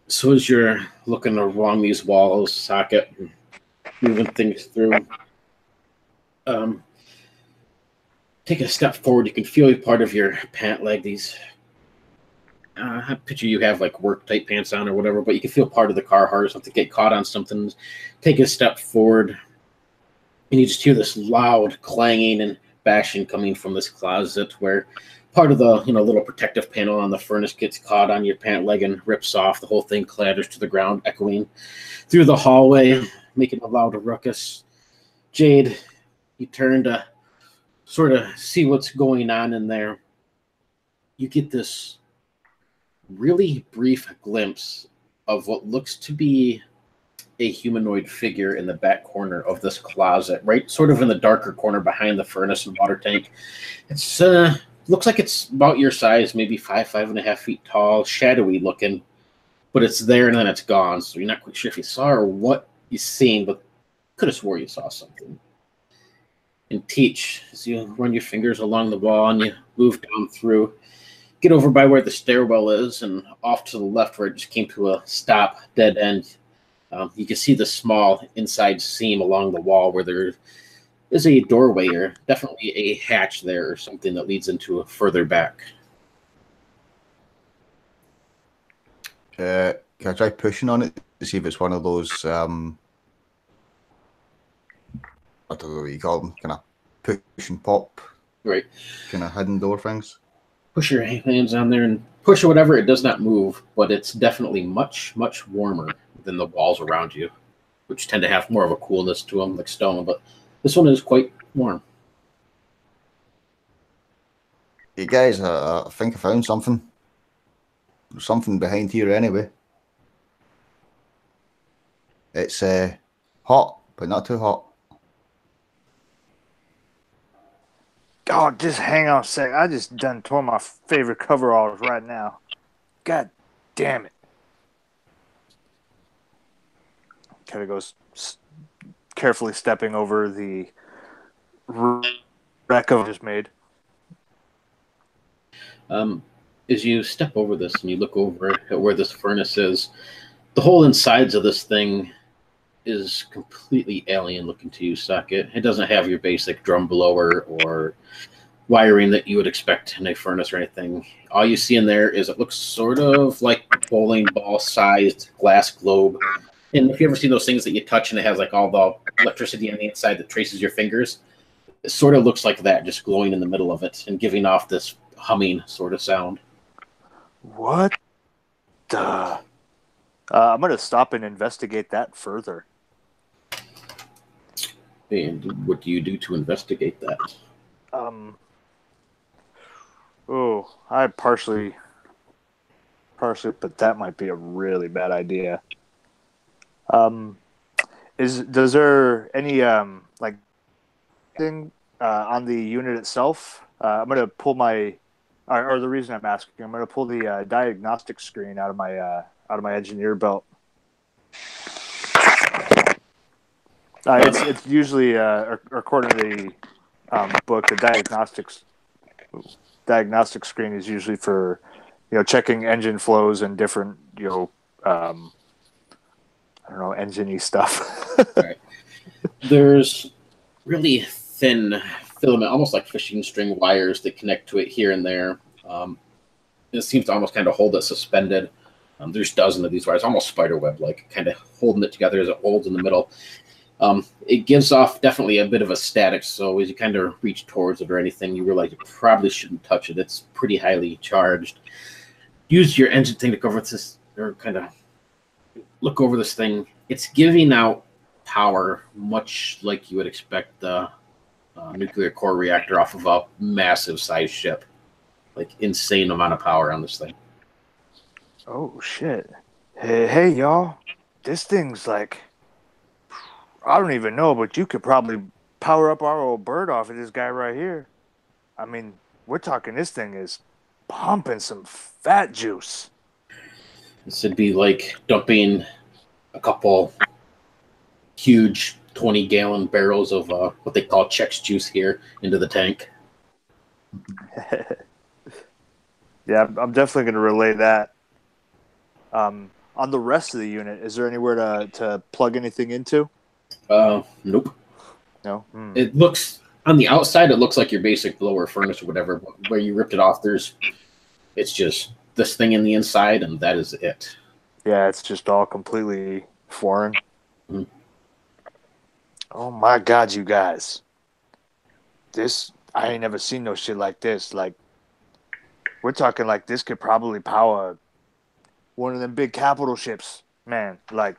So as you're looking along these walls, socket, and moving things through, take a step forward. You can feel part of your pant leg. These, I picture you have like work type pants on or whatever, but you can feel part of the Carhartt or something. Get caught on something. Take a step forward, and you just hear this loud clanging and bashing coming from this closet where part of the little protective panel on the furnace gets caught on your pant leg and rips off. The whole thing clatters to the ground, echoing through the hallway, making a loud ruckus. Jade, you turn to sort of see what's going on in there. You get this really brief glimpse of what looks to be a humanoid figure in the back corner of this closet, right sort of in the darker corner behind the furnace and water tank. It's looks like it's about your size, maybe 5.5 feet tall, shadowy looking, but it's there and then it's gone. So you're not quite sure if you saw or what you seen, but could have swore you saw something. And Teach, as you run your fingers along the wall and you move down through, get over by where the stairwell is, and off to the left where it just came to a stop, dead end. You can see the small inside seam along the wall where there is a doorway or definitely a hatch there or something that leads into a further back. Can I try pushing on it to see if it's one of those, I don't know what you call them, kind of push and pop, Right. kind of hidden door things? Push your hands on there and push or whatever. It does not move, but it's definitely much, much warmer than the walls around you, which tend to have more of a coolness to them, like stone. But this one is quite warm. Hey guys, I think I found something. There's something behind here anyway. It's hot, but not too hot. Oh, just hang on a sec. I just done tore my favorite coveralls right now. God damn it. Kevin goes carefully stepping over the wreck of just made. As you step over this and you look over at where this furnace is, the whole insides of this thing is completely alien looking to you, Socket. It doesn't have your basic drum blower or wiring that you would expect in a furnace or anything. All you see in there is it looks sort of like a bowling ball sized glass globe. And if you ever see those things that you touch and it has like all the electricity on the inside that traces your fingers, it sort of looks like that, just glowing in the middle of it and giving off this humming sort of sound. What the? I'm going to stop and investigate that further. And what do you do to investigate that? I partially, but that might be a really bad idea. Does there any like thing on the unit itself? I'm gonna pull my, or the reason I'm asking, I'm gonna pull the diagnostic screen out of my engineer belt. It's usually according to the book, the diagnostic screen is usually for checking engine flows and different I don't know, engine-y stuff. Right. There's really thin filament, almost like fishing string wires that connect to it here and there. It seems to almost kind of hold it suspended. There's dozens of these wires, almost spiderweb like, kind of holding it together as it holds in the middle. It gives off definitely a bit of a static, so as you kind of reach towards it or anything, you realize you probably shouldn't touch it. It's pretty highly charged. Use your engine thing to cover this, or kind of look over this thing. It's giving out power, much like you would expect the nuclear core reactor off of a massive size ship. Like insane amount of power on this thing. Oh shit! Hey y'all, this thing's like, I don't even know, but you could probably power up our old bird off of this guy right here. I mean, we're talking this thing is pumping some fat juice. This would be like dumping a couple huge 20-gallon barrels of what they call Chex juice here into the tank. Yeah, I'm definitely going to relay that. On the rest of the unit, is there anywhere to plug anything into? Nope. No? It looks, on the outside, it looks like your basic blower furnace or whatever, but where you ripped it off, it's just this thing in the inside, and that is it. Yeah, it's just all completely foreign. Mm-hmm. Oh my God, you guys. I ain't never seen no shit like this. Like, we're talking like this could probably power one of them big capital ships. Man, like,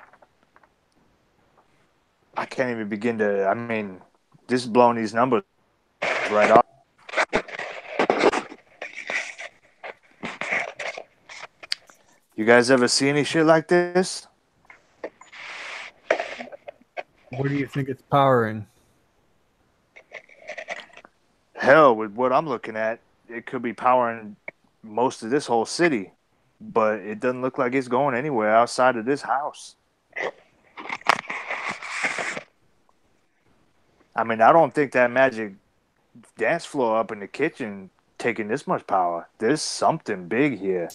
I can't even begin to, I mean, this is blowing these numbers right off. You guys ever see any shit like this? What do you think it's powering? Hell, with what I'm looking at, it could be powering most of this whole city, but it doesn't look like it's going anywhere outside of this house. I mean, I don't think that magic dance floor up in the kitchen taking this much power. There's something big here.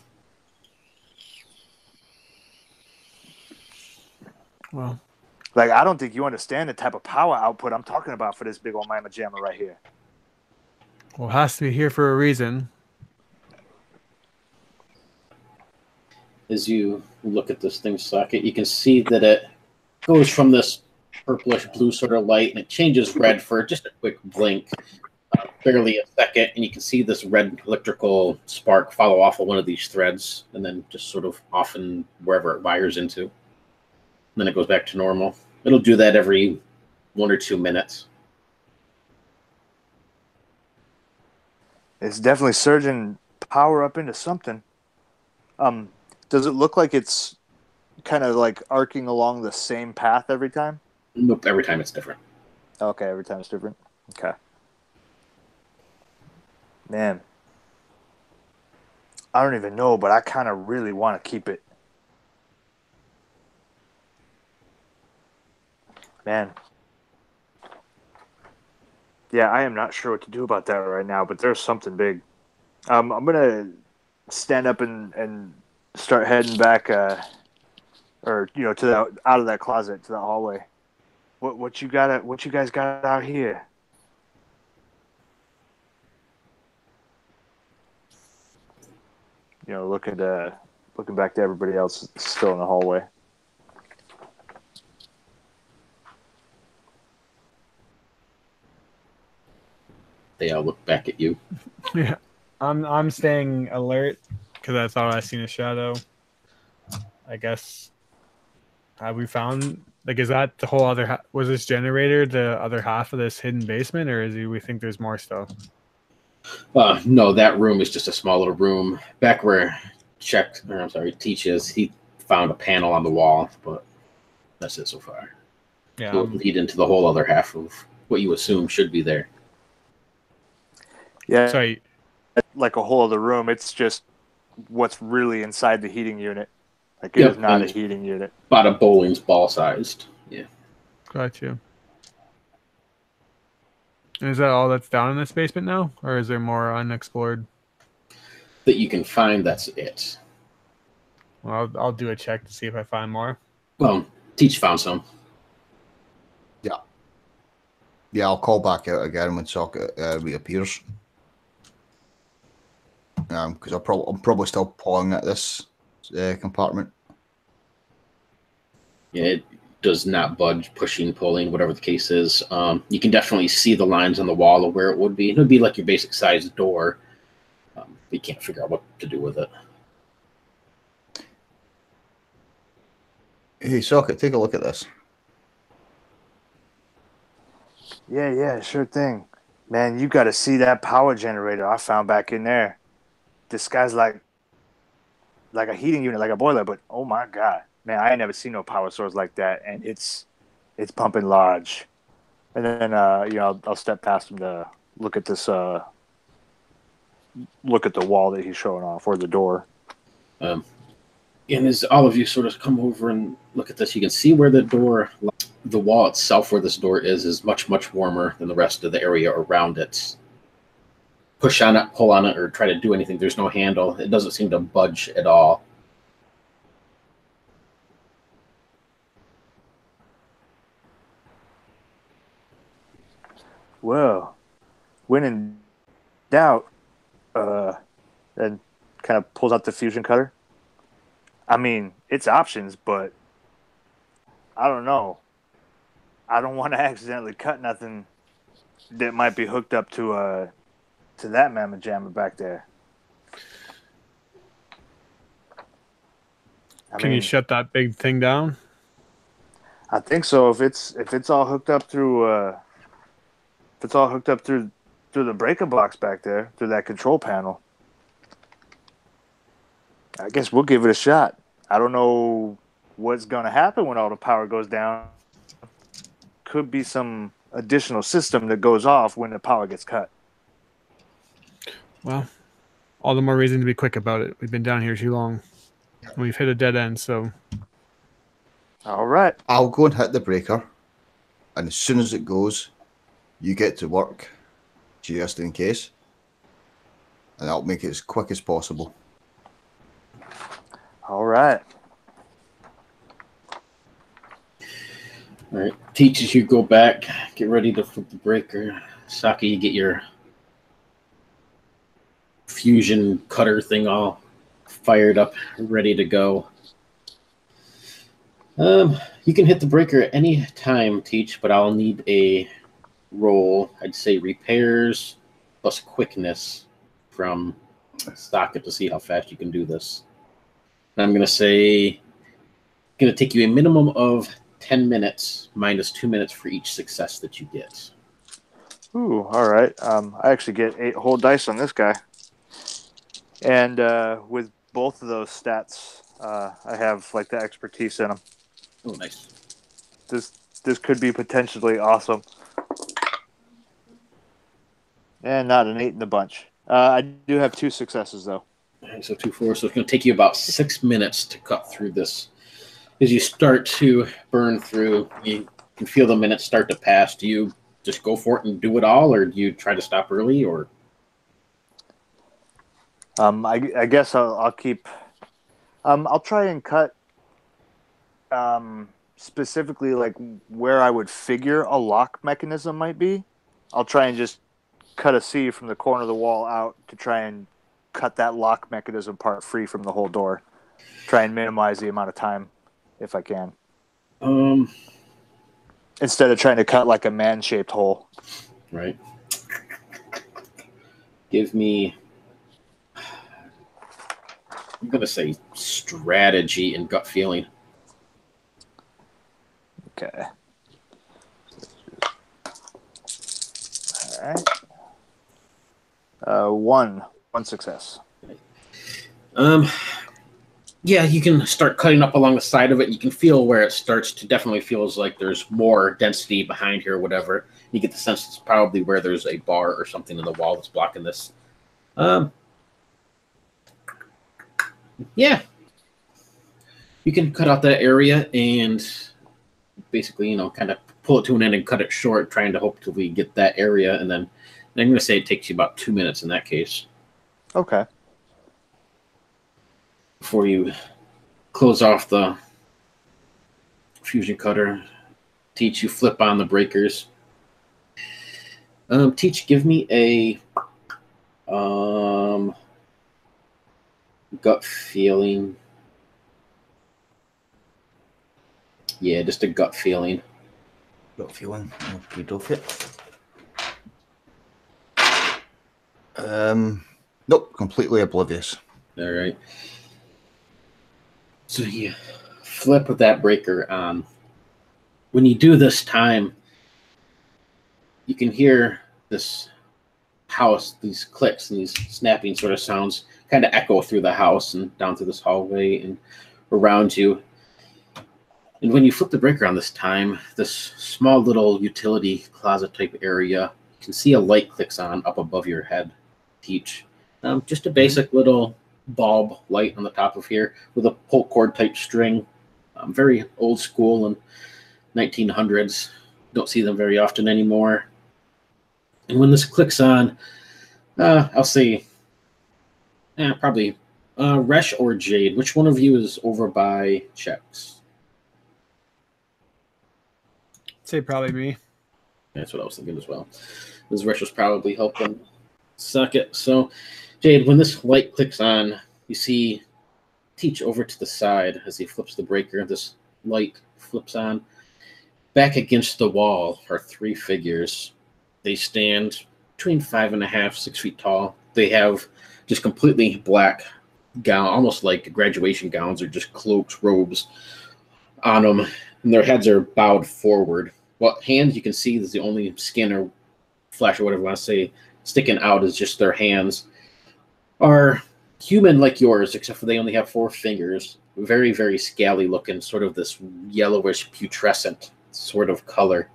Well, Like, I don't think you understand the type of power output I'm talking about for this big old Mama Jammer right here. it has to be here for a reason. As you look at this thing socket, you can see that it goes from this purplish blue sort of light, and it changes red for just a quick blink, barely a second, and you can see this red electrical spark follow off of one of these threads, and then just sort of off in wherever it wires into. And then it goes back to normal. It'll do that every 1 or 2 minutes. It's definitely surging power up into something. Does it look like it's kind of like arcing along the same path every time? Nope, every time it's different. Okay, every time it's different. Okay. Man. I don't even know, but I kind of really want to keep it. Man. Yeah, I am not sure what to do about that right now, but there's something big. I'm going to stand up and start heading back, or, you know, to the, out of that closet to the hallway. What you guys got out here? You know, looking back to everybody else still in the hallway. They all look back at you. Yeah, I'm staying alert because I thought I seen a shadow. I guess. Have we found, like, is that the whole other was this generator the other half of this hidden basement, or we think there's more stuff? No, that room is just a small little room. Back where Teach is, he found a panel on the wall, but that's it so far. Yeah. So it'll lead into the whole other half of what you assume should be there. Yeah. Sorry. Like a whole other room. It's just what's really inside the heating unit. Like, it is not a heating unit. About a bowling's ball sized. Yeah. Got you. And is that all that's down in this basement now, or is there more unexplored? That you can find, that's it. Well, I'll do a check to see if I find more. Well, Teach found some. Yeah, I'll call back out again when Socket reappears. Because I'm probably still pawing at this compartment. Yeah, it does not budge, pushing, pulling, whatever the case is. You can definitely see the lines on the wall of where it would be. It would be like your basic size door. You can't figure out what to do with it. Hey, Socket, take a look at this. Yeah, sure thing. Man, you got to see that power generator I found back in there. This guy's like a heating unit, like a boiler, but oh my God. Man, I ain't never seen no power source like that, and it's pumping large. And then, I'll step past him to look at this, look at the wall that he's showing off, or the door. And as all of you sort of come over and look at this, you can see where the wall itself where this door is much, much warmer than the rest of the area around it. Push on it, pull on it, or try to do anything. There's no handle. It doesn't seem to budge at all. Well, when in doubt, and kind of pulls out the fusion cutter. I mean, it's options, but I don't know. I don't want to accidentally cut nothing that might be hooked up to that mammoth jammer back there. Can you shut that big thing down? I think so. If it's all hooked up through through the breaker box back there, through that control panel, I guess we'll give it a shot. I don't know what's gonna happen when all the power goes down. Could be some additional system that goes off when the power gets cut. Well, all the more reason to be quick about it. We've been down here too long. And we've hit a dead end, so All right. I'll go and hit the breaker, and as soon as it goes, you get to work, just in case, and I'll make it as quick as possible. All right. All right. Teach as you go back. Get ready to flip the breaker. Saki, you get your fusion cutter thing all fired up, ready to go. You can hit the breaker at any time, Teach, but I'll need a roll. I'd say repairs plus quickness from Socket to see how fast you can do this. And I'm going to say going to take you a minimum of 10 minutes minus 2 minutes for each success that you get. Ooh, all right. I actually get 8 whole dice on this guy. And with both of those stats, I have like the expertise in them. Oh, nice. This could be potentially awesome. And not an 8 in the bunch. I do have 2 successes though. All right, so 2, 4. So it's going to take you about 6 minutes to cut through this. As you start to burn through, you can feel the minutes start to pass. Do you just go for it and do it all, or do you try to stop early, or? I guess I'll keep. I'll try and cut. Specifically, like where I would figure a lock mechanism might be. I'll try and just cut a C from the corner of the wall out to try and cut that lock mechanism part free from the whole door. Try and minimize the amount of time if I can. Instead of trying to cut like a man-shaped hole. Right. Give me, I'm going to say strategy and gut feeling. Okay. All right. One success. Yeah, you can start cutting up along the side of it. You can feel where it starts to definitely feels like there's more density behind here or whatever. You get the sense it's probably where there's a bar or something in the wall that's blocking this. Yeah. You can cut out that area and basically, kind of pull it to an end and cut it short, trying to hopefully get that area. And then I'm going to say it takes you about 2 minutes in that case. Okay. Before you close off the fusion cutter, Teach, you flip on the breakers. Teach, give me a gut feeling. Yeah, just a gut feeling. Gut feeling. Okay, do it. Nope, completely oblivious. All right. So you flip with that breaker on. When you do this time, you can hear this house, these clicks and these snapping sort of sounds kind of echo through the house and down through this hallway and around you. And when you flip the breaker on this time, this small little utility closet type area, you can see a light clicks on up above your head, Teach. Just a basic little bulb light on the top of here with a pull cord type string. Very old school and 1900s. Don't see them very often anymore. And when this clicks on, I'll say probably Resh or Jade. Which one of you is over by checks? I'd say probably me. That's what I was thinking as well. This Resh was probably helping suck it. So, Jade, when this light clicks on, you see Teach over to the side as he flips the breaker. This light flips on. Back against the wall are 3 figures. They stand between 5.5, 6 feet tall. They have just completely black gown, almost like graduation gowns or just cloaks, robes on them. And their heads are bowed forward. What hands you can see is the only skin or flesh or whatever you want to say sticking out is just their hands. Are human like yours, except for they only have 4 fingers. Very, very scaly looking, sort of this yellowish putrescent sort of color.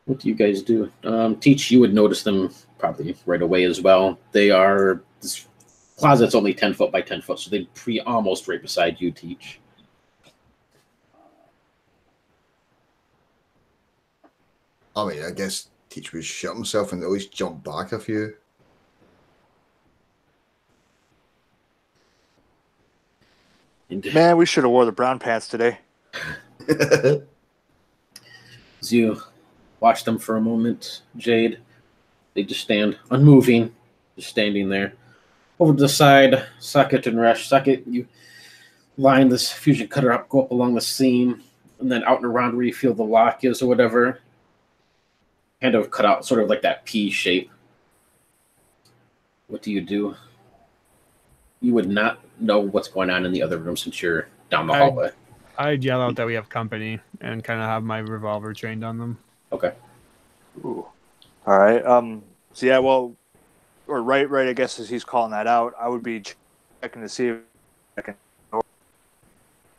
What do you guys do? Teach, you would notice them probably right away as well. They are, this closet's only 10 foot by 10 foot, so they'd be almost right beside you, Teach. I mean, I guess Teach would shut himself and always jump back a few. Man, we should have wore the brown pants today. As you watch them for a moment, Jade, they just stand unmoving, just standing there. Over to the side, Socket and Resh. Socket, you line this fusion cutter up, go up along the seam, and then out and around where you feel the lock is or whatever. Kind of cut out sort of like that P shape. What do? You would not know what's going on in the other room since you're down the hallway. I'd yell out that we have company and kind of have my revolver trained on them. Okay. Ooh. All right. So yeah, well, or right. I guess as he's calling that out, I would be checking to see if I can,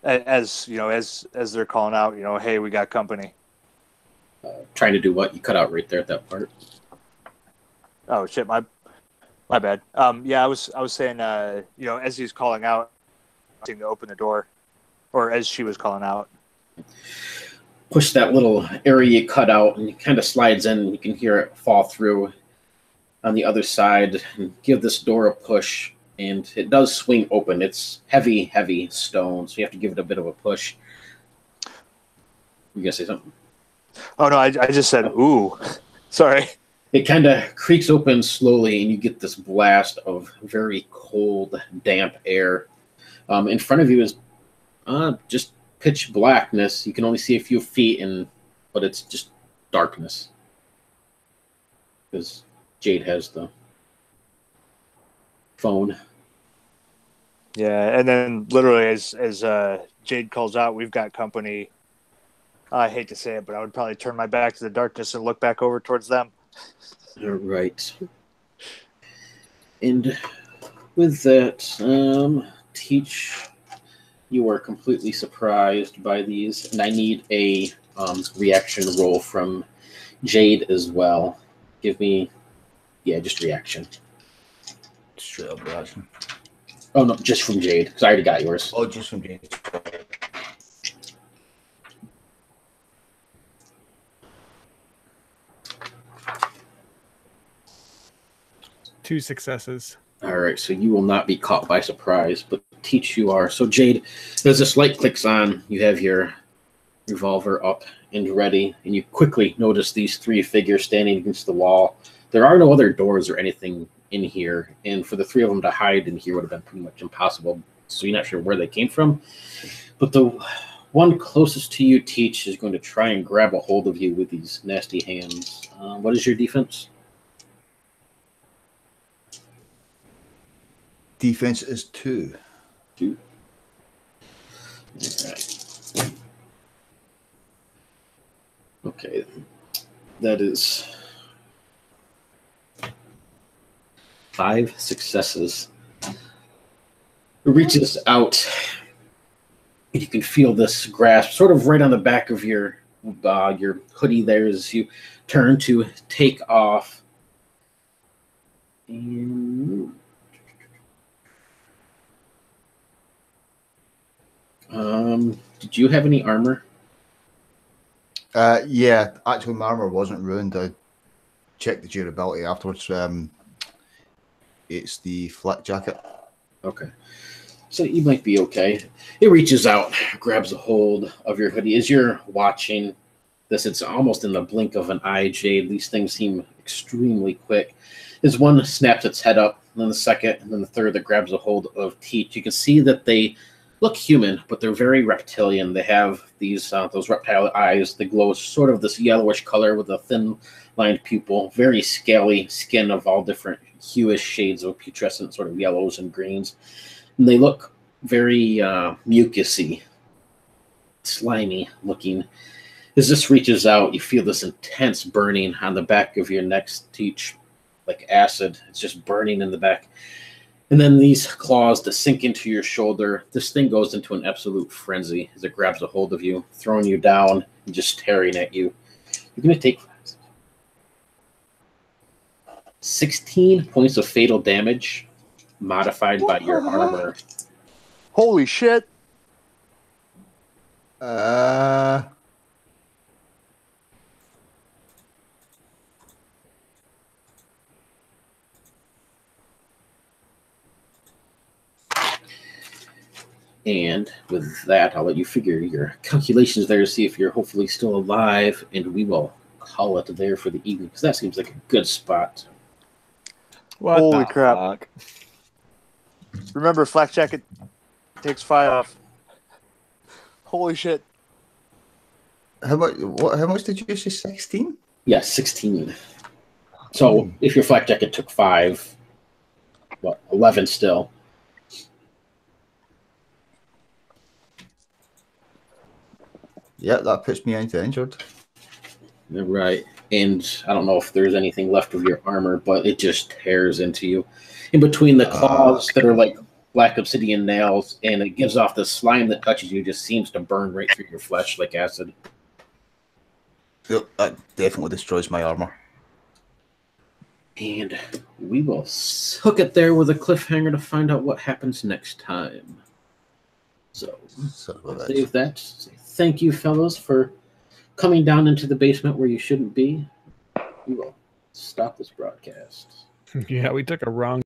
as you know, as they're calling out, you know, hey, we got company. Trying to do what? You cut out right there at that part. Oh shit, my bad. Yeah, I was saying, you know, as he's calling out, to open the door, or as she was calling out. Push that little area you cut out, and it kind of slides in. And you can hear it fall through on the other side, and give this door a push, and it does swing open. It's heavy stone, so you have to give it a bit of a push. You gonna say something? Oh no, I just said, ooh, sorry. It kind of creaks open slowly, and you get this blast of very cold, damp air. In front of you is just pitch blackness. You can only see a few feet, but it's just darkness. Because Jade has the phone. Yeah, and then literally as Jade calls out, we've got company. I hate to say it, but I would probably turn my back to the darkness and look back over towards them. All right. And with that, Teach, you are completely surprised by these, and I need a reaction roll from Jade as well. Give me, just reaction. Straight up reaction. Oh no, just from Jade, because I already got yours. Oh, just from Jade. 2 successes. All right, so you will not be caught by surprise, but Teach, you are. So Jade, as this light clicks on, you have your revolver up and ready, and you quickly notice these 3 figures standing against the wall. There are no other doors or anything in here, and for the 3 of them to hide in here would have been pretty much impossible, so you're not sure where they came from. But the one closest to you, Teach, is going to try and grab a hold of you with these nasty hands. What is your defense? Defense is 2. 2. All right. Okay. That is 5 successes. It reaches out. You can feel this grasp sort of right on the back of your hoodie there as you turn to take off. And did you have any armor? Yeah, actually, my armor wasn't ruined. I checked the durability afterwards. It's the flak jacket. Okay. So you might be okay. It reaches out, grabs a hold of your hoodie. As you're watching this, it's almost in the blink of an eye, Jade. These things seem extremely quick. As one snaps its head up, and then the second, and then the third that grabs a hold of Teach. You can see that they look human, but they're very reptilian. They have these those reptile eyes. They glow sort of this yellowish color with a thin-lined pupil, very scaly skin of all different hueish shades of putrescent sort of yellows and greens. And they look very mucusy, slimy looking. As this reaches out, you feel this intense burning on the back of your neck, Teach, like acid. It's just burning in the back. And then these claws that sink into your shoulder. This thing goes into an absolute frenzy as it grabs a hold of you, throwing you down and just tearing at you. You're going to take 16 points of fatal damage, modified by your armor. Holy shit! And with that, I'll let you figure your calculations there to see if you're hopefully still alive, and we will call it there for the evening, because that seems like a good spot. What Holy the crap. fuck? Remember, flak jacket takes 5 off. Holy shit! How much did you say? 16? Yeah, 16. So if your flak jacket took 5, what, 11 still. Yeah, that puts me into injured. Right. And I don't know if there's anything left of your armor, but it just tears into you. In between the claws that are like black obsidian nails, and it gives off the slime that touches you, just seems to burn right through your flesh like acid. Yep, that definitely destroys my armor. And we will hook it there with a cliffhanger to find out what happens next time. So, save that. Thank you, fellas, for coming down into the basement where you shouldn't be. We will stop this broadcast. Yeah, we took a wrong